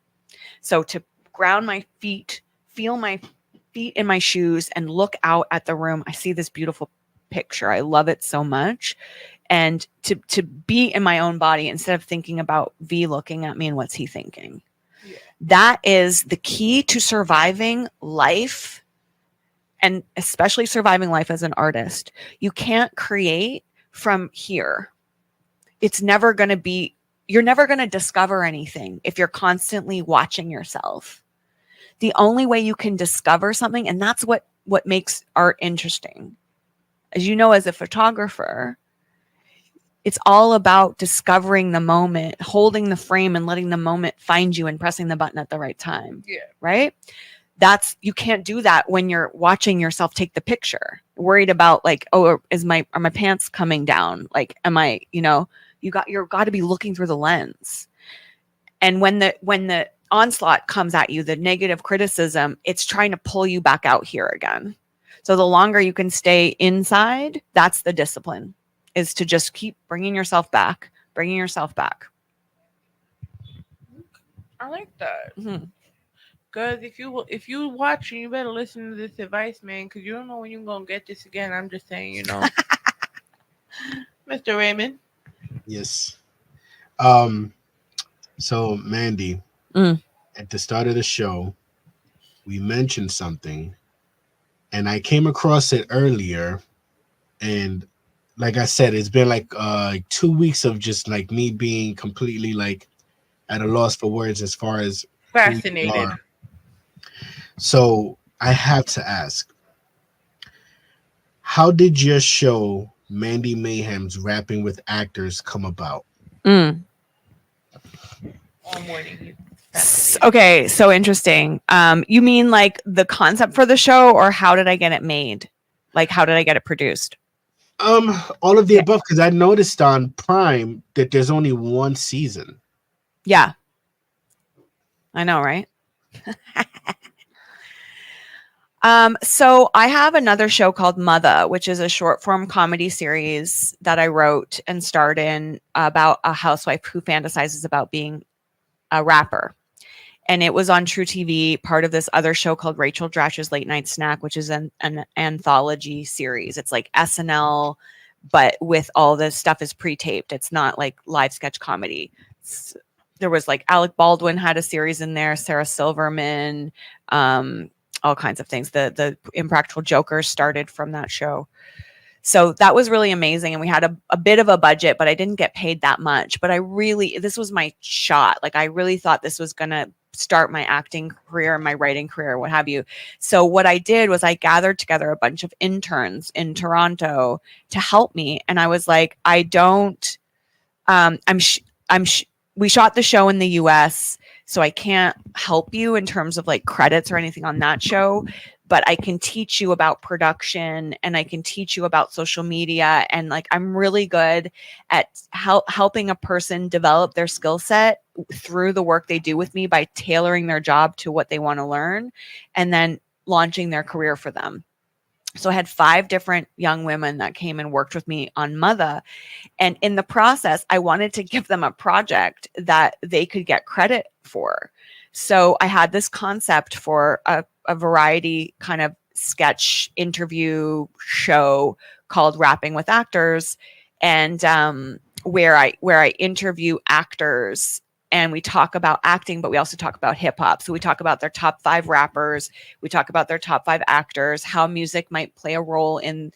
So to ground my feet, feel my feet in my shoes and look out at the room. I see this beautiful picture. I love it so much. And to be in my own body instead of thinking about V looking at me and what's he thinking. Yeah. That is the key to surviving life, and especially surviving life as an artist. You can't create from here. It's never going to be. You're never going to discover anything if you're constantly watching yourself. The only way you can discover something, and that's what makes art interesting. As you know, as a photographer, it's all about discovering the moment, holding the frame and letting the moment find you and pressing the button at the right time. Yeah. Right? You can't do that when you're watching yourself take the picture, worried about like, oh, are my pants coming down? Like, am I, you're got to be looking through the lens. And when the onslaught comes at you, the negative criticism, it's trying to pull you back out here again. So the longer you can stay inside, that's the discipline, is to just keep bringing yourself back. I like that. Because if you watching, you better listen to this advice, man, because you don't know when you're going to get this again. I'm just saying, Mr. Raymond. Yes. So Mandy, at the start of the show, we mentioned something, and I came across it earlier, and like I said, it's been like 2 weeks of just like me being completely like at a loss for words as far as fascinated. So I have to ask, how did your show Mandy Mayhem's Rapping with Actors come about? All morning, Okay, so interesting. You mean like the concept for the show, or how did I get it made? Like, how did I get it produced? All of the above, because I noticed on Prime that there's only one season. Yeah. I know, right? So I have another show called Mother, which is a short form comedy series that I wrote and starred in about a housewife who fantasizes about being a rapper. And it was on True TV, part of this other show called Rachel Dratch's Late Night Snack, which is an anthology series. It's like SNL, but with all this stuff is pre-taped. It's not like live sketch comedy. There was like Alec Baldwin had a series in there, Sarah Silverman, all kinds of things. The Impractical Jokers started from that show. So that was really amazing. And we had a bit of a budget, but I didn't get paid that much. But this was my shot. Like, I really thought this was going to start my acting career, my writing career, what have you. So what I did was I gathered together a bunch of interns in Toronto to help me. And I was like, we shot the show in the US, so I can't help you in terms of like credits or anything on that show, but I can teach you about production and I can teach you about social media. And like, I'm really good at helping a person develop their skill set through the work they do with me by tailoring their job to what they want to learn and then launching their career for them. So I had 5 different young women that came and worked with me on Mother. And in the process, I wanted to give them a project that they could get credit for. So I had this concept for a variety kind of sketch interview show called Rapping with Actors, and where I interview actors and we talk about acting, but we also talk about hip hop. So we talk about their top 5 rappers, we talk about their top 5 actors, how music might play a role in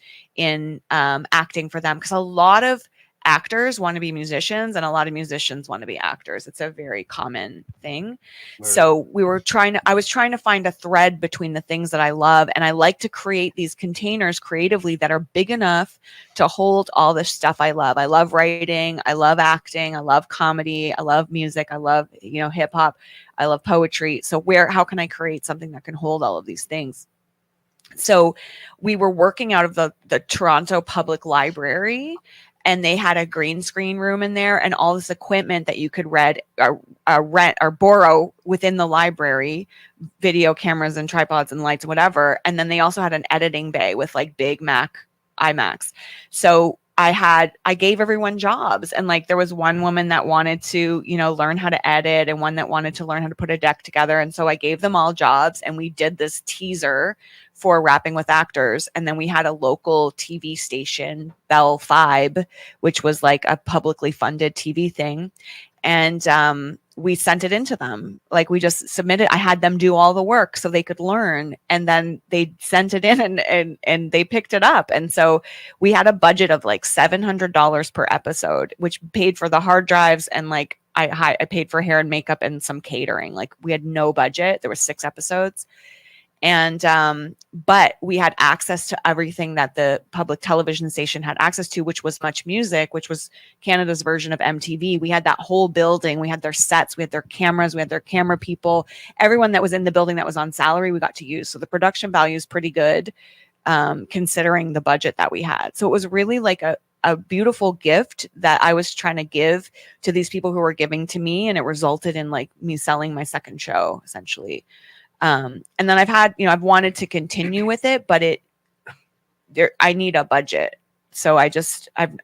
acting for them, because a lot of actors want to be musicians and a lot of musicians want to be actors. It's a very common thing. Right. So I was trying to find a thread between the things that I love, and I like to create these containers creatively that are big enough to hold all the stuff I love. I love writing, I love acting, I love comedy, I love music, I love, hip hop, I love poetry. So how can I create something that can hold all of these things? So we were working out of the Toronto Public Library, and they had a green screen room in there and all this equipment that you could rent or borrow within the library, video cameras and tripods and lights and whatever. And then they also had an editing bay with like big Mac iMacs. So I gave everyone jobs, and like there was one woman that wanted to, learn how to edit, and one that wanted to learn how to put a deck together. And so I gave them all jobs, and we did this teaser for Rapping with Actors. And then we had a local TV station, Bell 5, which was like a publicly funded TV thing. And we sent it into them. Like, we just submitted. I had them do all the work so they could learn. And then they sent it in and they picked it up. And so we had a budget of like $700 per episode, which paid for the hard drives. And like, I paid for hair and makeup and some catering. Like, we had no budget. There were 6 episodes. And but we had access to everything that the public television station had access to, which was Much Music, which was Canada's version of MTV. We had that whole building. We had their sets, we had their cameras, we had their camera people. Everyone that was in the building that was on salary, we got to use. So the production value is pretty good, considering the budget that we had. So it was really like a beautiful gift that I was trying to give to these people who were giving to me, and it resulted in like me selling my second show, essentially. And then I've wanted to continue with it, but I need a budget. So I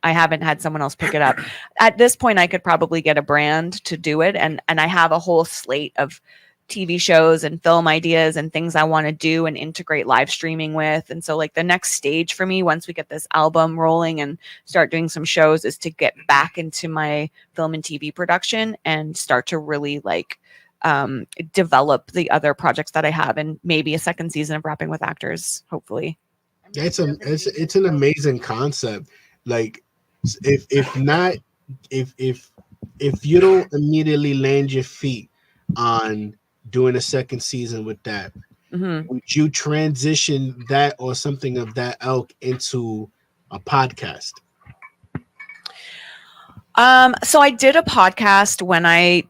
haven't had someone else pick it up. At this point, I could probably get a brand to do it. And I have a whole slate of TV shows and film ideas and things I want to do and integrate live streaming with. And so like the next stage for me, once we get this album rolling and start doing some shows, is to get back into my film and TV production and start to really like develop the other projects that I have, and maybe a second season of Rapping with Actors, hopefully. It's an amazing concept. Like, if you don't immediately land your feet on doing a second season with that, would you transition that or something of that ilk into a podcast? So I did a podcast when I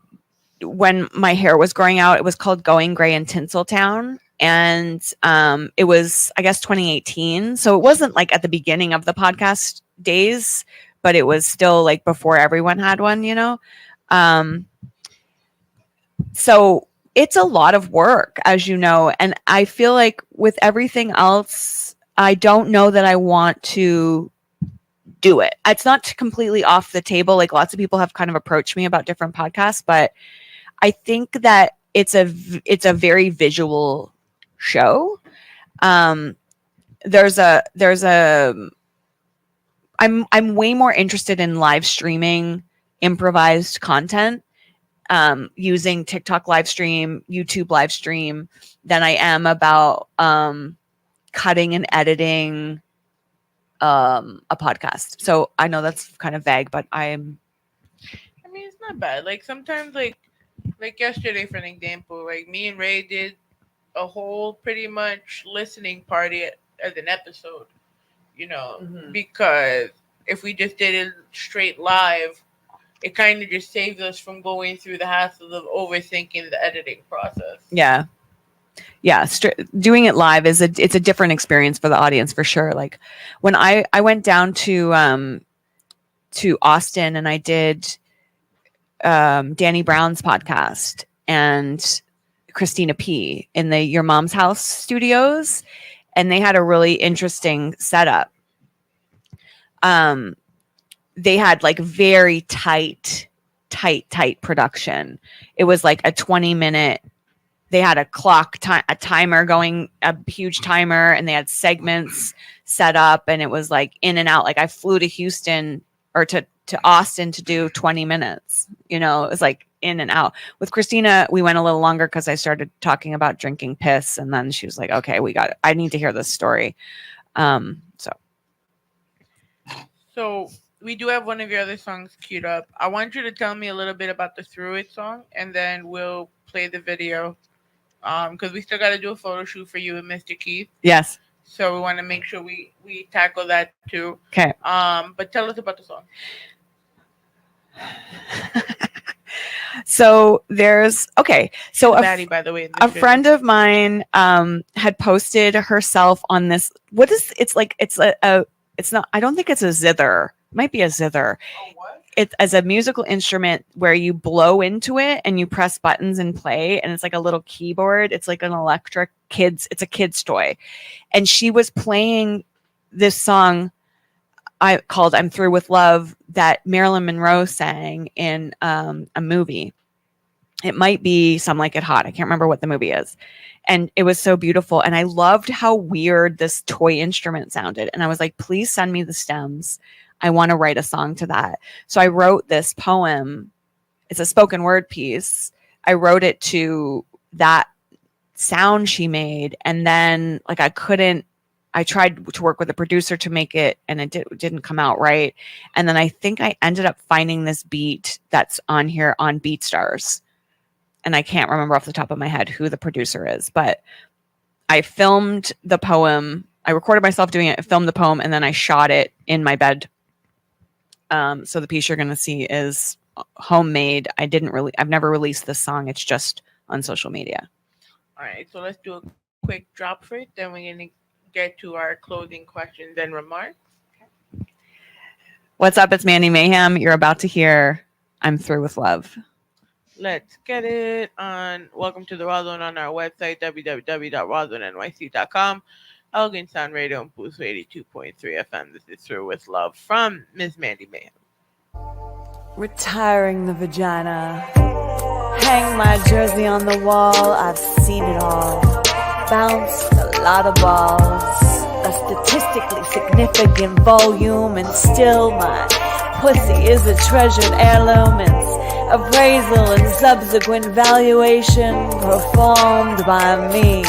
when my hair was growing out. It was called Going Gray in Tinseltown. And it was, I guess, 2018. So it wasn't like at the beginning of the podcast days, but it was still like before everyone had one, you know? So it's a lot of work, as you know. And I feel like with everything else, I don't know that I want to do it. It's not completely off the table. Like lots of people have kind of approached me about different podcasts, but I think that it's a very visual show. I'm way more interested in live streaming improvised content, using TikTok live stream, YouTube live stream, than I am about cutting and editing a podcast. So I know that's kind of vague, but I mean, it's not bad. Like sometimes, like yesterday, for an example, like me and Ray did a whole pretty much listening party as an episode, you know, because if we just did it straight live, it kind of just saves us from going through the hassle of overthinking the editing process. Yeah. Doing it live it's a different experience for the audience for sure. Like when I went down to Austin and I did Danny Brown's podcast and Christina P in the Your Mom's House studios, and they had a really interesting setup. They had like very tight production. It was like a 20-minute. They had a clock, a timer going, a huge timer, and they had segments set up, and it was like in and out. Like I flew to Houston or to Austin to do 20 minutes. You know, it was like in and out. With Christina, we went a little longer because I started talking about drinking piss, and then she was like, "Okay, I need to hear this story." So we do have one of your other songs queued up. I want you to tell me a little bit about the Through It song, and then we'll play the video. Because we still got to do a photo shoot for you and Mr. Keith. Yes. So we want to make sure we tackle that too. Okay. But tell us about the song. So Maddie, by the way, a friend of mine had posted herself on this. It's not, I don't think it's a zither. It might be a zither. It's as a musical instrument where you blow into it and you press buttons and play, and it's like a little keyboard. It's like an electric it's a kid's toy. And she was playing this song called I'm Through with Love that Marilyn Monroe sang in a movie. It might be Some Like It Hot. I can't remember what the movie is. And it was so beautiful. And I loved how weird this toy instrument sounded. And I was like, please send me the stems. I want to write a song to that. So I wrote this poem. It's a spoken word piece. I wrote it to that sound she made. And then like I tried to work with a producer to make it, and it didn't come out right. And then I think I ended up finding this beat that's on here on BeatStars. And I can't remember off the top of my head who the producer is, but I filmed the poem. I recorded myself doing it, I filmed the poem, and then I shot it in my bed. So the piece you're going to see is homemade. I've never released this song. It's just on social media. All right. So let's do a quick drop for it. Then we're going to get to our closing questions and remarks. Okay. What's up? It's Mandy Mayhem. You're about to hear I'm Through with Love. Let's get it on. Welcome to the Rawrrzone on our website, www.rawrzonenyc.com. Elgin Sound Radio and Boost 82.3 FM. This is Through with Love from Miss Mandy Mayhem. Retiring the vagina. Hang my jersey on the wall. I've seen it all. Bounced a lot of balls. A statistically significant volume, and still my pussy is a treasured heirloom. It's appraisal and subsequent valuation performed by me.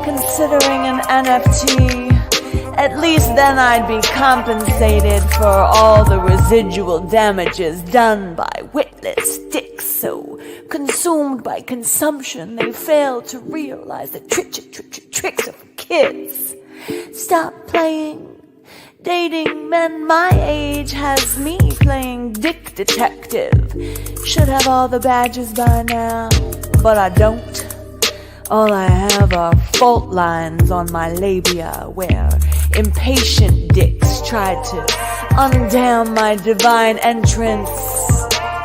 Considering an NFT, at least then I'd be compensated for all the residual damages done by witless dicks so consumed by consumption they fail to realize the tricks of kids. Stop playing, Dating men my age has me playing dick detective. Should have all the badges by now, but I don't. All I have are fault lines on my labia where impatient dicks tried to undam my divine entrance.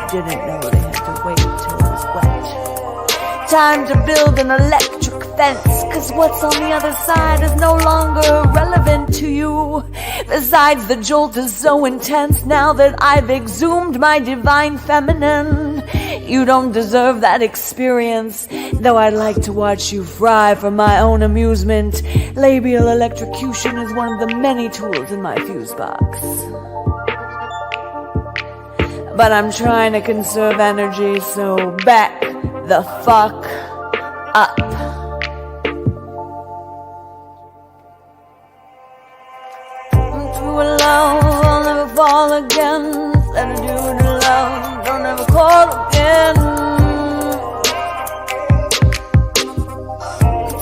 Didn't know they had to wait till it was wet. Time to build an electric fence, cause what's on the other side is no longer relevant to you. Besides, the jolt is so intense now that I've exhumed my divine feminine. You don't deserve that experience, though I'd like to watch you fry for my own amusement. Labial electrocution is one of the many tools in my fuse box. But I'm trying to conserve energy, so back the fuck up. I'm through alone, I'll never fall again. Let her do it alone, don't ever call again.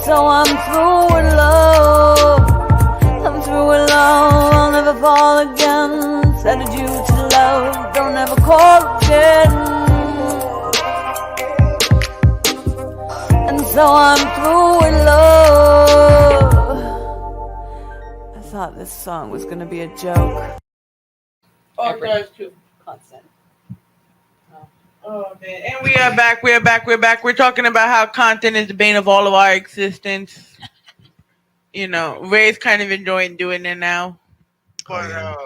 So I'm through with love. I'm through with love, I'll never fall again. Said it you to love, don't ever call again. And so I'm through with love. I thought this song was gonna be a joke. Oh, it does too. Constant. Oh man, and we are back. We're talking about how content is the bane of all of our existence. You know, Ray's kind of enjoying doing it now. But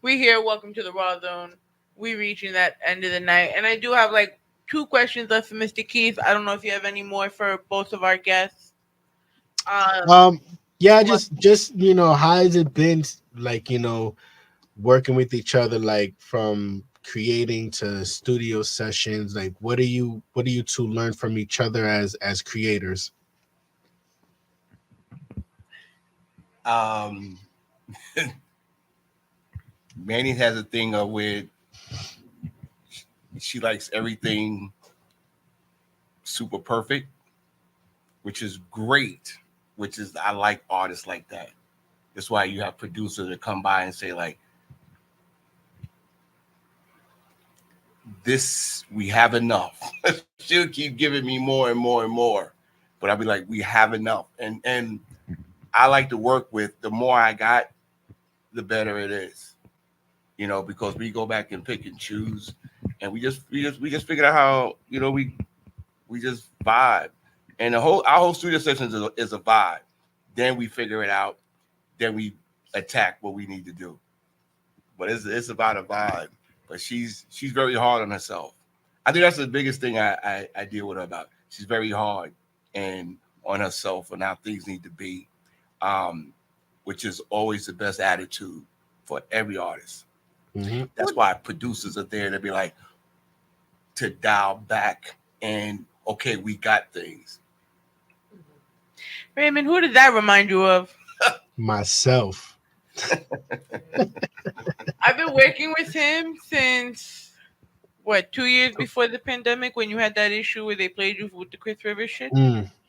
we here. Welcome to the Rawrrzone. We reaching that end of the night, and I do have like 2 questions left for Mr. Keith. I don't know if you have any more for both of our guests. Yeah, just you know, how has it been like, you know, working with each other, like from creating to studio sessions? Like what do you two learn from each other as creators? Manny has a thing of where she likes everything super perfect, which is great. Which is, I like artists like that. That's why you have producers that come by and say like, this, we have enough. She'll keep giving me more and more and more, but I'll be like, we have enough. And I like to work with, the more I got, the better it is, you know, because we go back and pick and choose, and we just figured out how, you know, we just vibe, and our whole studio session is a vibe. Then we figure it out, then we attack what we need to do. But it's about a vibe. But she's very hard on herself. I think that's the biggest thing I deal with her about. She's very hard and on herself and how things need to be, which is always the best attitude for every artist. Mm-hmm. That's why producers are there to be like, to dial back and, okay, we got things. Raymond, who did that remind you of? Myself. I've been working with him since, 2 years before the pandemic, when you had that issue where they played you with the Chris Rivers shit?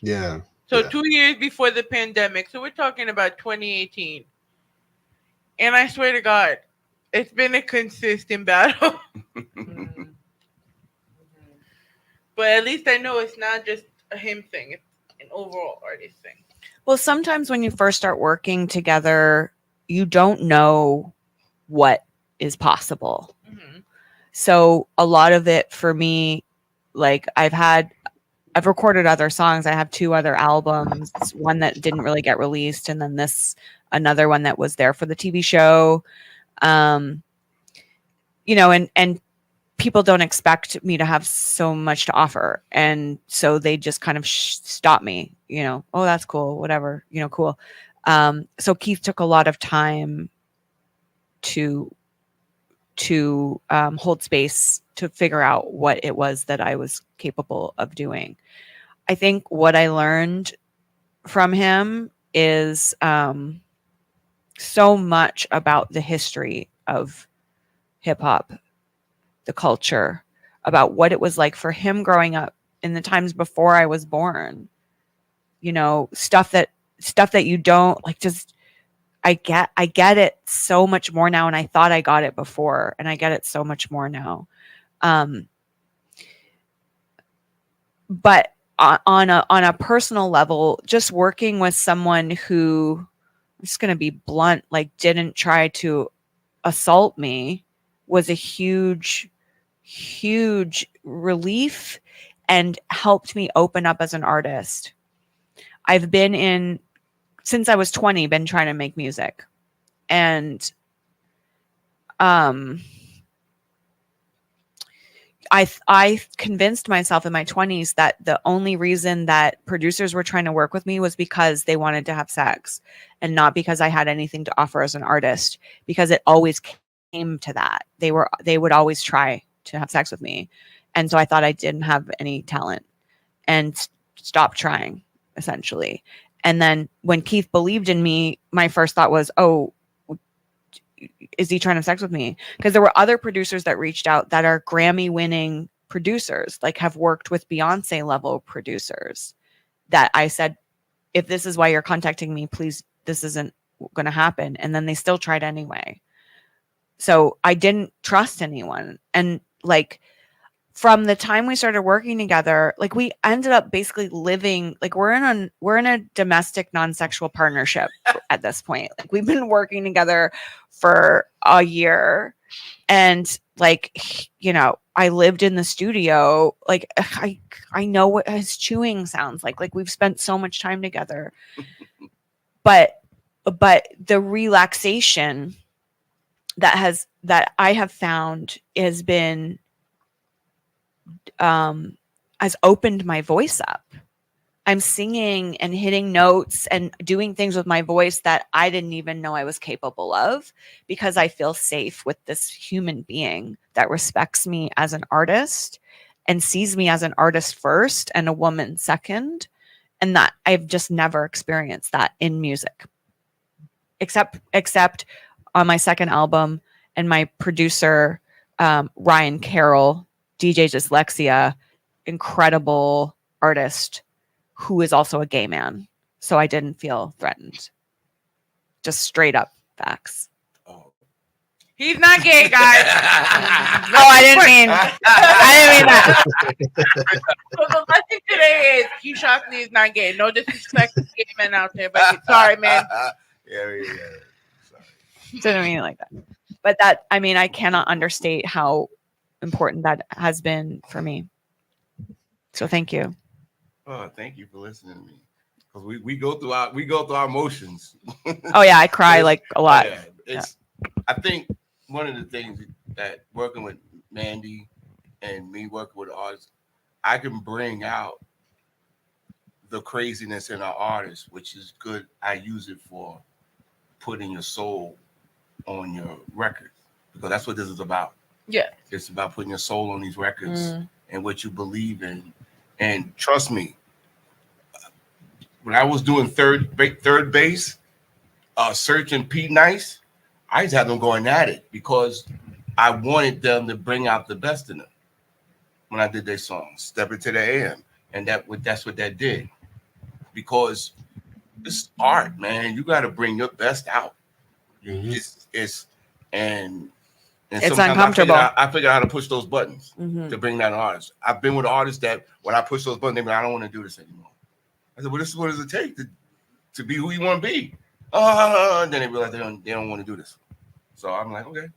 Yeah. So 2 years before the pandemic. So we're talking about 2018. And I swear to God, it's been a consistent battle. But at least I know it's not just a him thing. It's an overall artist thing. Well, sometimes when you first start working together, you don't know what is possible. Mm-hmm. So a lot of it for me, like I've recorded other songs. I have 2 other albums, one that didn't really get released, and then another one that was there for the TV show. You know, and people don't expect me to have so much to offer. And so they just kind of stop me, you know, oh, that's cool, whatever, you know, cool. So Keith took a lot of time to hold space to figure out what it was that I was capable of doing. I think what I learned from him is so much about the history of hip hop, the culture, about what it was like for him growing up in the times before I was born. You know, stuff that you don't like, just I get it so much more now, and I thought I got it before, and I get it so much more now. But on a personal level, just working with someone who, I'm just going to be blunt, like didn't try to assault me was a huge relief and helped me open up as an artist. I've been since I was 20, been trying to make music. And I convinced myself in my 20s that the only reason that producers were trying to work with me was because they wanted to have sex, and not because I had anything to offer as an artist, because it always came to that. They would always try to have sex with me. And so I thought I didn't have any talent and stopped trying, essentially. And then when Keith believed in me, my first thought was, oh, is he trying to have sex with me? Because there were other producers that reached out that are Grammy winning producers, like have worked with Beyonce level producers, that I said, if this is why you're contacting me, please, this isn't going to happen. And then they still tried anyway. So I didn't trust anyone. And like, from the time we started working together, like we ended up basically living, like we're in a domestic non-sexual partnership at this point. Like we've been working together for a year, and like, you know, I lived in the studio. Like I know what his chewing sounds like. Like we've spent so much time together, but the relaxation that I have found has been, has opened my voice up. I'm singing and hitting notes and doing things with my voice that I didn't even know I was capable of, because I feel safe with this human being that respects me as an artist and sees me as an artist first and a woman second. And that I've just never experienced that in music, except on my second album, and my producer, Ryan Carroll, DJ Dyslexia, incredible artist who is also a gay man. So I didn't feel threatened. Just straight up facts. He's not gay, guys. No, I didn't mean that. So the lesson today is Keith Shocklee is not gay. No disrespect to gay men out there, but sorry, man. Yeah. Didn't mean it like that. But that, I mean, I cannot understate how important that has been for me. So thank you. Oh, thank you for listening to me. Because we go through our emotions. Oh yeah, I cry like a lot. Yeah, I think one of the things that working with Mandy and me working with artists, I can bring out the craziness in our artists, which is good. I use it for putting your soul on your record, because that's what this is about. Yeah, it's about putting your soul on these records and what you believe in. And trust me, when I was doing third base, Search and P Nice, I just had them going at it because I wanted them to bring out the best in them when I did their songs, Step Into the AM. And that's what that did. Because it's art, man. You got to bring your best out. It's uncomfortable. I figure out how to push those buttons to bring that artist. I've been with artists that when I push those buttons, they be like, I don't want to do this anymore. I said, well, this is what does it take to be who you want to be. And then they realize they don't want to do this. So I'm like, okay,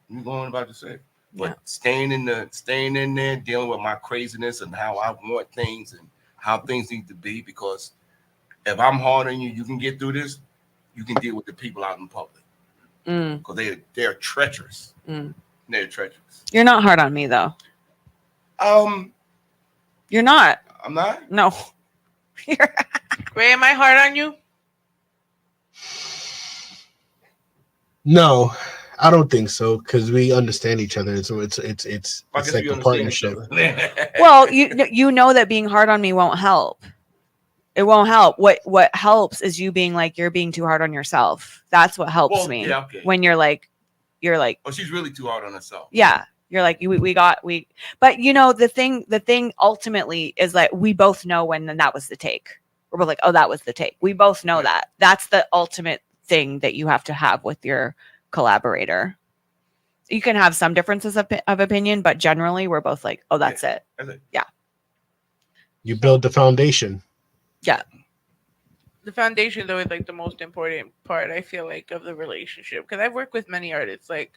you going about to say. But staying in there, dealing with my craziness and how I want things and how things need to be, because if I'm hard on you, you can get through this, you can deal with the people out in public. Because they're treacherous. They're treacherous. You're not hard on me though. You're not. I'm not? No. Ray, am I hard on you? No, I don't think so, because we understand each other. So it's like a partnership. Well, you know that being hard on me won't help. It won't help. What helps is you being like, you're being too hard on yourself. That's what helps me. Yeah, okay. When you're like, oh, she's really too hard on herself. Yeah. You're like, but you know, the thing ultimately is like, we both know when that was the take. We're both like, oh, that was the take. We both know that. That's the ultimate thing that you have to have with your collaborator. You can have some differences of opinion, but generally we're both like, oh, that's it. Yeah. You build the foundation. Yeah. The foundation, though, is like the most important part, I feel like, of the relationship. Because I've worked with many artists. Like,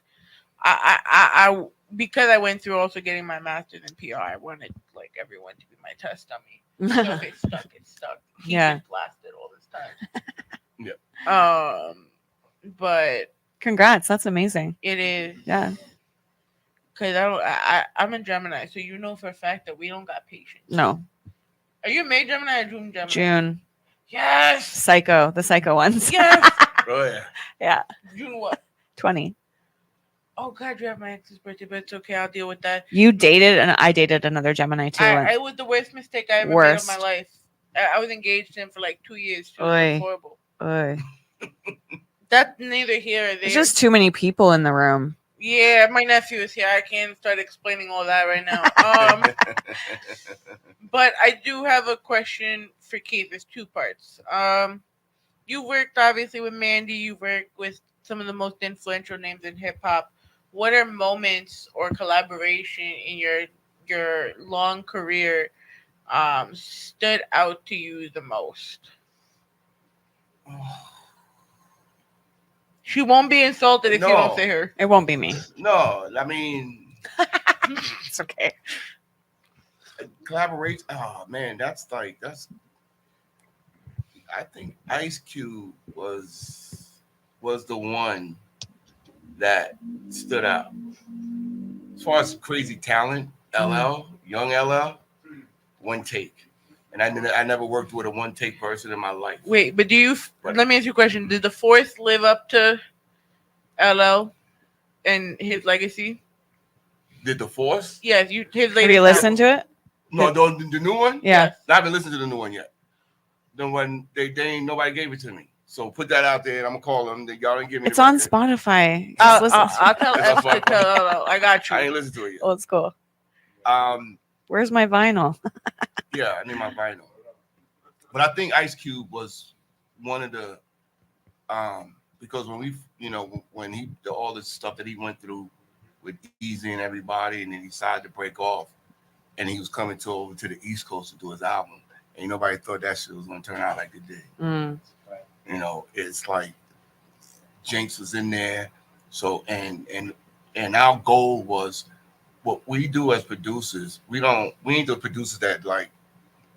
I because I went through also getting my master's in PR, I wanted like everyone to be my test dummy. So if it's stuck, it's stuck. He gets blasted all this time. Yeah. But congrats, that's amazing. It is. Yeah. Because I'm a Gemini, so you know for a fact that we don't got patience. No. Are you a May Gemini or June Gemini? June. Yes. The psycho ones. Yes. Oh yeah. Yeah. June what? 20. Oh God, you have my ex's birthday, but it's okay. I'll deal with that. You dated, and I dated another Gemini too. I was the worst mistake I ever made of my life. I was engaged to him for like 2 years. It was horrible. That's neither here or there. There's just too many people in the room. Yeah, my nephew is here. I can't start explaining all that right now. But I do have a question for Keith. There's 2 parts. You worked obviously with Mandy. You worked with some of the most influential names in hip hop. What are moments or collaboration in your long career stood out to you the most? She won't be insulted if you don't say her. It won't be me. No, I mean, it's okay. Collaborate. Oh man, that's. I think Ice Cube was the one that stood out. As far as crazy talent, LL, young LL, one take. And I never worked with a one take person in my life. Wait, but let me ask you a question. Did the Force live up to LL and his legacy? Did the Force? Yes, his Have you listened to it? No, the new one? Yeah. I haven't listened to the new one yet. The one they ain't nobody gave it to me. So put that out there and I'm gonna call them. Y'all didn't give me It's on Spotify. I'll tell F to tell I got you. I ain't listened to it yet. Oh, it's cool. Where's my vinyl? Yeah, I need my vinyl. But I think Ice Cube was one of the because when he all this stuff that he went through with Easy and everybody, and then he decided to break off, and he was coming over to the East Coast to do his album, and nobody thought that shit was gonna turn out like it did. It's like Jinx was in there, so and our goal was what we do as producers. We ain't the producers that like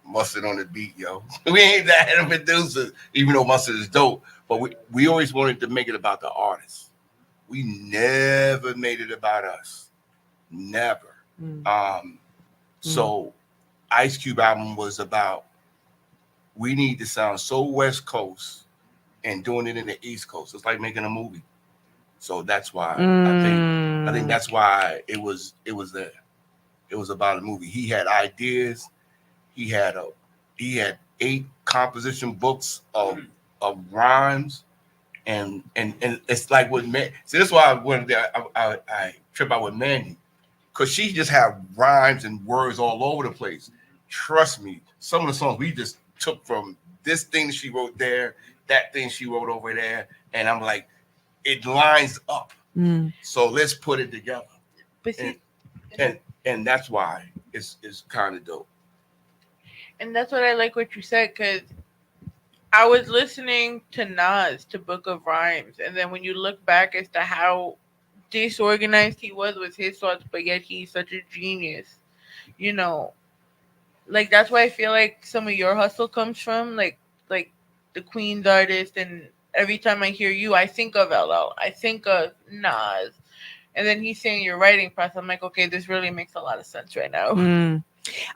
Mustard on the beat, yo. We ain't that producers, even though Mustard is dope. But we always wanted to make it about the artist. We never made it about us. Never. So Ice Cube album was about we need to sound so West Coast and doing it in the East Coast. It's like making a movie. So that's why I think that's why it was there. It was about a movie. He had ideas. He had 8 composition books of rhymes, and it's like with man. See, that's why I trip out with Mandy, because she just had rhymes and words all over the place. Trust me, some of the songs we just took from this thing she wrote there, that thing she wrote over there, and I'm like, it lines up. So let's put it together. But see, and that's why it's kind of dope. And that's what I like what you said, because I was listening to Nas, to Book of Rhymes, and then when you look back as to how disorganized he was with his thoughts, but yet he's such a genius, like that's why I feel like some of your hustle comes from, like the Queen's artist, and every time I hear you, I think of LL, I think of Nas, and then he's saying your writing process. I'm like, okay, this really makes a lot of sense right now.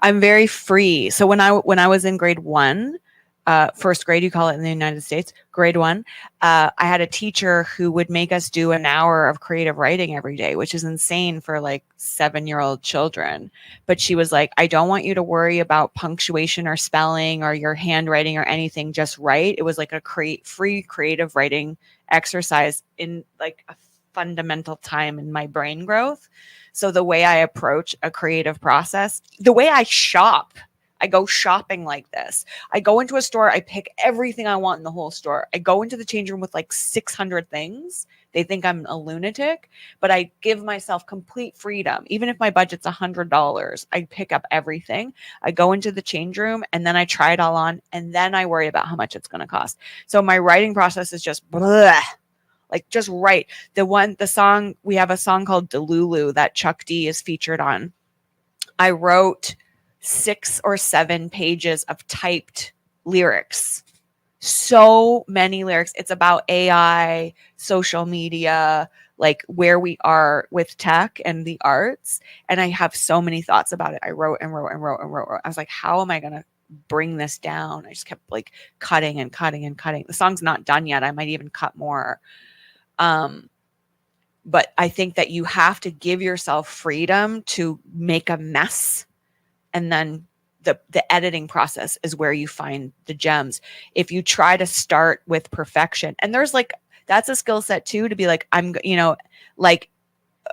I'm very free. So when I was in grade 1, first grade, you call it in the United States, grade 1, I had a teacher who would make us do an hour of creative writing every day, which is insane for like 7-year-old children. But she was like, I don't want you to worry about punctuation or spelling or your handwriting or anything. Just write. It was like a free creative writing exercise in like a fundamental time in my brain growth. So the way I approach a creative process, the way I shop, I go shopping like this. I go into a store, I pick everything I want in the whole store. I go into the change room with like 600 things. They think I'm a lunatic, but I give myself complete freedom. Even if my budget's $100, I pick up everything. I go into the change room and then I try it all on, and then I worry about how much it's going to cost. So my writing process is just bleh, like just write. We have a song called Delulu that Chuck D is featured on. I wrote 6 or 7 pages of typed lyrics. So many lyrics. It's about AI, social media, like where we are with tech and the arts. And I have so many thoughts about it. I wrote and wrote and wrote and wrote. I was like, how am I going to bring this down? I just kept like cutting and cutting and cutting. The song's not done yet. I might even cut more. But I think that you have to give yourself freedom to make a mess, and then the editing process is where you find the gems. If you try to start with perfection, and there's like, that's a skill set too, to be like,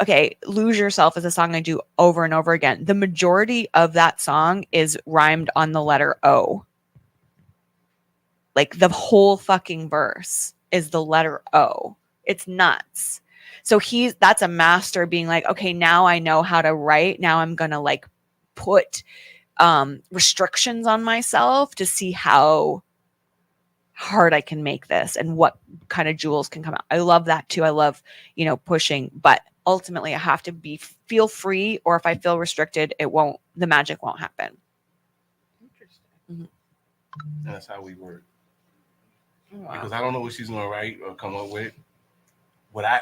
okay, Lose Yourself is a song I do over and over again. The majority of that song is rhymed on the letter O. Like the whole fucking verse is the letter O. It's nuts. So that's a master being like, okay, now I know how to write. Now I'm going to like put restrictions on myself to see how hard I can make this and what kind of jewels can come out. I love that too. I love, pushing, but ultimately I have to feel free, or if I feel restricted, the magic won't happen. Interesting. Mm-hmm. That's how we work. Wow. Because I don't know what she's going to write or come up with. What I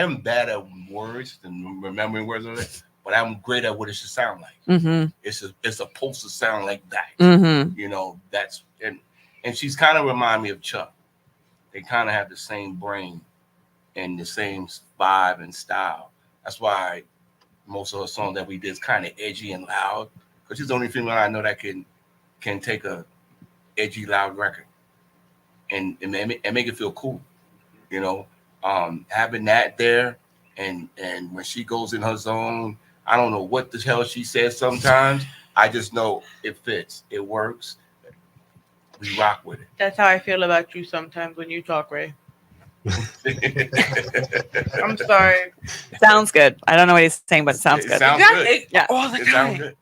am bad at words and remembering words of it, but I'm great at what it should sound like. Mm-hmm. It's supposed to sound like that. Mm-hmm. That's and she's kind of remind me of Chuck. They kind of have the same brain and the same vibe and style. That's why most of the songs that we did is kind of edgy and loud. Because she's the only female I know that can take a edgy, loud record and make it feel cool. Having that there, and when she goes in her zone, I don't know what the hell she says sometimes. I just know it fits. It works. We rock with it. That's how I feel about you sometimes when you talk, Ray. I'm sorry. Sounds good. I don't know what he's saying, but it sounds good. Sounds good. Yeah. All the time.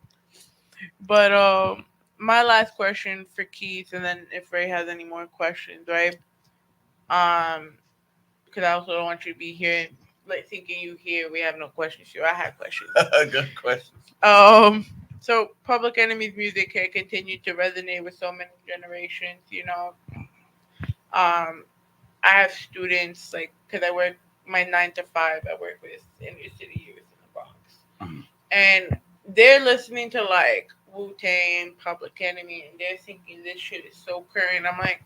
But my last question for Keith, and then if Ray has any more questions, right? Because I also don't want you to be here like thinking you here. We have no questions here. I have questions. Good questions. So Public Enemy's music can continue to resonate with so many generations. I have students because I work my 9 to 5. I work with inner city youth in the Bronx, and they're listening to Wu-Tang, Public Enemy, and they're thinking this shit is so current. I'm like,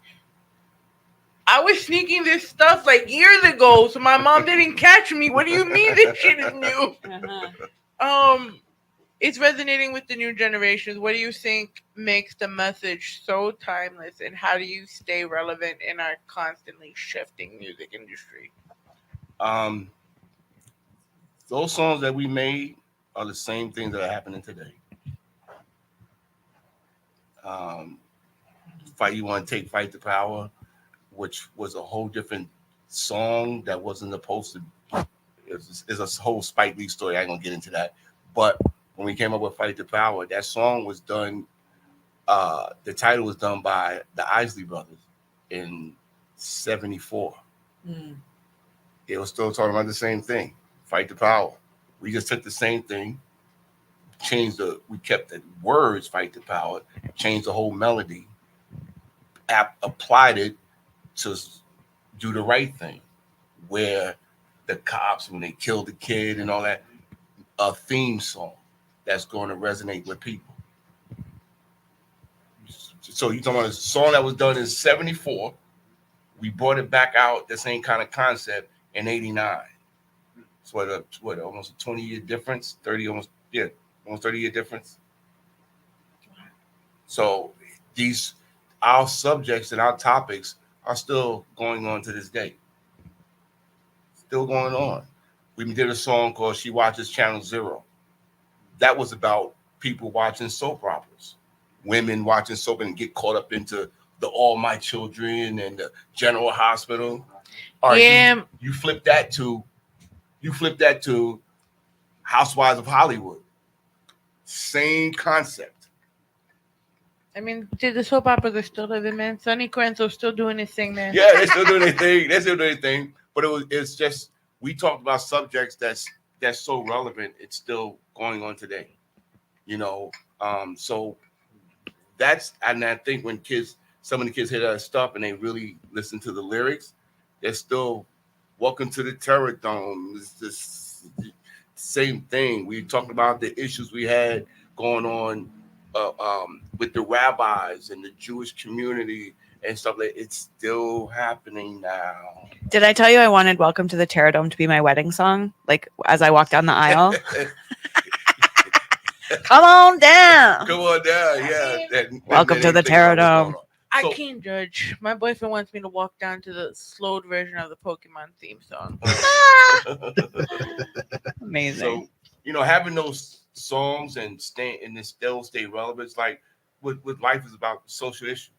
I was sneaking this stuff years ago, so my mom didn't catch me. What do you mean this shit is new? It's resonating with the new generations. What do you think makes the message so timeless, and how do you stay relevant in our constantly shifting music industry? Those songs that we made are the same things that are happening today. Fight the Power, which was a whole different song that wasn't supposed to. It's a whole Spike Lee story. I ain't gonna get into that. But when we came up with Fight the Power, that song was done. The title was done by the Isley Brothers in '74. They were still talking about the same thing, Fight the Power. We just took the same thing, we kept the words Fight the Power, changed the whole melody, applied it to Do the Right Thing, where the cops, when they killed the kid and all that, a theme song that's going to resonate with people. So you're talking about a song that was done in '74. We brought it back out, the same kind of concept, in '89. So almost a 20-year difference, almost 30-year difference. So our subjects and our topics are still going on to this day. Still going on. We did a song called She Watches Channel Zero. That was about people watching soap operas women watching soap and get caught up into the All My Children and the General Hospital. All right, Yeah. you flip that to Housewives of Hollywood. Same concept. I mean, the soap operas are still living, man. Sonny Coenzo's still doing his thing, man. Yeah, they're still doing their thing. But it's just we talked about subjects that's so relevant. It's still going on today. So and I think when some of the kids hear that stuff and they really listen to the lyrics, they're still welcome to the Terror Dome. It's this same thing. We talked about the issues we had going on with the rabbis and the Jewish community and stuff like it's still happening now. Did I tell you I wanted Welcome to the Terror Dome to be my wedding song? Like as I walk down the aisle. Come on down. Yeah. Welcome to the Terror Dome. I can't judge. My boyfriend wants me to walk down to the slowed version of the Pokemon theme song. Amazing. So, having those songs and still stay relevant, it's like what life is about social issues.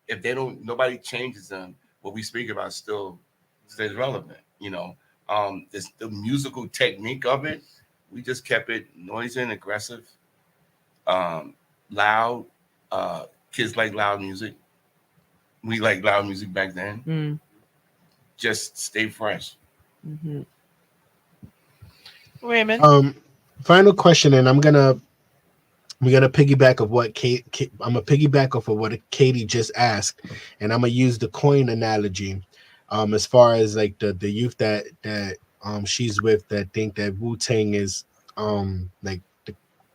If nobody changes them, what we speak about still stays relevant. The musical technique of it, we just kept it noisy and aggressive, loud. Kids like loud music. We like loud music back then. Just stay fresh. Mm-hmm. Raymond. Final question, and I'm gonna piggyback of what I'm gonna piggyback off of what Katie just asked, and I'm gonna use the coin analogy. As far as like the youth that she's with that think that Wu-Tang is that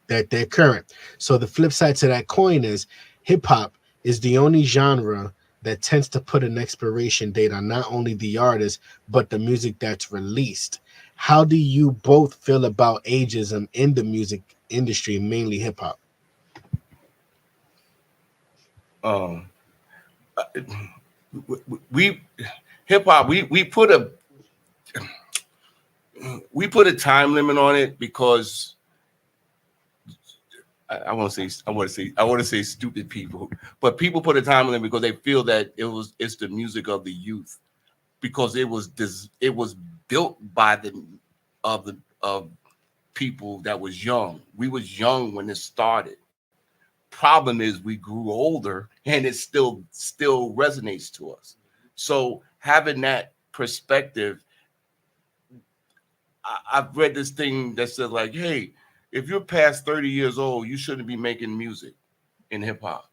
they're current. So the flip side to that coin is hip hop is the only genre that tends to put an expiration date on not only the artist but the music that's released. How do you both feel about ageism in the music industry, mainly hip hop? We hip hop. We put a time limit on it because I want to say stupid people, but people put a time limit because they feel that it's the music of the youth because it was built by of people that was young. We was young when it started. Problem is we grew older and it still resonates to us. So having that perspective, I've read this thing that said like, hey, if you're past 30 years old, you shouldn't be making music in hip hop.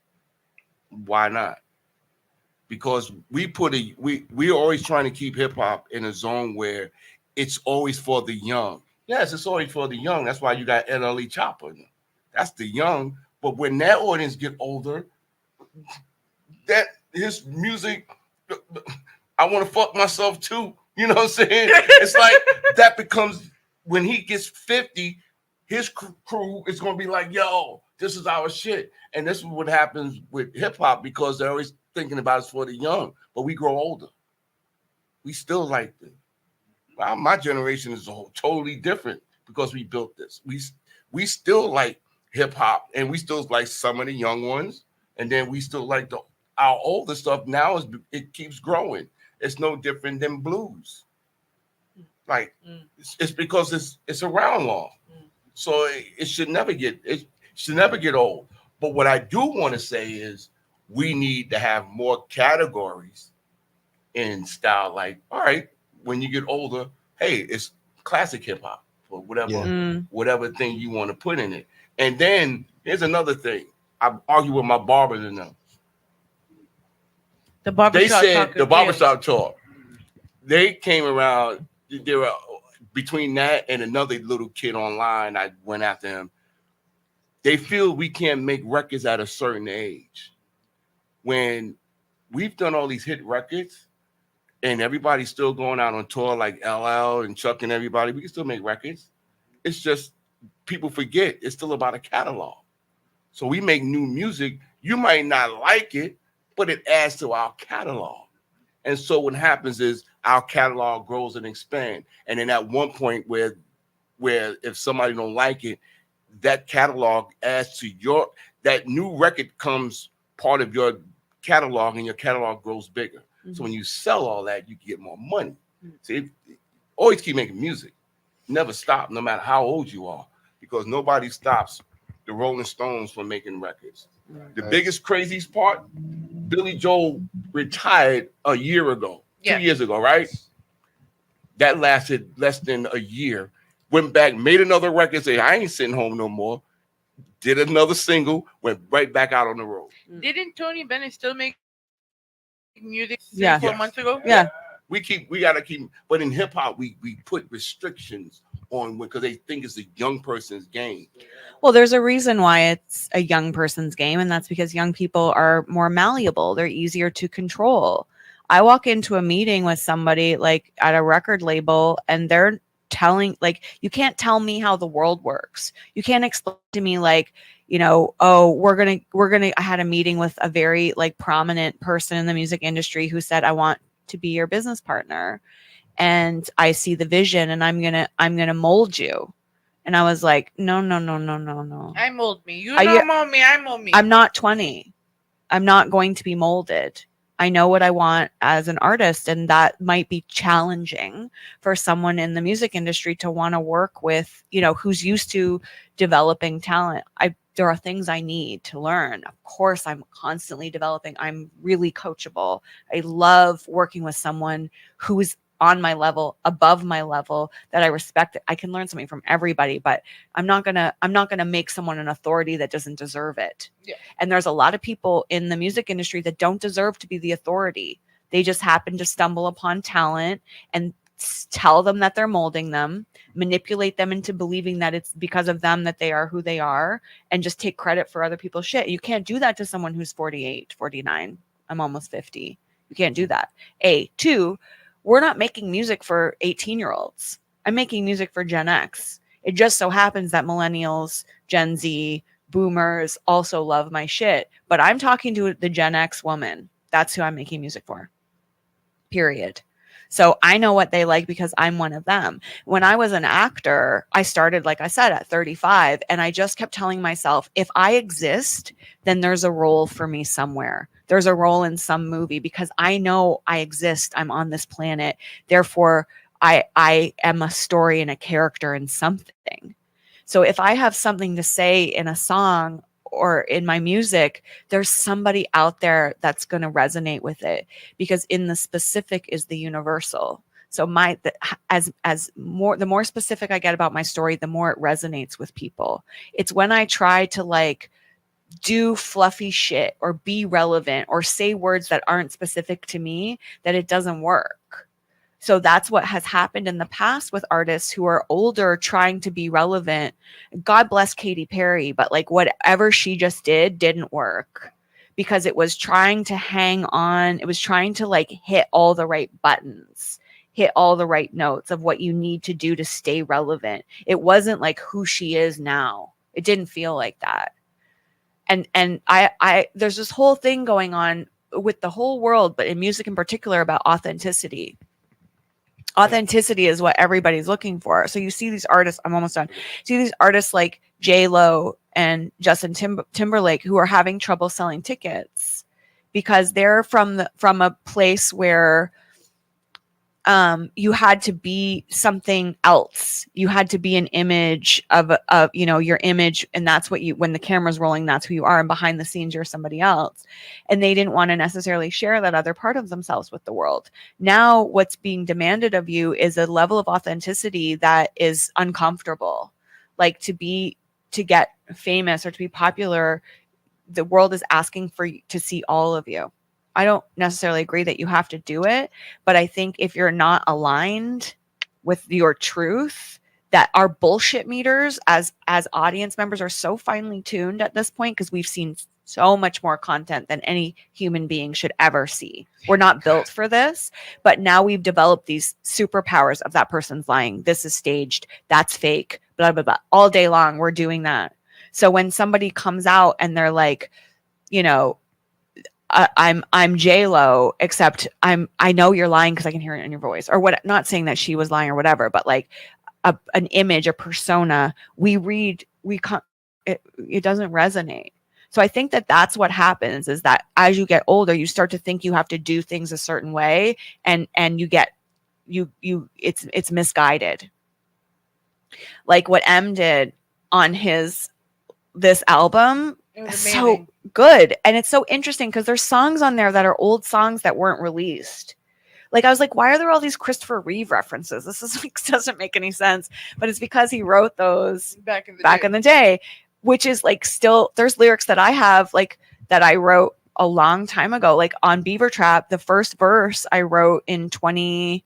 Why not? Because we're always trying to keep hip hop in a zone where it's always for the young. Yes, it's always for the young. That's why you got NLE Chopper. That's the young. But when that audience get older, that his music, I want to fuck myself too. You know what I'm saying? It's like that becomes when he gets 50, his crew is going to be like, yo, this is our shit. And this is what happens with hip hop because they're always thinking about it's for the young, but we grow older. We still like this. My generation is totally different because we built this. We still like hip hop and we still like some of the young ones. And then we still like our older stuff now it keeps growing. It's no different than blues. Like it's because it's around long. So it should never get old. But what I do want to say is we need to have more categories in style. Like, all right, when you get older, hey, it's classic hip hop or whatever thing you want to put in it. And then here's another thing. I argue with my barbers and them. They said the barbershop talk. They came around. They were between that and another little kid online. I went after him. They feel we can't make records at a certain age. When we've done all these hit records and everybody's still going out on tour like LL and Chuck and everybody, we can still make records. It's just people forget it's still about a catalog. So we make new music. You might not like it, but it adds to our catalog. And so what happens is our catalog grows and expands. And then at one point where if somebody don't like it, that catalog adds to that new record comes part of your catalog, and your catalog grows bigger. So when you sell all that, you get more money. See, always keep making music. Never stop, no matter how old you are, because nobody stops the Rolling Stones from making records. The biggest, craziest part, Billy Joel retired a year ago, 2 years ago, right? That lasted less than a year. Went back, made another record, say, I ain't sitting home no more. Did another single, went right back out on the road. Didn't Tony Bennett still make music 4 Yeah. months ago? Yeah. We gotta keep, but in hip hop, we put restrictions on because they think it's a young person's game. Well, there's a reason why it's a young person's game, and that's because young people are more malleable. They're easier to control. I walk into a meeting with somebody like at a record label, and they're telling, like, you can't tell me how the world works. You can't explain to me, like, you know, oh, we're gonna. I had a meeting with a very like prominent person in the music industry who said, I want to be your business partner, and I see the vision, and I'm gonna mold you. And I was like, no. I mold me. You Are don't you- mold me. I mold me. I'm not 20. I'm not going to be molded. I know what I want as an artist, and that might be challenging for someone in the music industry to want to work with, you know, who's used to developing talent. There are things I need to learn. Of course, I'm constantly developing. I'm really coachable. I love working with someone who's on my level, above my level, that I respect. I can learn something from everybody, but I'm not gonna make someone an authority that doesn't deserve it. Yeah. And there's a lot of people in the music industry that don't deserve to be the authority. They just happen to stumble upon talent and tell them that they're molding them, manipulate them into believing that it's because of them that they are who they are, and just take credit for other people's shit. You can't do that to someone who's 48, 49. I'm almost 50. You can't do that. Two, we're not making music for 18-year-olds. I'm making music for Gen X. It just so happens that millennials, Gen Z, boomers also love my shit. But I'm talking to the Gen X woman. That's who I'm making music for. Period. So I know what they like because I'm one of them. When I was an actor, I started, like I said, at 35, and I just kept telling myself, if I exist, then there's a role for me somewhere. There's a role in some movie because I know I exist. I'm on this planet. Therefore, I am a story and a character in something. So if I have something to say in a song or in my music, there's somebody out there that's going to resonate with it, because in the specific is the universal. So the more specific I get about my story, the more it resonates with people. It's when I try to like do fluffy shit or be relevant or say words that aren't specific to me that it doesn't work. So that's what has happened in the past with artists who are older trying to be relevant. God bless Katy Perry, but like whatever she just didn't work, because it was trying to hang on. It was trying to like hit all the right buttons, hit all the right notes of what you need to do to stay relevant. It wasn't like who she is now. It didn't feel like that. And I there's this whole thing going on with the whole world, but in music in particular, about authenticity. Authenticity is what everybody's looking for. So you see these artists, I'm almost done. See these artists like J-Lo and Justin Timberlake who are having trouble selling tickets because they're from a place where you had to be something else. You had to be an image of your image, and that's what when the camera's rolling, that's who you are, and behind the scenes you're somebody else. And they didn't want to necessarily share that other part of themselves with the world. Now what's being demanded of you is a level of authenticity that is uncomfortable. Like to get famous or to be popular, the world is asking for you to see all of you. I don't necessarily agree that you have to do it, but I think if you're not aligned with your truth, that our bullshit meters as audience members are so finely tuned at this point, because we've seen so much more content than any human being should ever see. We're not built for this, but now we've developed these superpowers of that person's lying. This is staged. That's fake. Blah, blah, blah. All day long, we're doing that. So when somebody comes out and they're like, I'm J-Lo, except I know you're lying because I can hear it in your voice, or what. Not saying that she was lying or whatever, but like an image, a persona. It doesn't resonate. So I think that that's what happens, is that as you get older, you start to think you have to do things a certain way, and it's misguided. Like what M did on this album is so good. And it's so interesting because there's songs on there that are old songs that weren't released. Like, I was like, why are there all these Christopher Reeve references? This is like, doesn't make any sense. But it's because he wrote those back in the day, which is like still, there's lyrics that I have like that I wrote a long time ago, like on Beaver Trap. The first verse I wrote in 20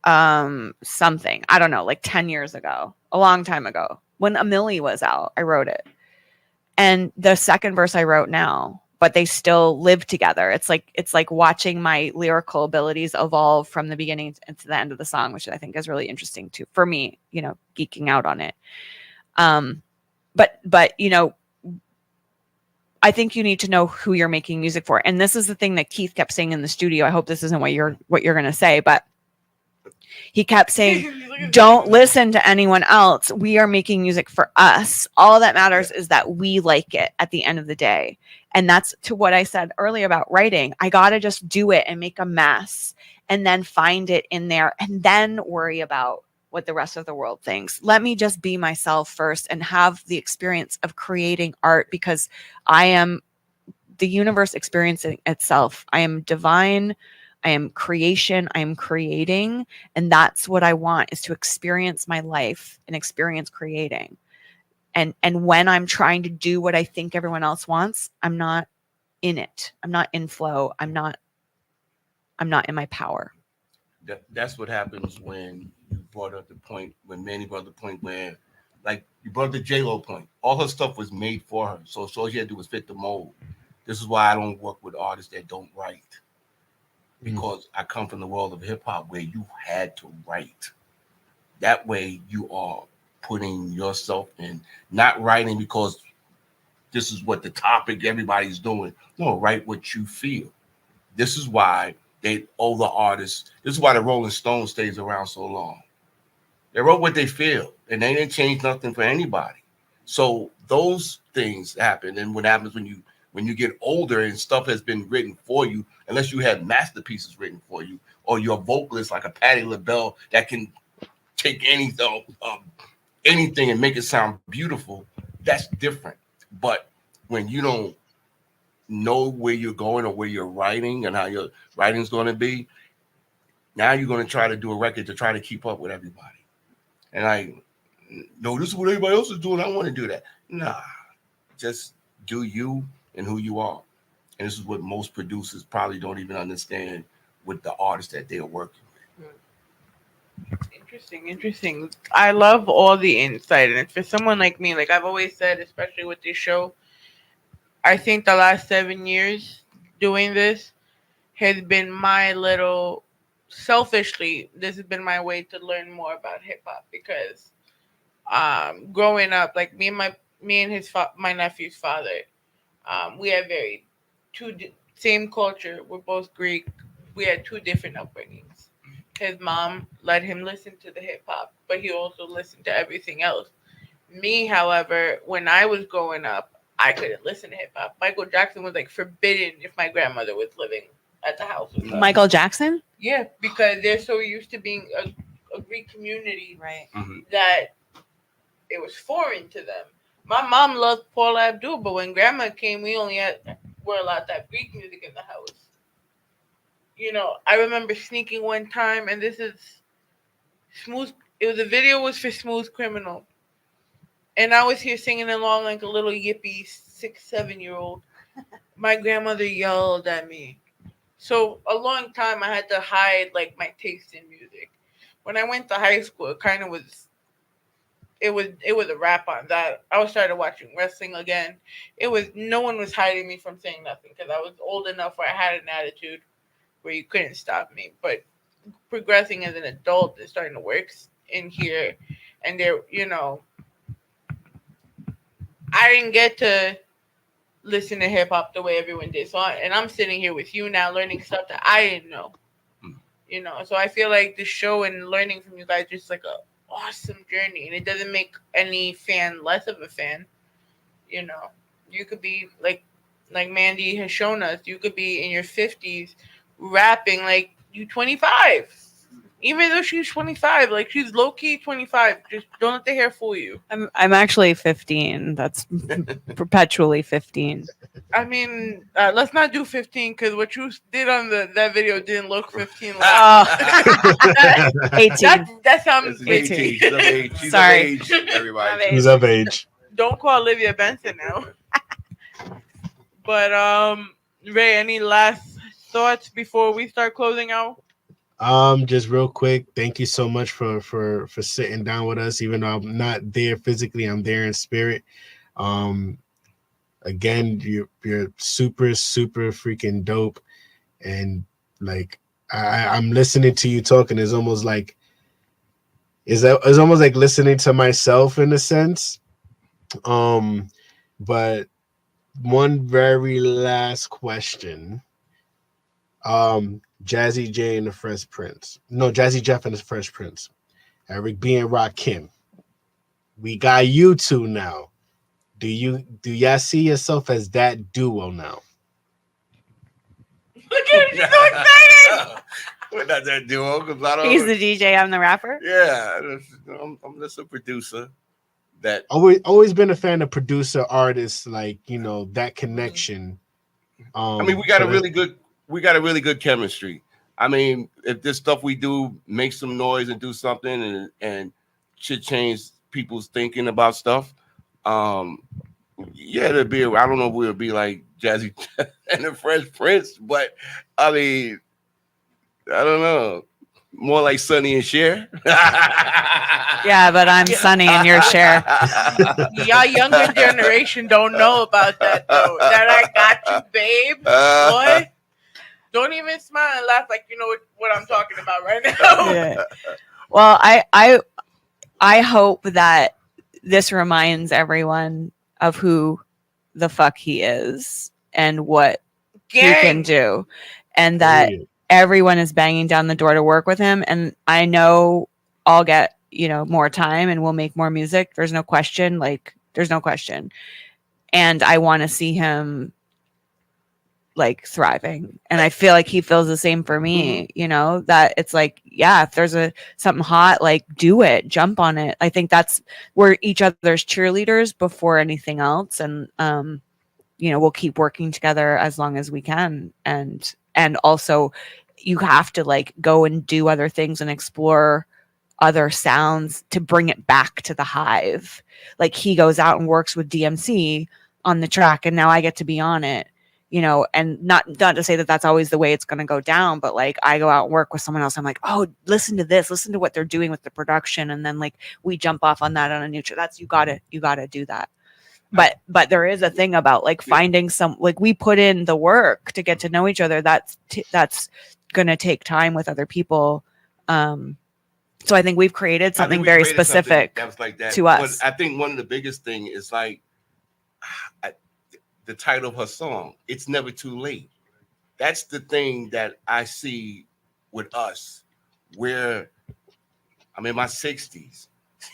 something, I don't know, like 10 years ago, a long time ago, when Amelie was out, I wrote it. And the second verse I wrote now, but they still live together. It's like watching my lyrical abilities evolve from the beginning to the end of the song, which I think is really interesting too, for me, you know, geeking out on it. But you know, I think you need to know who you're making music for. And this is the thing that Keith kept saying in the studio. I hope this isn't what you're going to say, but he kept saying, don't listen to anyone else. We are making music for us. All that matters is that we like it at the end of the day. And that's to what I said earlier about writing. I got to just do it and make a mess and then find it in there and then worry about what the rest of the world thinks. Let me just be myself first and have the experience of creating art, because I am the universe experiencing itself. I am divine. I am creation. I am creating. And that's what I want, is to experience my life and experience creating. And when I'm trying to do what I think everyone else wants, I'm not in it. I'm not in flow. I'm not in my power. That's what happens when you brought up the point, when Mandy brought up the point where, like, you brought up the J-Lo point. All her stuff was made for her. So all she had to do was fit the mold. This is why I don't work with artists that don't write. Because I come from the world of hip hop where you had to write. That way you are putting yourself in, not writing because this is what the topic everybody's doing. No, write what you feel. This is why all the artists, this is why the Rolling Stones stays around so long. They wrote what they feel, and they didn't change nothing for anybody. So those things happen. And what happens when you get older and stuff has been written for you, unless you have masterpieces written for you, or you're a vocalist like a Patti LaBelle that can take anything and make it sound beautiful, that's different. But when you don't know where you're going or where you're writing and how your writing's going to be, now you're going to try to do a record to try to keep up with everybody. And no, this is what everybody else is doing. I want to do that. Nah, just do you and who you are. And this is what most producers probably don't even understand with the artists that they're working with. Interesting. I love all the insight. And for someone like me, like I've always said, especially with this show, I think the last 7 years doing this has been my little, selfishly, this has been my way to learn more about hip hop, because growing up, like me and my nephew's father, we had same culture. We're both Greek. We had two different upbringings. His mom let him listen to the hip hop, but he also listened to everything else. Me, however, when I was growing up, I couldn't listen to hip hop. Michael Jackson was like forbidden if my grandmother was living at the house with us. Michael Jackson? Yeah, because they're so used to being a Greek community, right? That it was foreign to them. My mom loved Paula Abdul, but when grandma came, we only were allowed to have Greek music in the house. You know, I remember sneaking one time, and this is Smooth. The video was for Smooth Criminal. And I was here singing along like a little yippy 6-7-year-old. My grandmother yelled at me. So a long time I had to hide like my taste in music. When I went to high school, it kind of was, it was a wrap on that. I started watching wrestling again. No one was hiding me from saying nothing, because I was old enough where I had an attitude where you couldn't stop me. But progressing as an adult is starting to work in here, and there, you know, I didn't get to listen to hip hop the way everyone did. So, and I'm sitting here with you now, learning stuff that I didn't know. You know, so I feel like the show and learning from you guys is just like a awesome journey, and it doesn't make any fan less of a fan. You know, you could be like Mandy has shown us. You could be in your 50s rapping like you 25. Even though she's 25, like she's low key 25. Just don't let the hair fool you. I'm actually 15. That's perpetually 15. I mean, let's not do 15 because what you did on that video didn't look 15. Like, 18. That sounds 18. 18. She's Sorry. of age, everybody. He's of age. Don't call Olivia Benson now. But Ray, any last thoughts before we start closing out? Just real quick, thank you so much for sitting down with us. Even though I'm not there physically, I'm there in spirit. Again, you're super freaking dope, and like I'm listening to you talking. It's almost like it's almost like listening to myself in a sense. But one very last question. Jazzy J and the Fresh Prince. No, Jazzy Jeff and the Fresh Prince. Eric B and Rakim. We got you two now. Do y'all see yourself as that duo now? Look at him, he's so excited. We're not that duo because I don't. He's the DJ. I'm the rapper. Yeah, I'm just a producer. That always been a fan of producer artists, like that connection. I mean, we got a really good chemistry. I mean, if this stuff we do makes some noise and do something and should change people's thinking about stuff, yeah, it'd be. I don't know if we'll be like Jazzy and the Fresh Prince, but I mean, I don't know. More like Sonny and Cher. Yeah, but I'm Sonny and you're Cher. Y'all younger generation don't know about that though. That I got you, babe. Boy, don't even smile and laugh like you know what I'm talking about right now. Yeah. Well, I hope that this reminds everyone of who the fuck he is and what he can do, and that everyone is banging down the door to work with him. And I know I'll get more time and we'll make more music. There's no question. Like, there's no question. And I want to see him like thriving. And I feel like he feels the same for me, that it's like, yeah, if there's something hot, like do it, jump on it. I think we're each other's cheerleaders before anything else. And, we'll keep working together as long as we can. And also you have to like go and do other things and explore other sounds to bring it back to the hive. Like he goes out and works with DMC on the track and now I get to be on it, and not to say that that's always the way it's going to go down, but like I go out and work with someone else. I'm like, oh, listen to this, listen to what they're doing with the production. And then like we jump off on that on a new track. You gotta do that. But there is a thing about like finding we put in the work to get to know each other. That's going to take time with other people. So I think we've created something very specific to us. But I think one of the biggest thing is like the title of her song, It's Never Too Late. That's the thing that I see with us, where I'm in my 60s.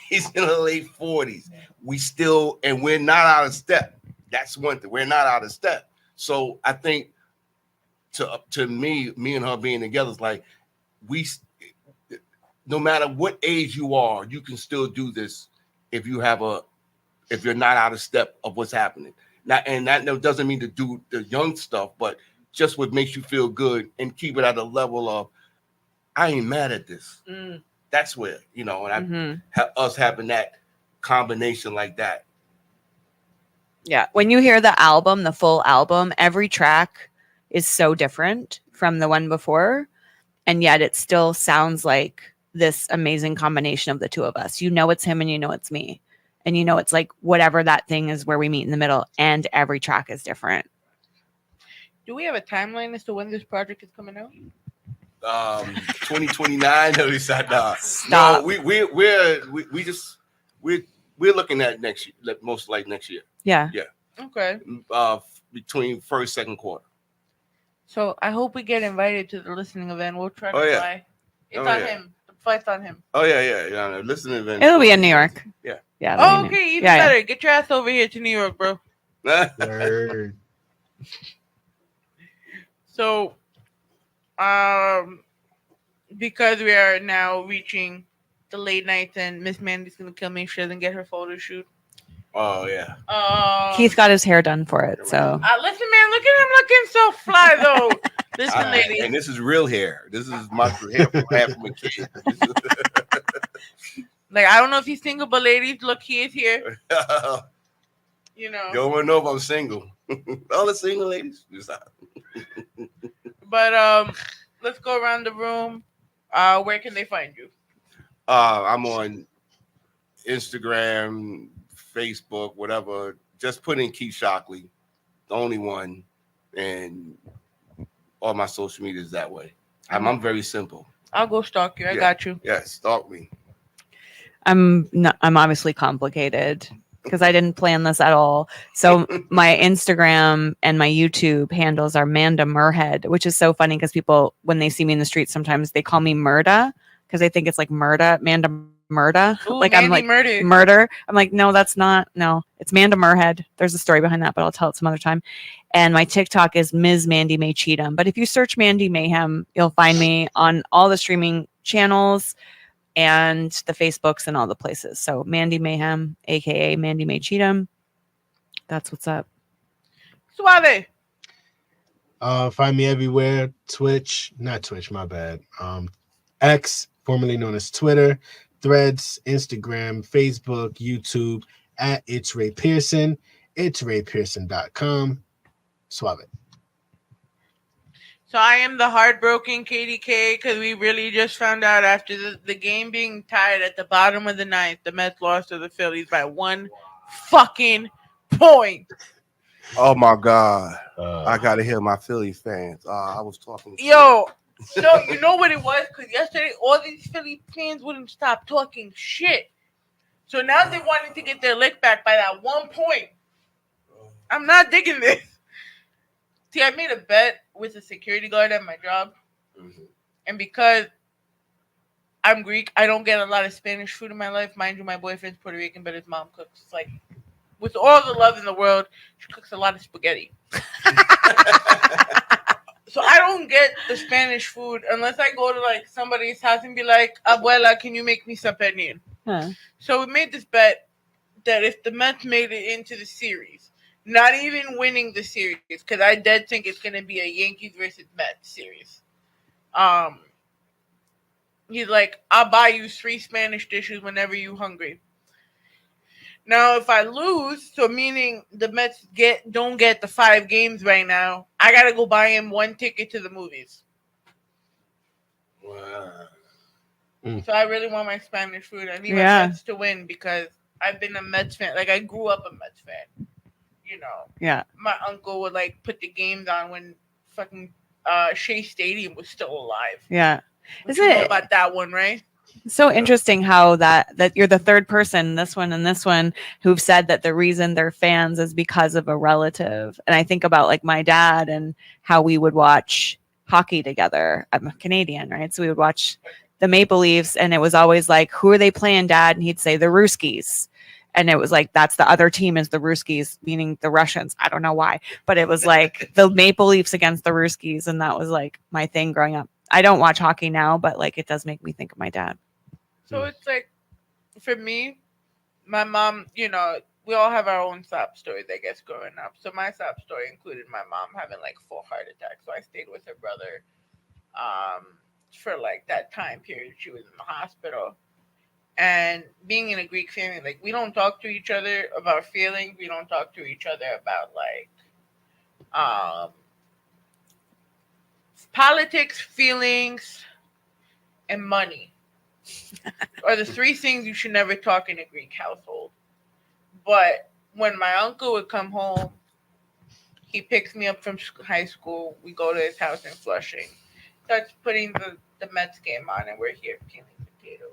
He's in the late 40s. We're not out of step. That's one thing. We're not out of step. So I think to me and her being together is like no matter what age you are, you can still do this if you're not out of step of what's happening. Now, and that doesn't mean to do the young stuff, but just what makes you feel good and keep it at a level of, I ain't mad at this. That's where, and us having that combination like that. Yeah. When you hear the album, the full album, every track is so different from the one before. And yet it still sounds like this amazing combination of the two of us. It's him and it's me. And it's like whatever that thing is where we meet in the middle, and every track is different. Do we have a timeline as to when this project is coming out? 2029. No, Stop. No, we're looking at next year, most like next year. Yeah. Yeah. Okay. Between first, second quarter. So I hope we get invited to the listening event. We'll try to fly. It's on him. The flight's on him. Oh yeah. Listening event. It'll be in New York. Yeah. Yeah. Oh, okay. Even better. Get your ass over here to New York, bro. Word. So, because we are now reaching the late nights and Miss Mandy's gonna kill me if she doesn't get her photo shoot. Oh yeah. Keith got his hair done for it, so Listen, man, look at him looking so fly though. Listen, ladies. And this is real hair. This is my hair from half of a kid. Like, I don't know if he's single, but ladies, look, he is here. You know. Don't want to know if I'm single. All the single ladies. But let's go around the room. Where can they find you? I'm on Instagram, Facebook, whatever. Just put in Keith Shocklee, the only one, and all my social media is that way. I'm very simple. I'll go stalk you. I got you. Yeah, stalk me. I'm obviously complicated because I didn't plan this at all. So my Instagram and my YouTube handles are Manda Murhead, which is so funny because people, when they see me in the street, sometimes they call me Murda because they think it's like Murda, Manda Murda. Ooh, Like Mandy I'm like Murda. murder. I'm like, no, that's not. No, it's Manda Murhead. There's a story behind that, but I'll tell it some other time. And my TikTok is Ms. Mandy May Cheatham. But if you search Mandy Mayhem, you'll find me on all the streaming channels and the Facebooks and all the places. So Mandy Mayhem, aka Mandy May Cheatham. That's what's up. Suave. Find me everywhere. Twitch, not Twitch, my bad. X, formerly known as Twitter, Threads, Instagram, Facebook, YouTube, at It's Ray Pearson, It's RayPearson.com. Suave. So I am the heartbroken KDK because we really just found out after the game being tied at the bottom of the ninth, the Mets lost to the Phillies by 1 fucking point. Oh my God. I gotta hear my Philly fans. I was talking. Yo, so you know what it was? Because yesterday all these Philly fans wouldn't stop talking shit. So now they wanted to get their lick back by that 1 point. I'm not digging this. See, I made a bet with a security guard at my job. Mm-hmm. And because I'm Greek, I don't get a lot of Spanish food in my life. Mind you, my boyfriend's Puerto Rican, but his mom cooks, like, with all the love in the world, she cooks a lot of spaghetti. So I don't get the Spanish food unless I go to, like, somebody's house and be like, Abuela, can you make me some pernil? Huh. So we made this bet that if the Mets made it into the series, not even winning the series, because I dead think it's going to be a Yankees versus Mets series. He's like, I'll buy you 3 Spanish dishes whenever you're hungry. Now, if I lose, so meaning the Mets don't get the 5 games right now, I got to go buy him 1 ticket to the movies. Wow. So I really want my Spanish food. I need my Mets to win because I've been a Mets fan. Like, I grew up a Mets fan. You know, Yeah. my uncle would like put the games on when fucking Shea Stadium was still alive. Yeah. Isn't it about that one, right? So interesting how that you're the third person, this one and this one, who've said that the reason they're fans is because of a relative. And I think about like my dad and how we would watch hockey together. I'm a Canadian, right? So we would watch the Maple Leafs and it was always like, who are they playing, Dad? And he'd say the Ruskies. And it was like, that's the other team is the Ruskies, meaning the Russians. I don't know why, but it was like the Maple Leafs against the Ruskies. And that was like my thing growing up. I don't watch hockey now, but like it does make me think of my dad. So it's like, for me, my mom, you know, we all have our own sob stories, I guess, growing up. So my sob story included my mom having like 4 heart attacks. So I stayed with her brother for like that time period. She was in the hospital. And being in a Greek family, like, we don't talk to each other about feelings. We don't talk to each other about, like, politics, feelings, and money are the 3 things you should never talk in a Greek household. But when my uncle would come home, he picks me up from high school. We go to his house in Flushing. Starts putting the Mets game on, and we're here peeling potatoes.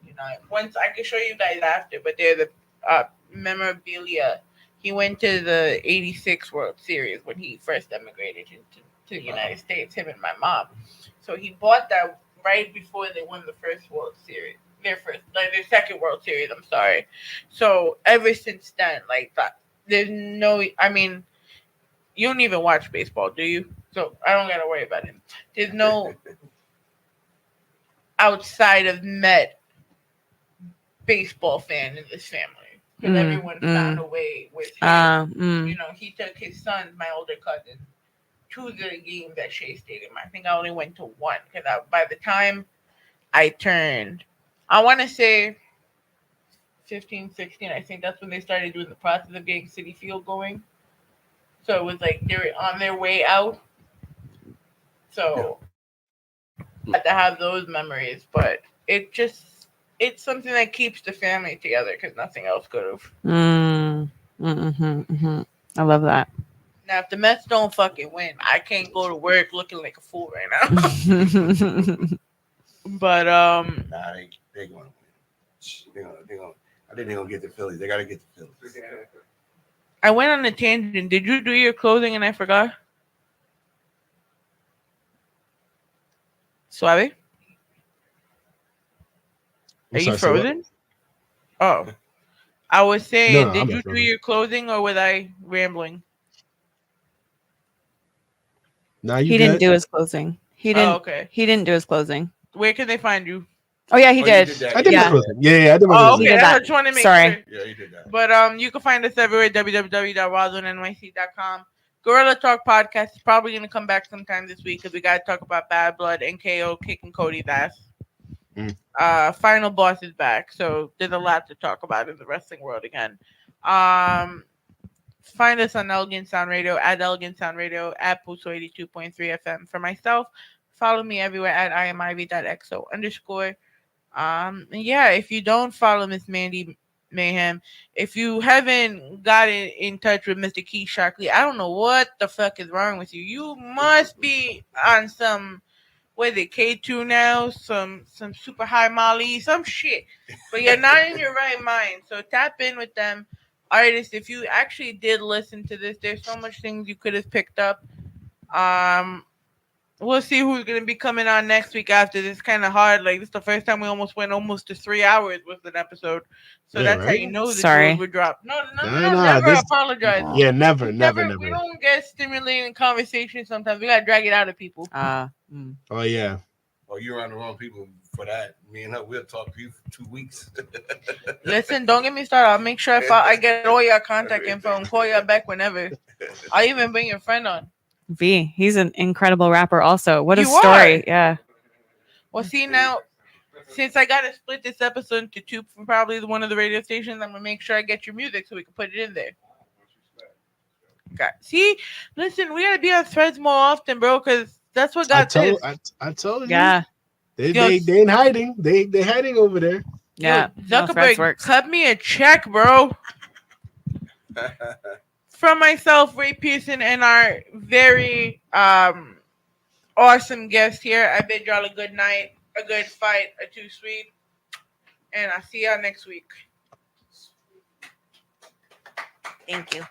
You know, once I can show you guys after, but they're the memorabilia. He went to the '86 World Series when he first emigrated to the United States, him and my mom. So he bought that right before they won the first World Series. Their second World Series, I'm sorry. So ever since then, like, that there's no. I mean, you don't even watch baseball, do you? So I don't gotta worry about it. There's no outside of Met baseball fan in this family because everyone found a way with him. You know, he took his son, my older cousin, to the games at Shea Stadium. I think I only went to one because by the time I turned, I want to say 15, 16, I think that's when they started doing the process of getting City Field going. So it was like they were on their way out. So I had to have those memories, but it's something that keeps the family together because nothing else could have. I love that. Now, if the Mets don't fucking win, I can't go to work looking like a fool right now. But nah, they gonna win. I think they're gonna get the Phillies. They gotta get the Phillies. I went on a tangent. Did you do your closing and I forgot? Suave? Are you frozen? Oh. I was saying, did you do your closing or was I rambling? No, he didn't do his closing. He didn't. Oh, okay. He didn't do his closing. Where can they find you? Oh yeah, he did. I did my closing. Yeah, I did my closing. Okay, I just want to make Sorry. sure. Yeah, you did that. But you can find us everywhere, www.rawrzonenyc.com. Gorilla Talk Podcast is probably going to come back sometime this week because we got to talk about Bad Blood and KO kicking Cody's ass. Final Boss is back, so there's a lot to talk about in the wrestling world again. Find us on Elegant Sound Radio, at Elegant Sound Radio, at Puso 82.3 FM. For myself, follow me everywhere at imivy.xo_. Yeah, if you don't follow Miss Mandy Mayhem, if you haven't gotten in touch with Mr. Keith Shocklee, I don't know what the fuck is wrong with you. You must be on some, what is it, K2 now? Some super high Molly, some shit. But you're not in your right mind. So tap in with them. Artists, if you actually did listen to this, there's so much things you could have picked up. We'll see who's going to be coming on next week after this. Kind of hard. Like, this is the first time we went to 3 hours with an episode. So that's how you know the jewels were dropped. No, never apologize. Yeah, never. We don't get stimulating conversation sometimes. We got to drag it out of people. Oh, yeah. Oh, you're around the wrong people for that. Me and her, we'll talk to you for 2 weeks. Listen, don't get me started. I'll make sure I get all your contact info and call you back whenever. I'll even bring your friend on. V, he's an incredible rapper also. What a story. Yeah. Well, see, now, since I got to split this episode into two from probably one of the radio stations, I'm going to make sure I get your music so we can put it in there. Okay. See, listen, we got to be on Threads more often, bro, because that's what got this. I told you. Yeah. They ain't hiding. They hiding over there. Yeah. Zuckerberg, cut me a check, bro. From myself, Ray Pearson, and our very awesome guest here, I bid y'all a good night, a good fight, a too sweet, and I'll see y'all next week. Thank you.